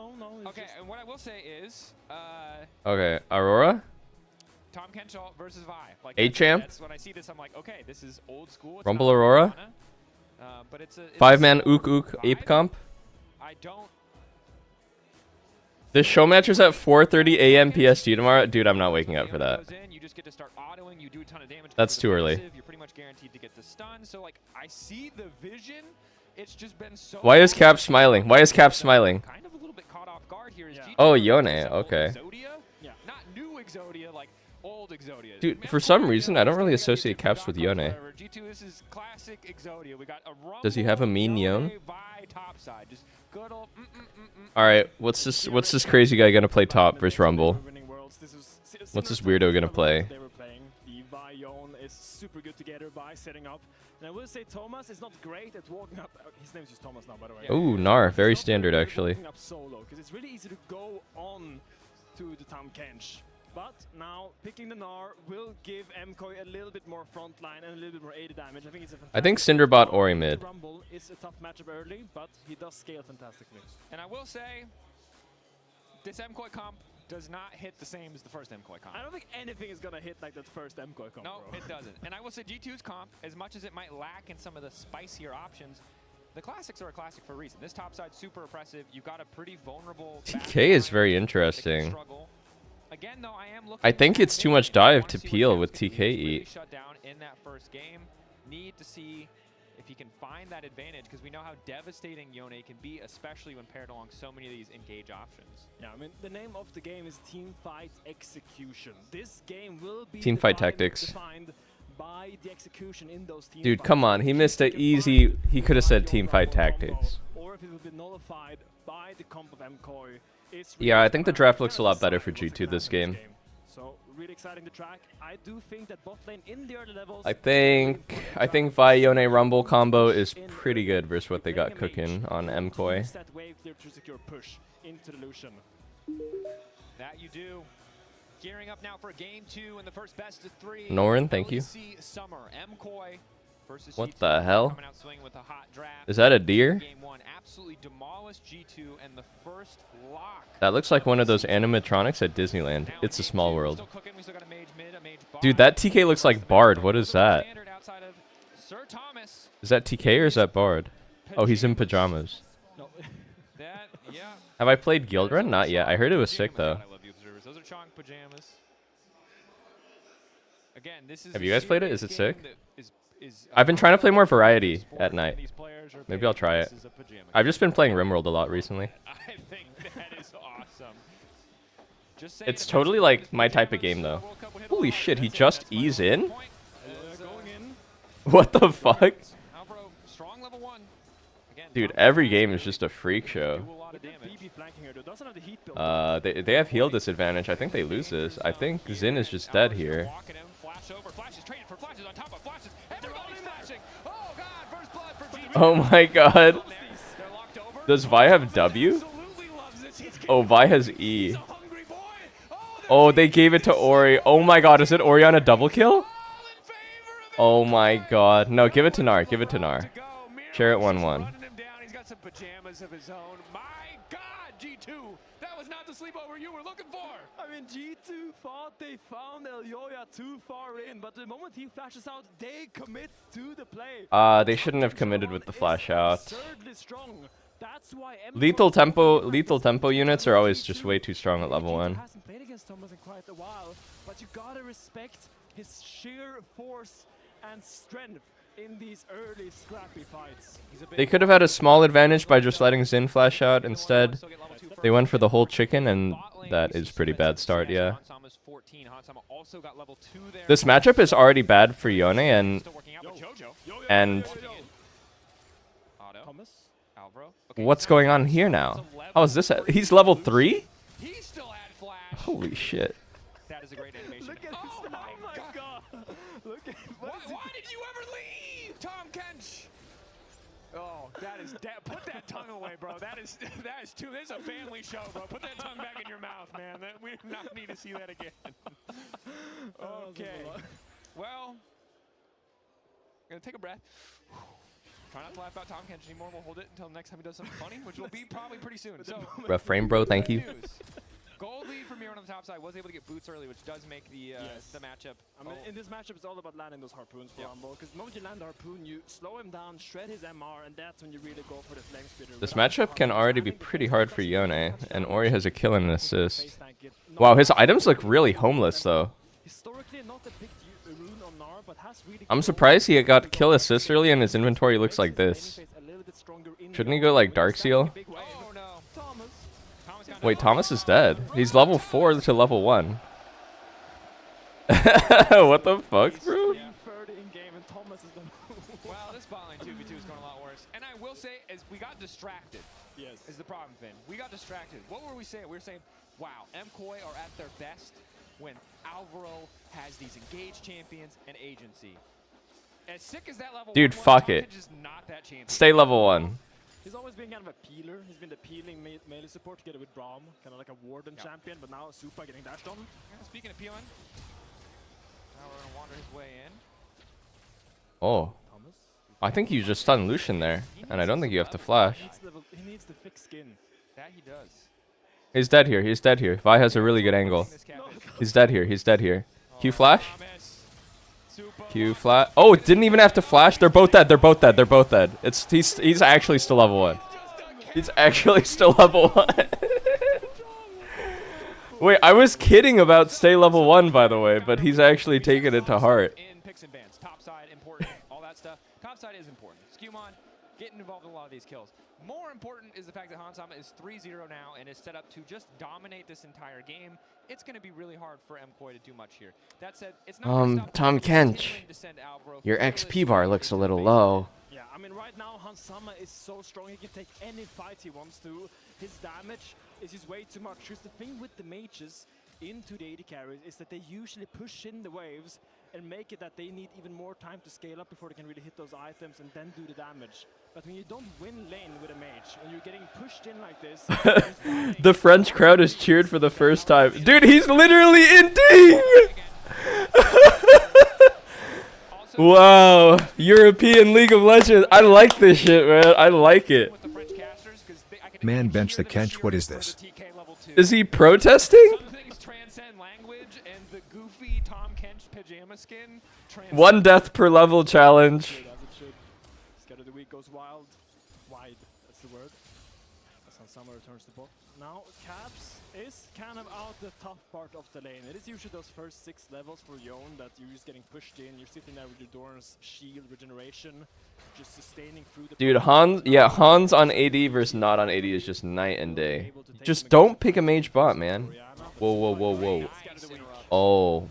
Okay, and what I will say is, Okay, Aurora? Tom Kenshaw versus Vi. Like A-champ? That's when I see this, I'm like, okay, this is old school. It's Rumble not Aurora? but it's a 5-man Ook Ape comp? I don't. This show match is at 4:30 a.m. PST tomorrow. Dude, I'm not waking up for that. You just get to start autoing. You do a ton of damage. That's too early. You're pretty much guaranteed to get the stun. So like, I see the vision. It's just been so. Why is Cap smiling? Why is Cap smiling? Kind of a little bit caught off guard here. Oh, Yone. Okay. Yeah. Not new Exodia, like old Exodia. Dude, for some reason, I don't really associate Caps with Yone. G2, this is classic Exodia. We got a Does he have a mean Yone? Topside. Just good old. All right, what's this crazy guy gonna play top versus Rumble? What's this weirdo gonna play? They were playing. The Vi Yone is super good together by setting up. And I will say Thomas is not great at walking up. His name's just Thomas now, by the way. Ooh, Gnar, very standard actually. Walking up solo, because it's really easy to go on to the Tahm Kench. But now picking the Gnar will give MKOI a little bit more front line and a little bit more AD damage. I think it's a I think Cinderbot Ori mid. Rumble is a tough matchup early, but he does scale fantastically. And I will say, this MKOI comp does not hit the same as the first MKOI comp. I don't think anything is gonna hit like that first MKOI comp. No, bro. it doesn't. And I will say G2's comp, as much as it might lack in some of the spicier options, the classics are a classic for a reason. This topside super oppressive. You've got a pretty vulnerable. TK is very interesting. Again, though, I think it's too much dive to peel with TK eat. Shut down in that first game. Need to see if he can find that advantage, because we know how devastating Yone can be, especially when paired along so many of these engage options. Yeah, I mean, the name of the game is Teamfight Execution. This game will be Teamfight Tactics. defined by the execution in those team Dude, fights. come on. He missed an easy. He could have said Teamfight Tactics. Or if it would be nullified by the comp of MKOI. Yeah, I think the draft looks a lot better for G2 this game. So really exciting to track. I do think that bot lane in the early levels. I think Vi Yone Rumble combo is pretty good versus what they got cooking on MKOI. That wave clear to secure push into the Lucian. That you do. Gearing up now for game 2 in the first best of 3. Norin, thank you. LEC Summer, MKOI versus What G2, the hell? coming out swinging with a hot draft. Is that a deer? Game 1 absolutely demolished G2 and the first lock. That looks like one of those animatronics at Disneyland. It's a small world. Dude, that TK looks like Bard. What is that? Is that TK or is that Bard? Oh, he's in pajamas. Have I played Guild Run? Not yet. I heard it was sick though. Those are Chong pajamas. Again, this is Have you guys played it? Is it sick? Is I've been trying to play more variety at night. Maybe I'll try it. I've just been playing RimWorld a lot recently. I think that is awesome. It's totally like my type of game though. Holy shit, he just eased in? What the fuck? Dude, every game is just a freak show. They have heal disadvantage. I think they lose this. I think Xin is just dead here. Oh my god. Does Vi have W? Oh, Vi has E. Oh, they gave it to Ori. Oh my god, is it Ori on a double kill? Oh my god. No, give it to Gnar. Give it to Gnar. Share it 1-1. He's got some pajamas of his own. My god, G2. That was not the sleepover you were looking for. I mean, G2 thought they found Elyoya too far in, but the moment he flashes out, they commit to the play. They shouldn't have committed with the flash out. Absurdly strong. That's why Lethal tempo units are always just way too strong at level 1. Hasn't played against Thomas in quite a while, but you gotta respect his sheer force and strength in these early scrappy fights. They could have had a small advantage by just letting Xin flash out instead. They went for the whole chicken, and that is pretty bad start, yeah. This matchup is already bad for Yone, and what's going on here now? How is this? He's level 3? Holy shit. That is a great animation. Look at oh my god. Look at why did you ever leave, Tahm Kench? Oh, that is put that tongue away, bro. That is too. This is a family show, bro. Put that tongue back in your mouth, man. We do not need to see that again. Okay. Well, gonna take a breath. Try not to laugh about Tahm Kench anymore. We'll hold it until next time he does something funny, which will be probably pretty soon. So, Rough frame, bro. Thank you. Gold lead from Miro on the top side, was able to get boots early, which does make the matchup. I mean, in this matchup, it's all about landing those harpoons for Rumble, because the moment you land the harpoon, you slow him down, shred his MR, and that's when you really go for the flame spitter. This matchup can already be pretty hard for Yone, and Ori has a kill and an assist. Wow, his items look really homeless though. I'm surprised he got kill assist early and his inventory looks like this. Shouldn't he go like Dark Seal? Wait, Thomas is dead. He's level 4 to level 1. What the fuck, bro? Well, this bot lane 2v2 is going a lot worse. And I will say, as we got distracted, is the problem, Finn. We got distracted. What were we saying? We were saying, wow, MKOI are at their best when Alvaro has these engaged champions and agency. As sick as that level Dude, 1 was, fuck Tom it. Kench is not that champion. Stay level 1. He's always been kind of a peeler. He's been the peeling melee support together with Braum, kind of like a warden champion, but now Supa getting dashed on. Yeah, speaking of peeling, now we're going to wander his way in. Oh. I think you just stunned Lucian there, and I don't think you have to flash. He needs the thick skin. That he does. He's dead here, he's dead here. Vi has a really good angle. He's dead here, he's dead here. Q flash? Q flash. Oh, it didn't even have to flash. They're both dead, they're both dead, they're both dead. He's actually still level 1. He's actually still level 1. Wait, I was kidding about stay level 1, by the way, but he's actually taking it to heart. In picks and bans, top side important, all that stuff. Top side is important. Skewmon getting involved in a lot of these kills. More important is the fact that Hansama is 3-0 now and is set up to just dominate this entire game. It's going to be really hard for MKOI to do much here. That said, it's not Tom Kench, your XP bar looks a little low. Yeah, I mean, right now, Hansama is so strong, he can take any fight he wants to. His damage is just way too much. Here's the thing with the mages into the AD carries is that they usually push in the waves and make it that they need even more time to scale up before they can really hit those items and then do the damage. But when you don't win lane with a mage, and you're getting pushed in like this... The French crowd has cheered for the first time. Dude, he's literally in Ding! Wow, European League of Legends. I like this shit, man. I like it. Man, bench the Kench. What is this? Is he protesting? One death per level challenge. Scatter of the week goes wild. Wide, that's the word. As Hansama returns to bot. Now, Caps is kind of out the tough part of the lane. It is usually those first 6 levels for Yone that you're just getting pushed in. You're sitting there with your Doran's shield regeneration, just sustaining through the... Dude, Hans on AD versus not on AD is just night and day. Just don't pick a mage bot, man. Whoa, whoa, whoa, whoa. Oh,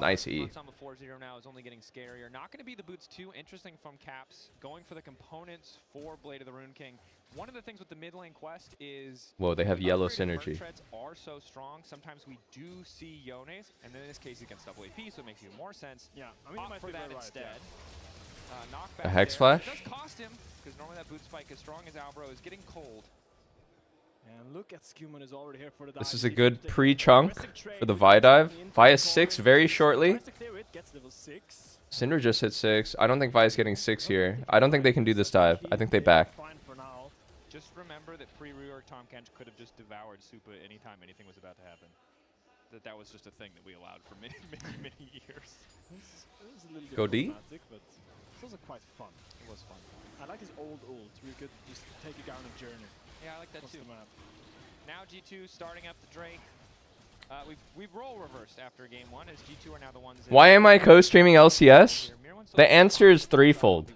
nice E. 4-0 now is only getting scarier. Not going to be the boots too interesting from Caps. Going for the components for Blade of the Rune King. One of the things with the mid lane quest is... Whoa, they have yellow synergy. Treads are so strong. Sometimes we do see Yone's, and then in this case against double AP, so it makes even more sense. Yeah, I mean, opt for that instead. A Hex Flash? It does cost him, because normally that boot spike, as strong as Albro, is getting cold. And look at Skewman is already here for the dive. This is a good pre-chunk for the Vi dive. Vi is 6 very shortly. Cinder just hit 6. I don't think Vi is getting 6 here. I don't think they can do this dive. I think they back. Just remember that pre-rework Tom Kench could have just devoured Supa anytime anything was about to happen. That was just a thing that we allowed for many, many years. It was a little bit Go D? but it's also quite fun. It was fun. I like his old ult. We could just take you down a journey. Yeah, I like that too. Now G2 starting up the Drake. We've role reversed after game 1 as G2 are now the ones. Why am I co-streaming LCS? The answer is threefold.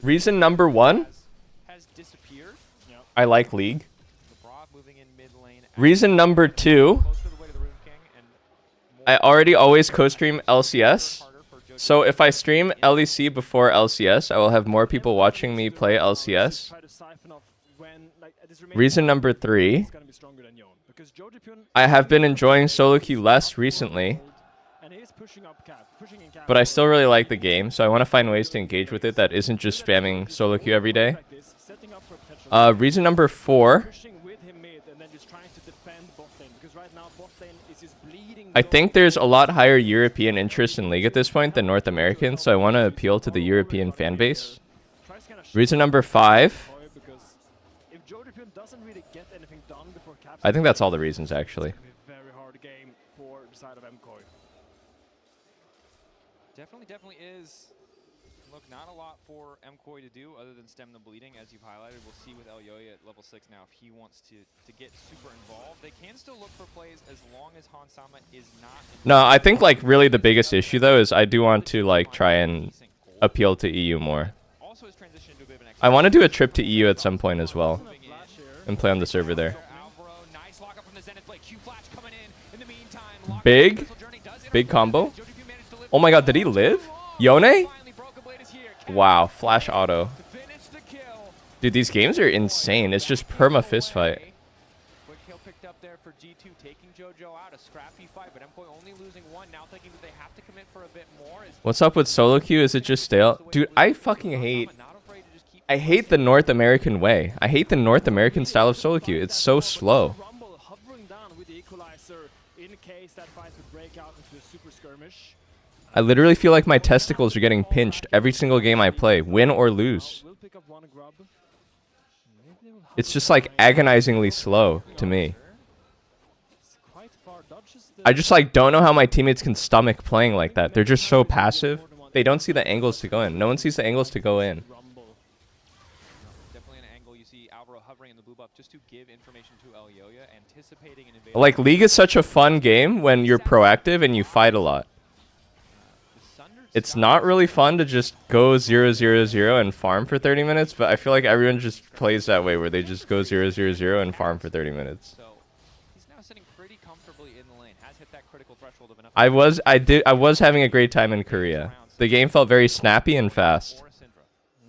Reason number 1, I like League. Reason number 2, I already always co-stream LCS. So if I stream LEC before LCS, I will have more people watching me play LCS. Reason number 3, I have been enjoying solo queue less recently, but I still really like the game, so I want to find ways to engage with it that isn't just spamming solo queue every day. Reason number 4, I think there's a lot higher European interest in League at this point than North American, so I want to appeal to the European fan base. Reason number 5, TSM doesn't really get anything done before Caps. I think that's all the reasons, actually. It's gonna be a very hard game for the side of MKOI. Definitely is. Look, not a lot for MKOI to do other than stem the bleeding, as you've highlighted. We'll see with Elyoya at level 6 now if he wants to get super involved. They can still look for plays as long as Hansama is not. No, I think like really the biggest issue though is I do want to like try and appeal to EU more. I want to do a trip to EU at some point as well and play on the server there. Big combo. Oh my god, did he live? Yone? Wow, flash auto. Dude, these games are insane. It's just perma fist fight. Quick kill picked up there for G2, taking JoJo out. A scrappy fight, but MKOI only losing one. Now thinking that they have to commit for a bit more. What's up with solo queue? Is it just stale? Dude, I fucking hate the North American way. I hate the North American style of solo queue. It's so slow. I literally feel like my testicles are getting pinched every single game I play, win or lose. It's just like agonizingly slow to me. I just like don't know how my teammates can stomach playing like that. They're just so passive. They don't see the angles to go in. No one sees the angles to go in. Definitely an angle. You see Alvaro hovering in the blue buff just to give information to Elyoya, anticipating an invasion. Like League is such a fun game when you're proactive and you fight a lot. It's not really fun to just go 0-0-0 and farm for 30 minutes, but I feel like everyone just plays that way where they just go 0-0-0 and farm for 30 minutes. So he's now sitting pretty comfortably in the lane. Has hit that critical threshold of enough. I was having a great time in Korea. The game felt very snappy and fast.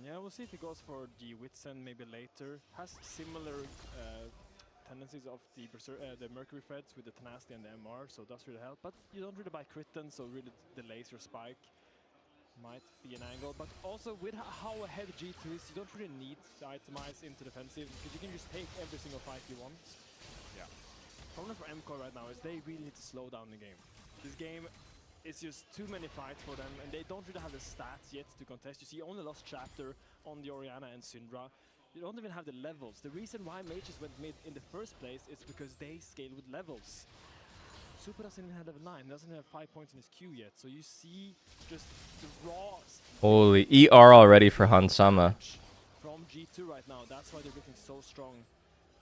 Yeah, we'll see if he goes for the Witsen maybe later. Has similar tendencies of the Mercury Threads with the Tenacity and the MR, so does really help. But you don't really buy Critten, so really delays your spike. Might be an angle, but also with how ahead G2 is, you don't really need to itemize into defensive because you can just take every single fight you want. Yeah. Problem for MKOI right now is they really need to slow down the game. This game is just too many fights for them, and they don't really have the stats yet to contest. You see, only lost chapter on the Orianna and Syndra. You don't even have the levels. The reason why Mages went mid in the first place is because they scale with levels. Super doesn't even have level 9, doesn't have 5 points in his queue yet, so you see just the raw... Holy ER already for Hansama. From G2 right now, that's why they're looking so strong.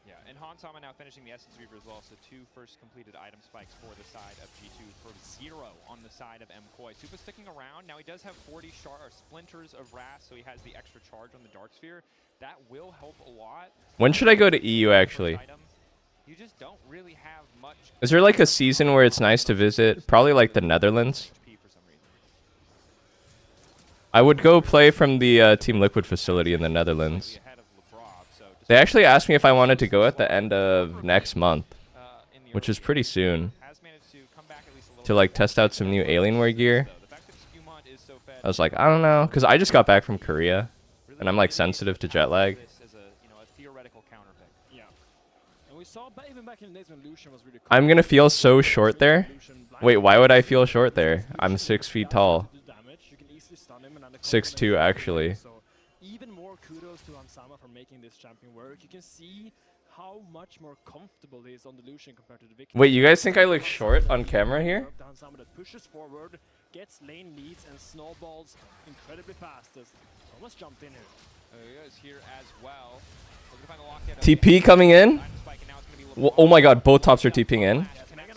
Yeah, and Hansama now finishing the Essence Reaver as well, so 2 first completed item spikes for the side of G2 for 0 on the side of MKOI. Super sticking around, now he does have 40 splinters of Wrath, so he has the extra charge on the Dark Sphere. That will help a lot. When should I go to EU actually? You just don't really have much. Is there like a season where it's nice to visit? Probably like the Netherlands. I would go play from the Team Liquid facility in the Netherlands. They actually asked me if I wanted to go at the end of next month, which is pretty soon, to like test out some new Alienware gear. I was like, I don't know, because I just got back from Korea, and I'm like sensitive to jet lag. I'm gonna feel so short there. Wait, why would I feel short there? I'm 6 feet tall. 6'2" actually. Even more kudos to Hansama for making this champion work. You can see how much more comfortable he is on the Lucian compared to the Viking. Wait, you guys think I look short on camera here? Hansama that pushes forward, gets lane leads and snowballs incredibly fast. Almost jumped in here. Is here as well. TP coming in. Oh my god, both tops are TPing in.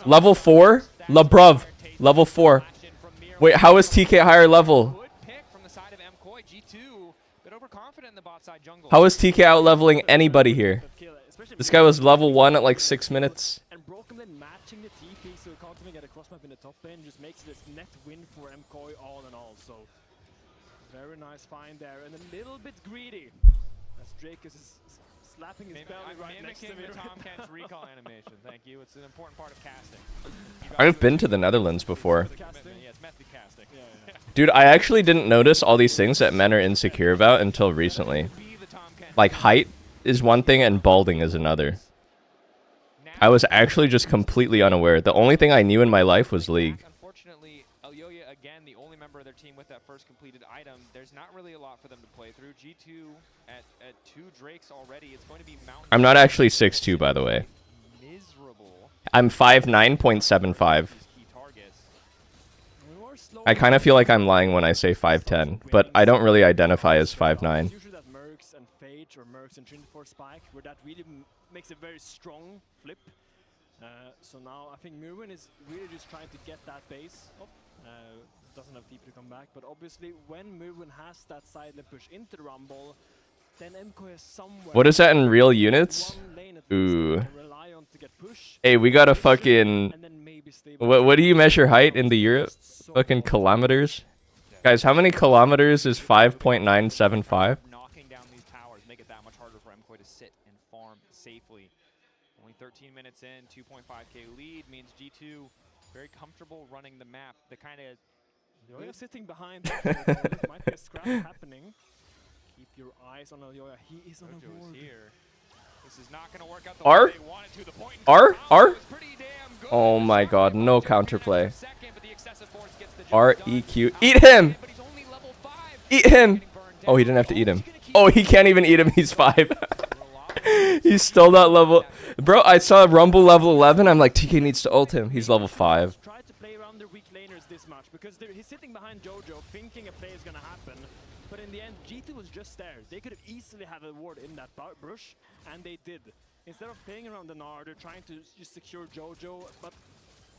Level 4? LeBruv. Level 4. Wait, how is TK higher level? How is TK out leveling anybody here? This guy was level 1 at like 6 minutes. And Broken then matching the TP, so he can't even get a cross map in the top lane, just makes this net win for MKOI all in all. So very nice find there, and a little bit greedy as Drake is slapping his belly right next to me. The Tomcat's recall animation. Thank you. It's an important part of casting. I've been to the Netherlands before. Yeah, it's method casting. Dude, I actually didn't notice all these things that men are insecure about until recently. Like height is one thing and balding is another. I was actually just completely unaware. The only thing I knew in my life was League. Unfortunately, Elyoya again, the only member of their team with that first completed item, there's not really a lot for them to play through. G2 at 2 Drakes already. It's going to be Mountain. I'm not actually 6'2", by the way. Miserable. I'm 5'9.75". I kind of feel like I'm lying when I say 5'10", but I don't really identify as 5'9". Usually that Mercs and Phage or Mercs and Trinity for Spike, where that really makes a very strong flip. So now I think Murwin is really just trying to get that base up. Doesn't have TP to come back, but obviously when Murwin has that side lane push into the Rumble, then MK is somewhere. What is that in real units? Ooh. Hey, we got a fucking... What do you measure height in the Europe? Fucking kilometers? Guys, how many kilometers is 5.975? Knocking down these towers make it that much harder for MK to sit and farm safely. Only 13 minutes in, 2.5k lead means G2 very comfortable running the map. The kind of Yoya sitting behind. There might be a scrap happening. Keep your eyes on Yoya. He is on the board. Here. This is not going to work out the R? way they want it to. The point R? R? Oh my god, no counterplay. R-E-Q. Eat him! Eat him! Oh, he didn't have to eat him. Oh, he can't even eat him. He's 5. He's still not level... Bro, I saw Rumble level 11. I'm like, TK needs to ult him. He's level 5. Try to play around their weak laners this much because he's sitting behind Jojo thinking a play is going to happen. But in the end, G2 was just there. They could have easily had a ward in that brush, and they did. Instead of playing around the Gnar, they're trying to just secure Jojo, but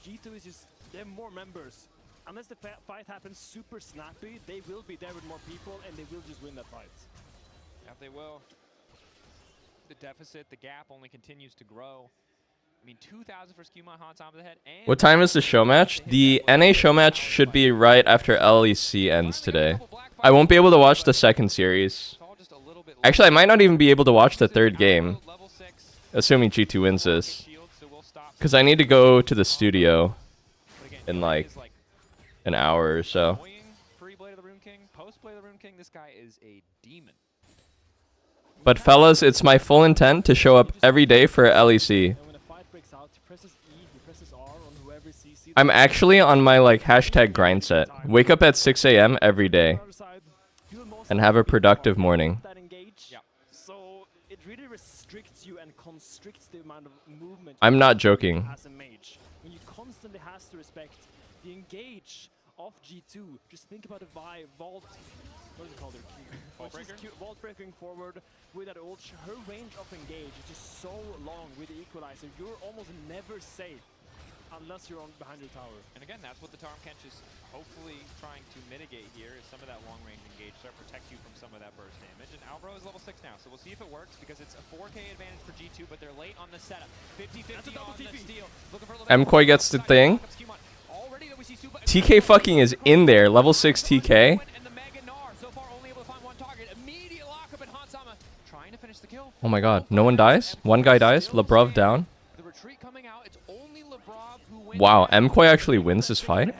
G2 is just... They have more members. Unless the fight happens super snappy, they will be there with more people, and they will just win that fight. Yeah, they will. The deficit, the gap only continues to grow. I mean, 2,000 for Skuma on top of the head. And What time is the show match? The NA show match should be right after LEC ends today. I won't be able to watch the second series. Actually, I might not even be able to watch the third game. Assuming G2 wins this. Because I need to go to the studio in like an hour or so. Pre-play to the Rune King, post-play to the Rune King, this guy is a demon. But fellas, it's my full intent to show up every day for LEC. I'm actually on my like hashtag grind set. Wake up at 6 a.m. every day. And have a productive morning. So it really restricts you and constricts the amount of movement. I'm not joking. As a mage, when you constantly has to respect the engage of G2. Just think about a vault. What is it called? Vault breaking forward with that ult. Her range of engage is just so long with the equalizer. You're almost never safe unless you're behind your tower. And again, that's what the Tahm Kench is hopefully trying to mitigate here, is some of that long-range engage, start to protect you from some of that burst damage. And Alvaro is level 6 now, so we'll see if it works, because it's a 4k advantage for G2, but they're late on the setup. 50-50 on the steal. MKOI gets the thing. TK fucking is in there, level 6 TK. Oh my god, no one dies? One guy dies? Lebrov down? Wow, MKOI actually wins this fight?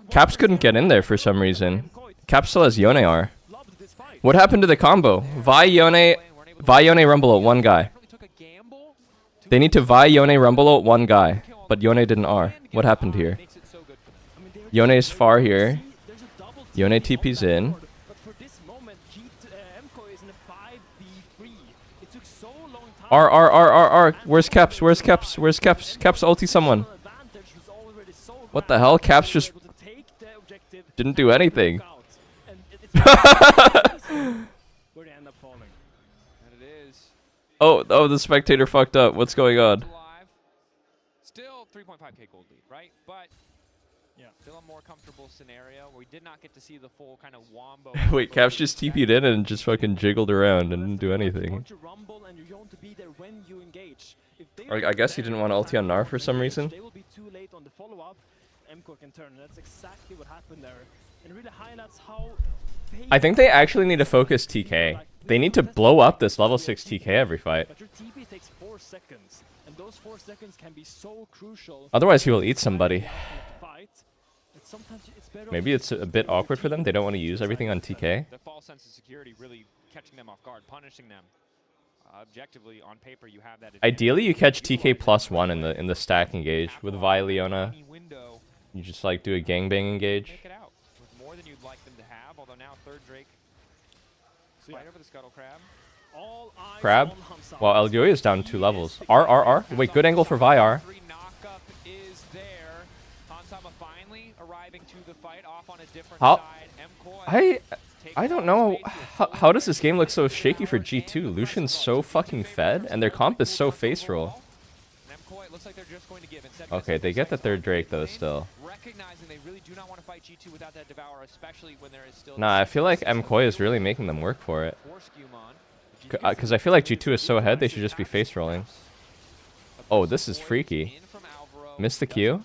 Caps couldn't get in there for some reason. Caps still has Yone R. What happened to the combo? Vi Yone Rumble ult one guy. They need to Vi Yone Rumble ult one guy, but Yone didn't R. What happened here? Yone is far here. Yone TP's in. R. Where's Caps? Where's Caps? Where's Caps? Caps ulti someone. What the hell? Caps just didn't do anything. Oh, the spectator fucked up. What's going on? Still 3.5k gold lead, right? But yeah, still a more comfortable scenario where we did not get to see the full kind of wombo. Wait, Caps just TP'd in and just fucking jiggled around and didn't do anything. I guess he didn't want to ulti on Gnar for some reason. They will be too late on the follow-up. MKOI can turn. That's exactly what happened there. And it really highlights how I think they actually need to focus TK. They need to blow up this level 6 TK every fight. But your TP takes 4 seconds, and those 4 seconds can be so crucial. Otherwise he will eat somebody. Maybe it's a bit awkward for them. They don't want to use everything on TK. The false sense of security really catching them off guard, punishing them. Objectively, on paper, you have that. Ideally, you catch TK +1 in the stack engage with Vi, Leona, You just like do a gangbang engage. Make it out with more than you'd like them to have. Although now third Drake fight over the Scuttle Crab. Crab. Well, El Yoyo is down 2 levels. R. Wait, good angle for Vyar. Knockup is there. Hansama finally arriving to the fight off on a different How? side. I don't know. How does this game look so shaky for G2? Lucian's so fucking fed, and their comp is so face roll. Okay, they get the third Drake though still. Recognizing they really do not want to fight G2 without that Devourer, especially when there is still. Nah, I feel like MKoi is really making them work for it. Because I feel like G2 is so ahead, they should just be face rolling. Oh, this is freaky. Missed the Q.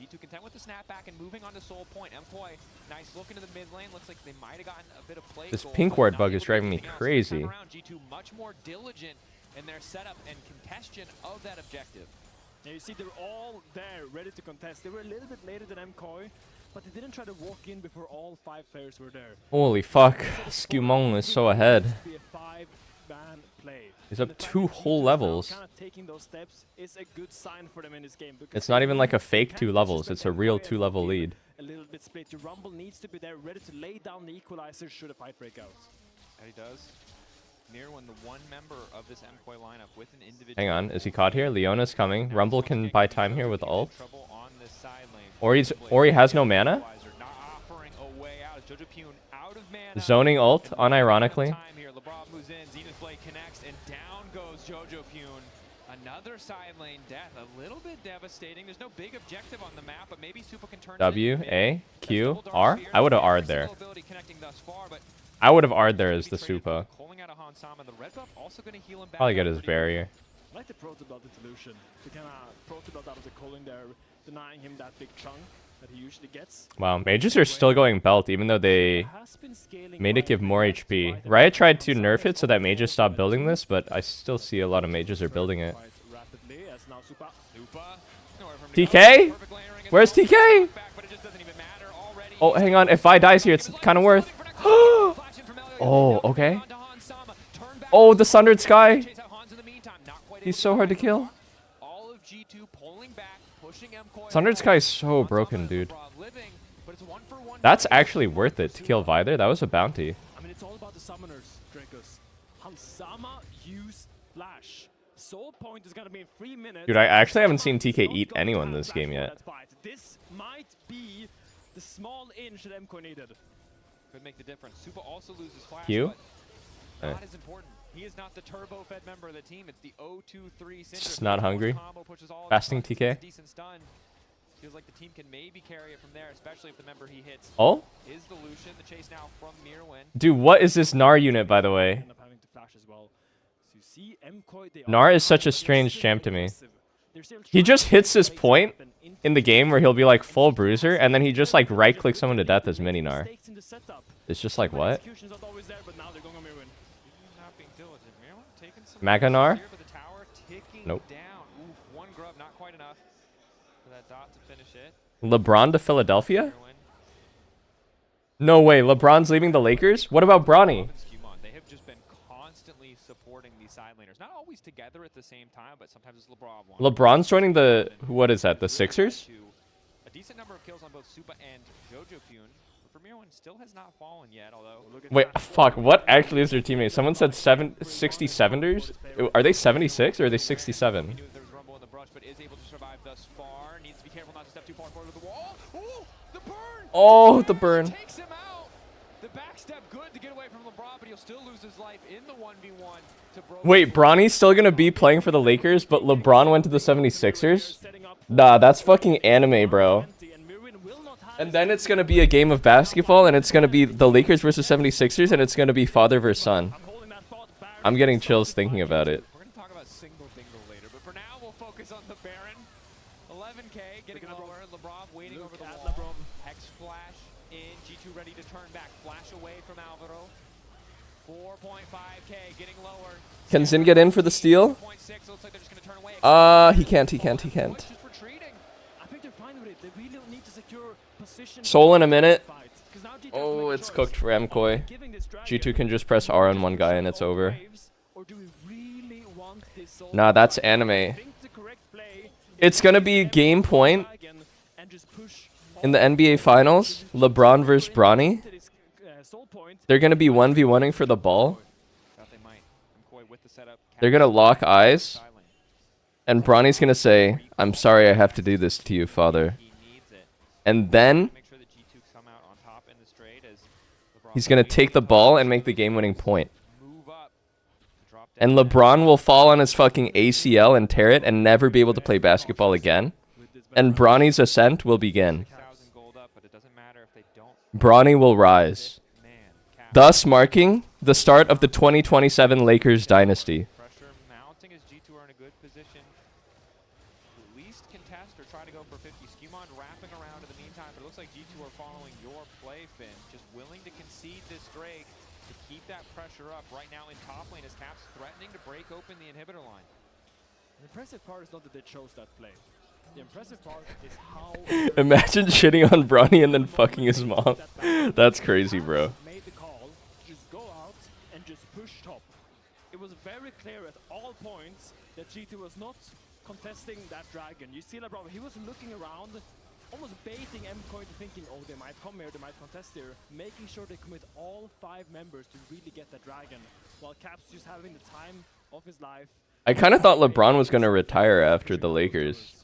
G2 content with the snapback and moving on to Soul Point. MKoi, nice look into the mid lane. Looks like they might have gotten a bit of play. This pink ward bug is driving me crazy. G2 much more diligent in their setup and contestion of that objective. Now you see they're all there, ready to contest. They were a little bit later than MKoi, but they didn't try to walk in before all 5 players were there. Holy fuck. Skewmong is so ahead. Be a 5-man play. He's up 2 whole levels. Kind of taking those steps is a good sign for them in this game. It's not even like a fake 2 levels. It's a real 2-level lead. A little bit split. Your Rumble needs to be there, ready to lay down the equalizer should a fight break out. And he does. Mirwin, the one member of this MKoi lineup with an individual. Hang on, is he caught here? Leona's coming. Rumble can buy time here with ult. Or he has no mana. Zoning ult, unironically. Another side lane death, a little bit devastating. There's no big objective on the map, but maybe Supa can turn W, A, Q, R? I would have R'd there. I would have R'd there as the Supa. Probably get his barrier. I like the Proto Blood solution. To kind of Proto Blood out of the calling there, denying him that big chunk that he usually gets. Wow, mages are still going belt even though they made it give more HP. Riot tried to nerf it so that mages stopped building this, but I still see a lot of mages are building it. TK? Where's TK? Oh, hang on. If Vi dies here, it's kind of worth. Oh, okay. Oh, the Sundered Sky. He's so hard to kill. Sundered Sky is so broken, dude. That's actually worth it to kill Vi there. That was a bounty. I mean, it's all about the summoners, Dracos. Hansama used Flash. Soul Point is gonna be in 3 minutes. Dude, I actually haven't seen TK eat anyone this game yet. This might be the small inch that MKoi needed. Could make the difference. Supa also loses Flash. Q? But not as important. He is not the turbo-fed member of the team. It's the 0-2-3 Just not hungry. Fasting TK. Decent stun. Feels like the team can maybe carry it from there, especially if the member he hits is the Lucian. The chase now from Mirwin. Dude, what is this Gnar unit, by the way? Gnar is such a strange champ to me. He just hits this point in the game where he'll be like full bruiser, and then he just like right-click someone to death as mini Gnar. It's just like, what? Maga Gnar? Nope. One grub, not quite enough for that dot to finish it. LeBron to Philadelphia? No way, LeBron's leaving the Lakers? What about Bronny? They have just been constantly supporting these side laners. Not always together at the same time, but sometimes it's LeBron. LeBron's joining the, what is that, the Sixers? A decent number of kills on both Supa and Jojo Pune. Mirwin still has not fallen yet, although... Wait, fuck, what actually is their teammate? Someone said 67ers? Are they 76 or are they 67? Oh, the burn. Wait, Bronny's still gonna be playing for the Lakers, but LeBron went to the 76ers? Nah, that's fucking anime, bro. And then it's going to be a game of basketball, and it's going to be the Lakers versus 76ers, and it's going to be father versus son. I'm getting chills thinking about it. We're going to talk about single dingle later, but for now, we'll focus on the Baron. 11k getting lower. LeBron waiting over the wall. Hex flash in. G2 ready to turn back. Flash away from Alvaro. 4.5k getting lower. Can Zin get in for the steal? He can't. Soul in a minute. Oh, it's cooked for MKoi. G2 can just press R on one guy and it's over. Nah, that's anime. It's gonna be game point in the NBA Finals, LeBron versus Bronny, they're going to be 1v1ing for the ball. They're going to lock eyes. And Bronny's going to say, "I'm sorry I have to do this to you, father." And then he's going to take the ball and make the game-winning point. And LeBron will fall on his fucking ACL and tear it and never be able to play basketball again. And Bronny's ascent will begin. Bronny will rise, thus marking the start of the 2027 Lakers dynasty. Pressure mounting as G2 are in a good position. At least contest or try to go for 50. Skewmon wrapping around in the meantime, but it looks like G2 are following your play, Finn. Just willing to concede this Drake to keep that pressure up. Right now in top lane as Caps threatening to break open the inhibitor line. The impressive part is not that they chose that play. The impressive part is how... Imagine shitting on Bronny and then fucking his mom. That's crazy, bro. Made the call, just go out and just push top. It was very clear at all points that G2 was not contesting that dragon. You see LeBron, he was looking around, almost baiting MCoy into thinking, oh, they might come here, they might contest here, making sure they commit all 5 members to really get that dragon, while Caps just having the time of his life. I kind of thought LeBron was going to retire after the Lakers.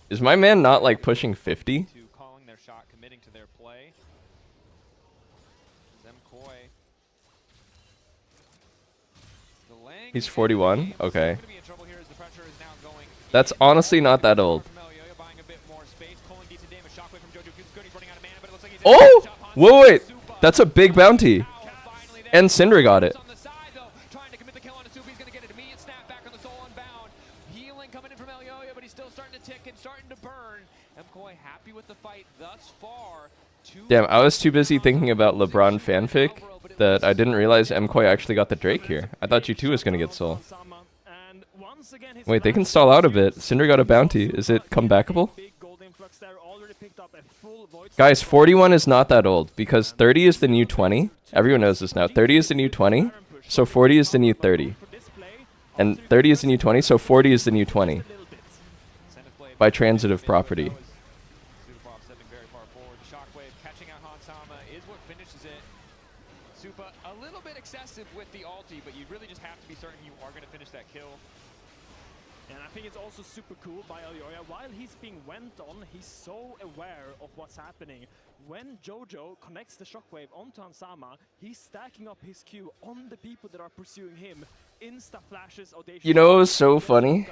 Is my man not like pushing 50? Calling their shot, committing to their play. MCoy. He's 41? Okay. That's honestly not that old. Oh! Whoa, wait! That's a big bounty. And Syndra got it. Damn, I was too busy thinking about LeBron fanfic that I didn't realize MCoy actually got the Drake here. I thought G2 was going to get Soul. Wait, they can stall out a bit. Syndra got a bounty. Is it comebackable? Guys, 41 is not that old because 30 is the new 20. Everyone knows this now. 30 is the new 20, so 40 is the new 30. And 30 is the new 20, so 40 is the new 20. By transitive property. A little bit excessive with the ulti, but you really just have to be certain you are going to finish that kill. And I think it's also super cool by Alioya. While he's being went on, he's so aware of what's happening. When Jojo connects the shockwave onto Hansama, he's stacking up his Q on the people that are pursuing him. Insta flashes, audacious. You know what was so funny?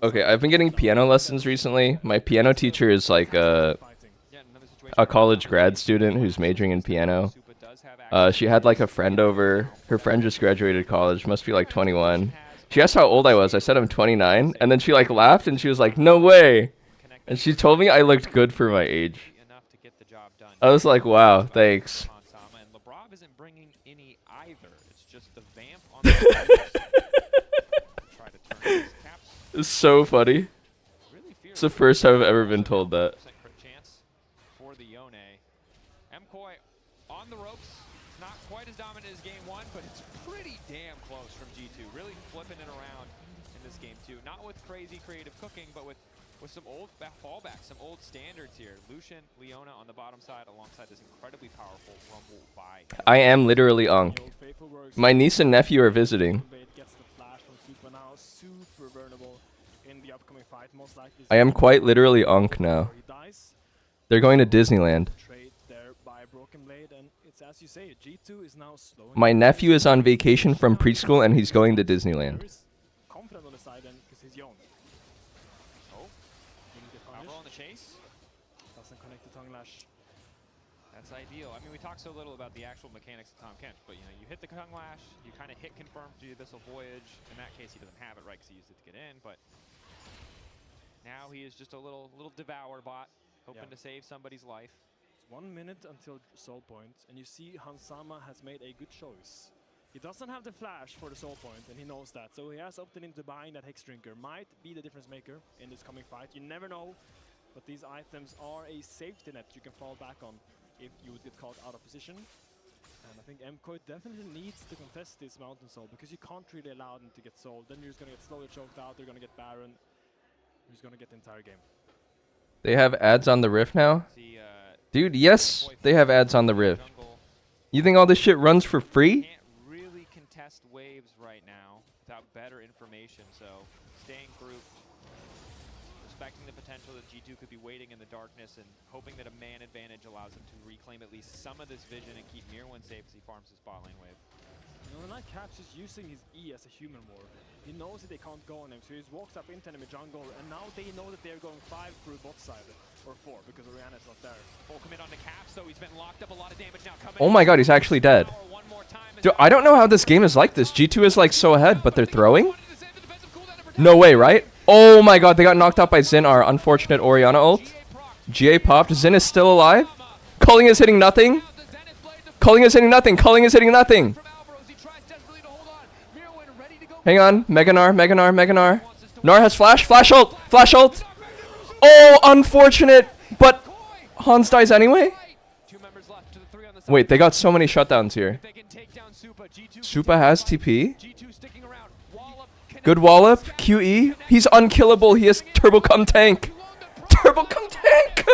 Okay, I've been getting piano lessons recently. My piano teacher is like a college grad student who's majoring in piano. She had like a friend over. Her friend just graduated college, must be like 21. She asked how old I was. I said I'm 29, and then she like laughed and she was like, "No way!" And she told me I looked good for my age. I was like, "Wow, thanks." It's so funny. It's the first time I've ever been told that. For the Yone. MCoy on the ropes. It's not quite as dominant as game 1, but it's pretty damn close from G2. Really flipping it around in this game too. Not with crazy creative cooking, but with some old fallbacks, some old standards here. Lucian, Leona on the bottom side alongside this incredibly powerful Rumble by. I am literally Ankh. My niece and nephew are visiting. I am quite literally Ankh now. They're going to Disneyland. My nephew is on vacation from preschool and he's going to Disneyland. That's ideal. I mean, we talk so little about the actual mechanics of Tom Kench, but you know, you hit the Tongue Lash, you kind of hit confirm through the Abyssal Voyage. In that case, he doesn't have it, right, because he used it to get in, but now he is just a little devour bot, hoping to save somebody's life. It's 1 minute until Soul Point, and you see Hansama has made a good choice. He doesn't have the flash for the Soul Point, and he knows that, so he has opted into buying that Hex Drinker. Might be the difference maker in this coming fight. You never know, but these items are a safety net you can fall back on if you would get caught out of position. And I think MCoy definitely needs to contest this Mountain Soul because you can't really allow them to get sold. Then you're just going to get slowly choked out, they're going to get Baron, you're just going to get the entire game. They have ads on the Rift now? Dude, yes, they have ads on the Rift. You think all this shit runs for free? Can't really contest waves right now without better information, so staying group, respecting the potential that G2 could be waiting in the darkness and hoping that a man advantage allows them to reclaim at least some of this vision and keep Mirwin safe as he farms his bot lane wave. You know, like Caps is using his E as a human ward. He knows that they can't go on him, so he just walks up into enemy jungle, and now they know that they're going 5 through bot side, or 4, because Oriana's not there. Full commit on the Caps, so he's been locked up, a lot of damage now coming. Oh my god, he's actually dead. Dude, I don't know how this game is like this. G2 is like so ahead, but they're throwing? No way, right? Oh my god, they got knocked out by Zinar. Unfortunate Oriana ult. GA popped. Zin is still alive. Culling is hitting nothing. Culling is hitting nothing. Culling is hitting nothing. Hang on. Meganar, Meganar, Meganar. Nar has flash. Flash ult. Flash ult. Oh, unfortunate. But Hans dies anyway? Wait, they got so many shutdowns here. Supa has TP. Good wallop. QE. He's unkillable. He has turbo come tank. Turbo come tank.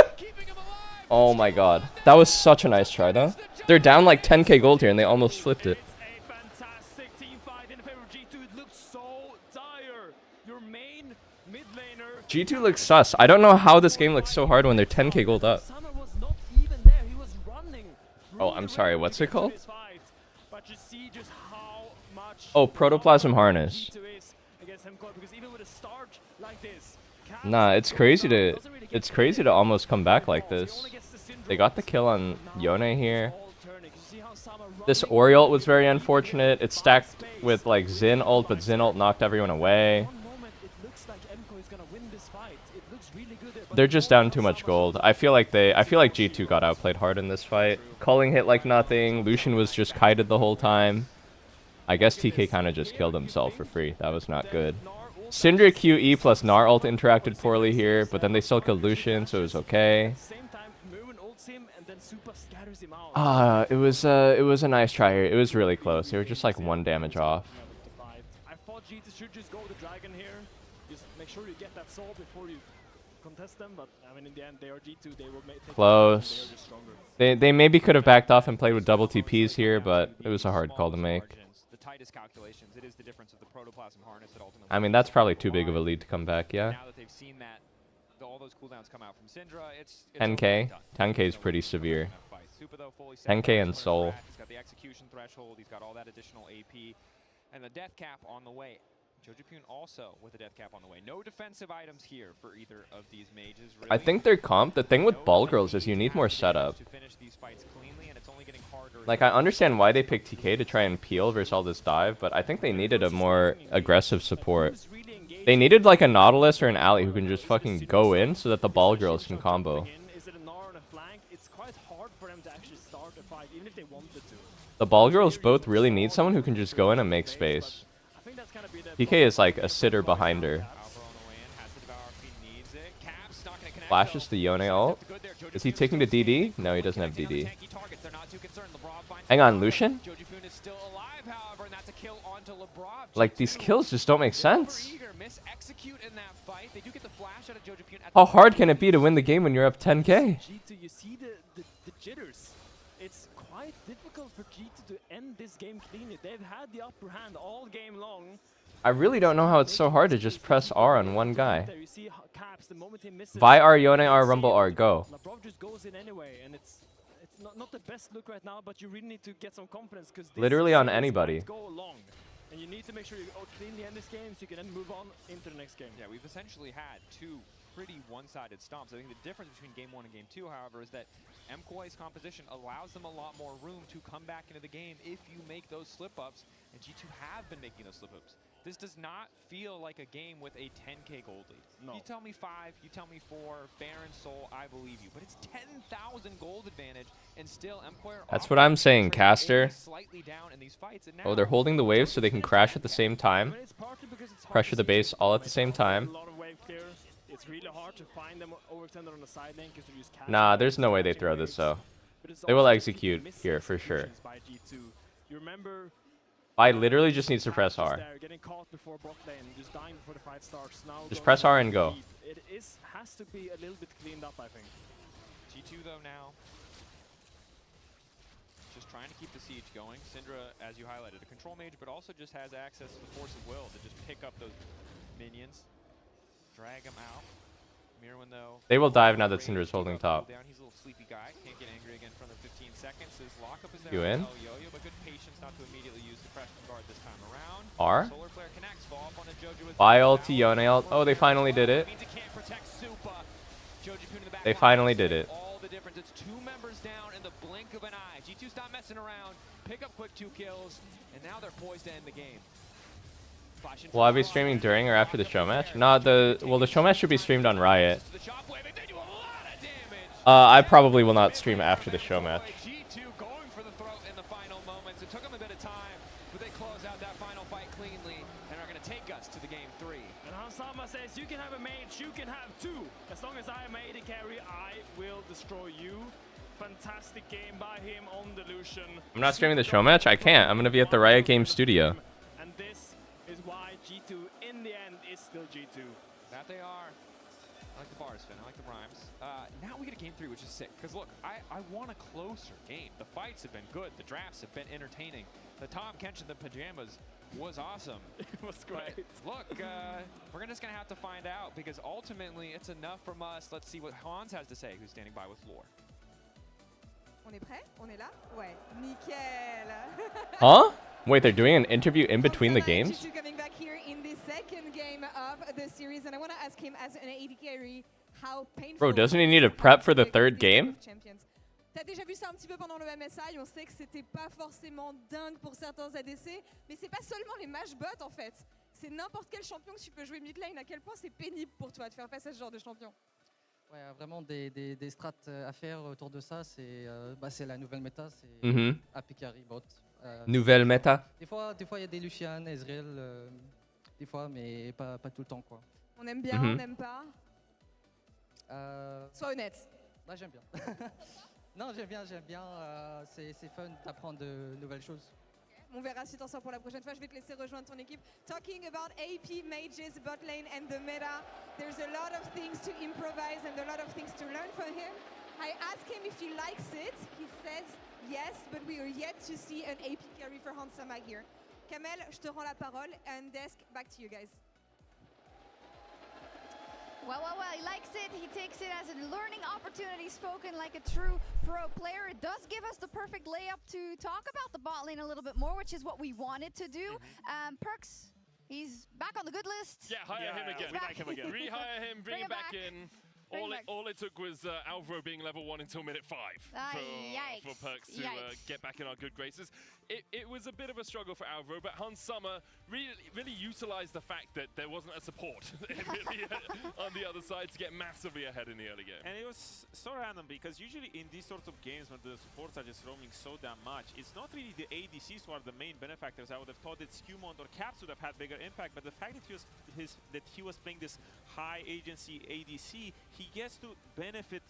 Oh my god. That was such a nice try though. They're down like 10k gold here and they almost flipped it. G2 looks sus. I don't know how this game looks so hard when they're 10k gold up. Oh, I'm sorry. What's it called? Oh, Protoplasm Harness. Nah, it's crazy to almost come back like this. They got the kill on Yone here. This Ori ult was very unfortunate. It's stacked with like Zin ult, but Zin ult knocked everyone away. They're just down too much gold. I feel like G2 got outplayed hard in this fight. Culling hit like nothing. Lucian was just kited the whole time. I guess TK kind of just killed himself for free. That was not good. Syndra QE plus Gnar ult interacted poorly here, but then they still killed Lucian, so it was okay. It was a nice try here. It was really close. They were just like 1 damage off. I thought G2 should just go the dragon here. Just make sure you get that soul before you contest them, but I mean in the end they are G2, they will make Close. They maybe could have backed off and played with double TPs here, but it was a hard call to make. The tightest calculations, it is the difference of the protoplasm harness that ultimately. I mean that's probably too big of a lead to come back, yeah. Now that they've seen that all those cooldowns come out from Syndra, it's 10k. 10k is pretty severe. 10k and Soul. He's got the execution threshold, he's got all that additional AP, and the death cap on the way. Jojapun also with a death cap on the way. No defensive items here for either of these mages. Really. I think their comp, the thing with ball girls is you need more setup. Like, I understand why they picked TK to try and peel versus all this dive, but I think they needed a more aggressive support. They needed like a Nautilus or an Ally who can just fucking go in so that the ball girls can combo. The ball girls both really need someone who can just go in and make space. TK is like a sitter behind her. Flashes the Yone ult. Is he taking the DD? No, he doesn't have DD. Hang on, Lucian? Like, these kills just don't make sense. How hard can it be to win the game when you're up 10k? You see the jitters. It's quite difficult for G2 to end this game cleanly. They've had the upper hand all game long. I really don't know how it's so hard to just press R on one guy. Vi R, Yone R, Rumble R, go. Labrov just goes in anyway, and it's not the best look right now, but you really need to get some confidence because literally on anybody. Go long. And you need to make sure you cleanly end this game so you can then move on into the next game. Yeah, we've essentially had 2 pretty one-sided stomps. I think the difference between Game 1 and Game 2, however, is that MKOI's composition allows them a lot more room to come back into the game if you make those slip-ups, and G2 have been making those slip-ups. This does not feel like a game with a 10k gold lead. No. You tell me 5, you tell me 4, Baron, Soul, I believe you. But it's 10,000 gold advantage, and still MKOI are That's what I'm saying, Caster. Slightly down in these fights, and now oh, they're holding the waves so they can crash at the same time. Pressure the base all at the same time. It's really hard to find them overextended on the side lane because they use nah, there's no way they throw this though. They will execute here for sure. You remember I literally just needs to press R. Just press R and go. It has to be a little bit cleaned up, I think. G2 though now just trying to keep the siege going. Syndra, as you highlighted, a control mage, but also just has access to the force of will to just pick up those minions, drag them out. Mirwin, though, They will dive now that Syndra's holding top. down. He's a little sleepy guy. Can't get angry again for another 15 seconds. His lockup is there. You in? Yo-yo, but good patience not to immediately use the Crescent Guard this time around. R? Solar Flare connects. Fall off on a Joji with Buy ulti, Yone ult. Oh, they finally did it. means it can't protect Supa. Joji Poo in the back They line finally makes did it. All the difference. It's 2 members down in the blink of an eye. G2's not messing around. Pick up quick 2 kills, and now they're poised to end the game. Will I be streaming during or after the show match? No, the show match should be streamed on Riot. I probably will not stream after the show match. G2 going for the throat in the final moments. It took them a bit of time, but they close out that final fight cleanly and are going to take us to the game 3. And Hansama says, you can have a mage, you can have 2. As long as I am AD carry, I will destroy you. Fantastic game by him on the Lucian. I'm not streaming the show match? I can't. I'm going to be at the Riot Games studio. And this is why G2 in the end is still G2. That they are. I like the bars, Finn. I like the rhymes. Now we get a game 3, which is sick. Because look, I want a closer game. The fights have been good. The drafts have been entertaining. The Tom Kench in the pajamas was awesome. It was great. Look, we're just going to have to find out. Because ultimately, it's enough from us. Let's see what Hans has to say, who's standing by with Lore. On est prêt? On est là? Ouais. Nickel. Huh? Wait, they're doing an interview in between the games? G2 coming back here in the second game of the series, and I want to ask him as an AD carry how painful. Bro, doesn't he need to prep for the third game? T'as déjà vu ça un petit peu pendant le MSI, on sait que c'était pas forcément dingue pour certains ADC, mais c'est pas seulement les match bots en fait. C'est n'importe quel champion que tu peux jouer mid lane, à quel point c'est pénible pour toi de faire face à ce genre de champion. Ouais, vraiment des strats à faire autour de ça, c'est la nouvelle méta, c'est AP carry bot. Nouvelle méta. Des fois il y a des Lucian, Ezreal, des fois, mais pas tout le temps quoi. On aime bien, on n'aime pas. Sois honnête. Bah, j'aime bien. Non, j'aime bien. C'est fun d'apprendre de nouvelles choses. On verra si t'en sors pour la prochaine fois. Je vais te laisser rejoindre ton équipe. Talking about AP, mages, bot lane and the meta, there's a lot of things to improvise and a lot of things to learn from him. I asked him if he likes it. He says yes, but we are yet to see an AP carry for Hansama here. Kamel, je te rends la parole. And Desk, back to you guys. Well, he likes it. He takes it as a learning opportunity, spoken like a true pro player. It does give us the perfect layup to talk about the bot lane a little bit more, which is what we wanted to do. Perks, he's back on the good list. Yeah, hire him again. We like him again. Rehire him, bring him back in. All it took was Alvaro being level 1 until minute 5 for Perks to get back in our good graces. It was a bit of a struggle for Alvaro, but Hansama really utilized the fact that there wasn't a support on the other side to get massively ahead in the early game. And it was so random because usually in these sorts of games when the supports are just roaming so damn much, it's not really the ADCs who are the main benefactors. I would have thought that Skewmont or Caps would have had bigger impact, but the fact that he was playing this high agency ADC, he gets to benefit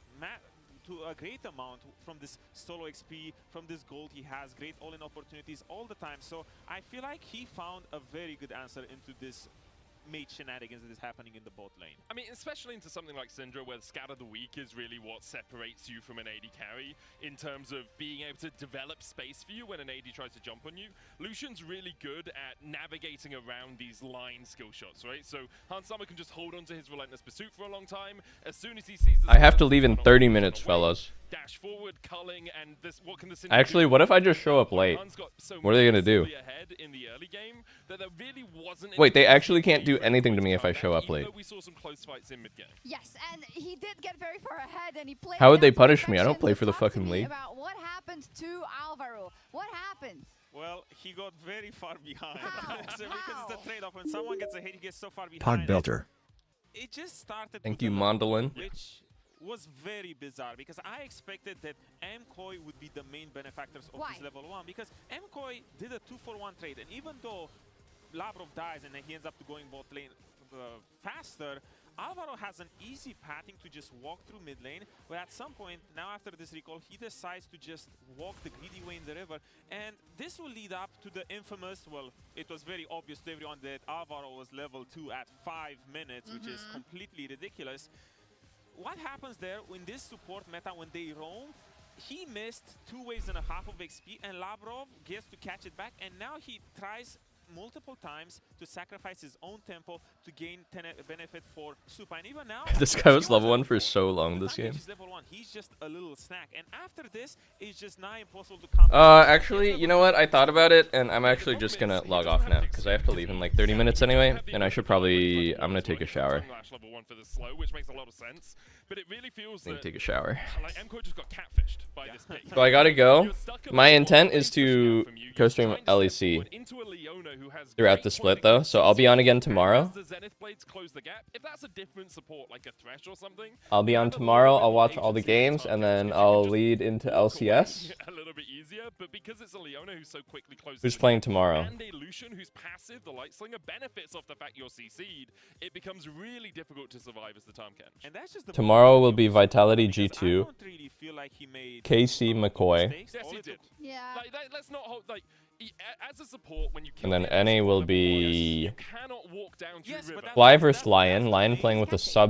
to a great amount from this solo XP, from this gold. He has great all-in opportunities all the time. So I feel like he found a very good answer into this mage shenanigans that is happening in the bot lane. I mean, especially into something like Syndra, where the scat of the week is really what separates you from an AD carry in terms of being able to develop space for you when an AD tries to jump on you. Lucian's really good at navigating around these line skill shots, right? So Hansama can just hold on to his relentless pursuit for a long time. As soon as he sees the I have to leave in 30 minutes, fellas. Dash forward, culling, and this, what can the Syndra Actually, what if I just show up late? What are they gonna do? In the early game, that there really wasn't. Wait, they actually can't do anything to me if I show up late. We saw some close fights in mid-game. Yes, and he did get very far ahead, and he played. How would they punish me? I don't play for the fucking league. About what happened to Alvaro? What happened? Well, he got very far behind. So because it's a trade-off. When someone gets a hit, he gets so far behind. Podbelter. It just started. Thank you, Mondolin. Which was very bizarre because I expected that MKoi would be the main benefactors of this level 1 because MKoi did a 2-for-1 trade, and even though Lavrov dies and then he ends up going bot lane faster, Alvaro has an easy pathing to just walk through mid lane, but at some point, now after this recall, he decides to just walk the greedy way in the river, and this will lead up to the infamous, well, it was very obvious to everyone that Alvaro was level 2 at 5 minutes, which is completely ridiculous. What happens there in this support meta when they roam, he missed 2 waves and a half of XP, and Labrov gets to catch it back, and now he tries multiple times to sacrifice his own tempo to gain benefit for Supa. And even now, This guy was level 1 for so long this game. he's level 1. He's just a little snack. And after this, it's just now impossible to come. Actually, you know what? I thought about it, and I'm actually just gonna log off now because I have to leave in like 30 minutes anyway, and I should probably. I'm gonna take a shower. Level 1 for the slow, which makes a lot of sense. But it really feels I need to take a shower. Like MCOY just got catfished by this pick. So I gotta go. My intent is to co-stream LEC throughout the split though, so I'll be on again tomorrow. If that's a different support, like a Thresh or something, I'll be on tomorrow, I'll watch all the games, and then I'll lead into LCS. A little bit easier, but because it's a Leona who's so quickly closes, Who's playing tomorrow? And a Lucian who's passive, the Light Slinger benefits off the fact you're CC'd, it becomes really difficult to survive as the time catch. And that's just the Tomorrow will be Vitality G2, I don't really feel like he made KC McCoy, Yes, he did. Yeah. Like, let's not hold, like, as a support, when you and then NA will be cannot walk down through river. Fly vs Lion. Lion playing with a sub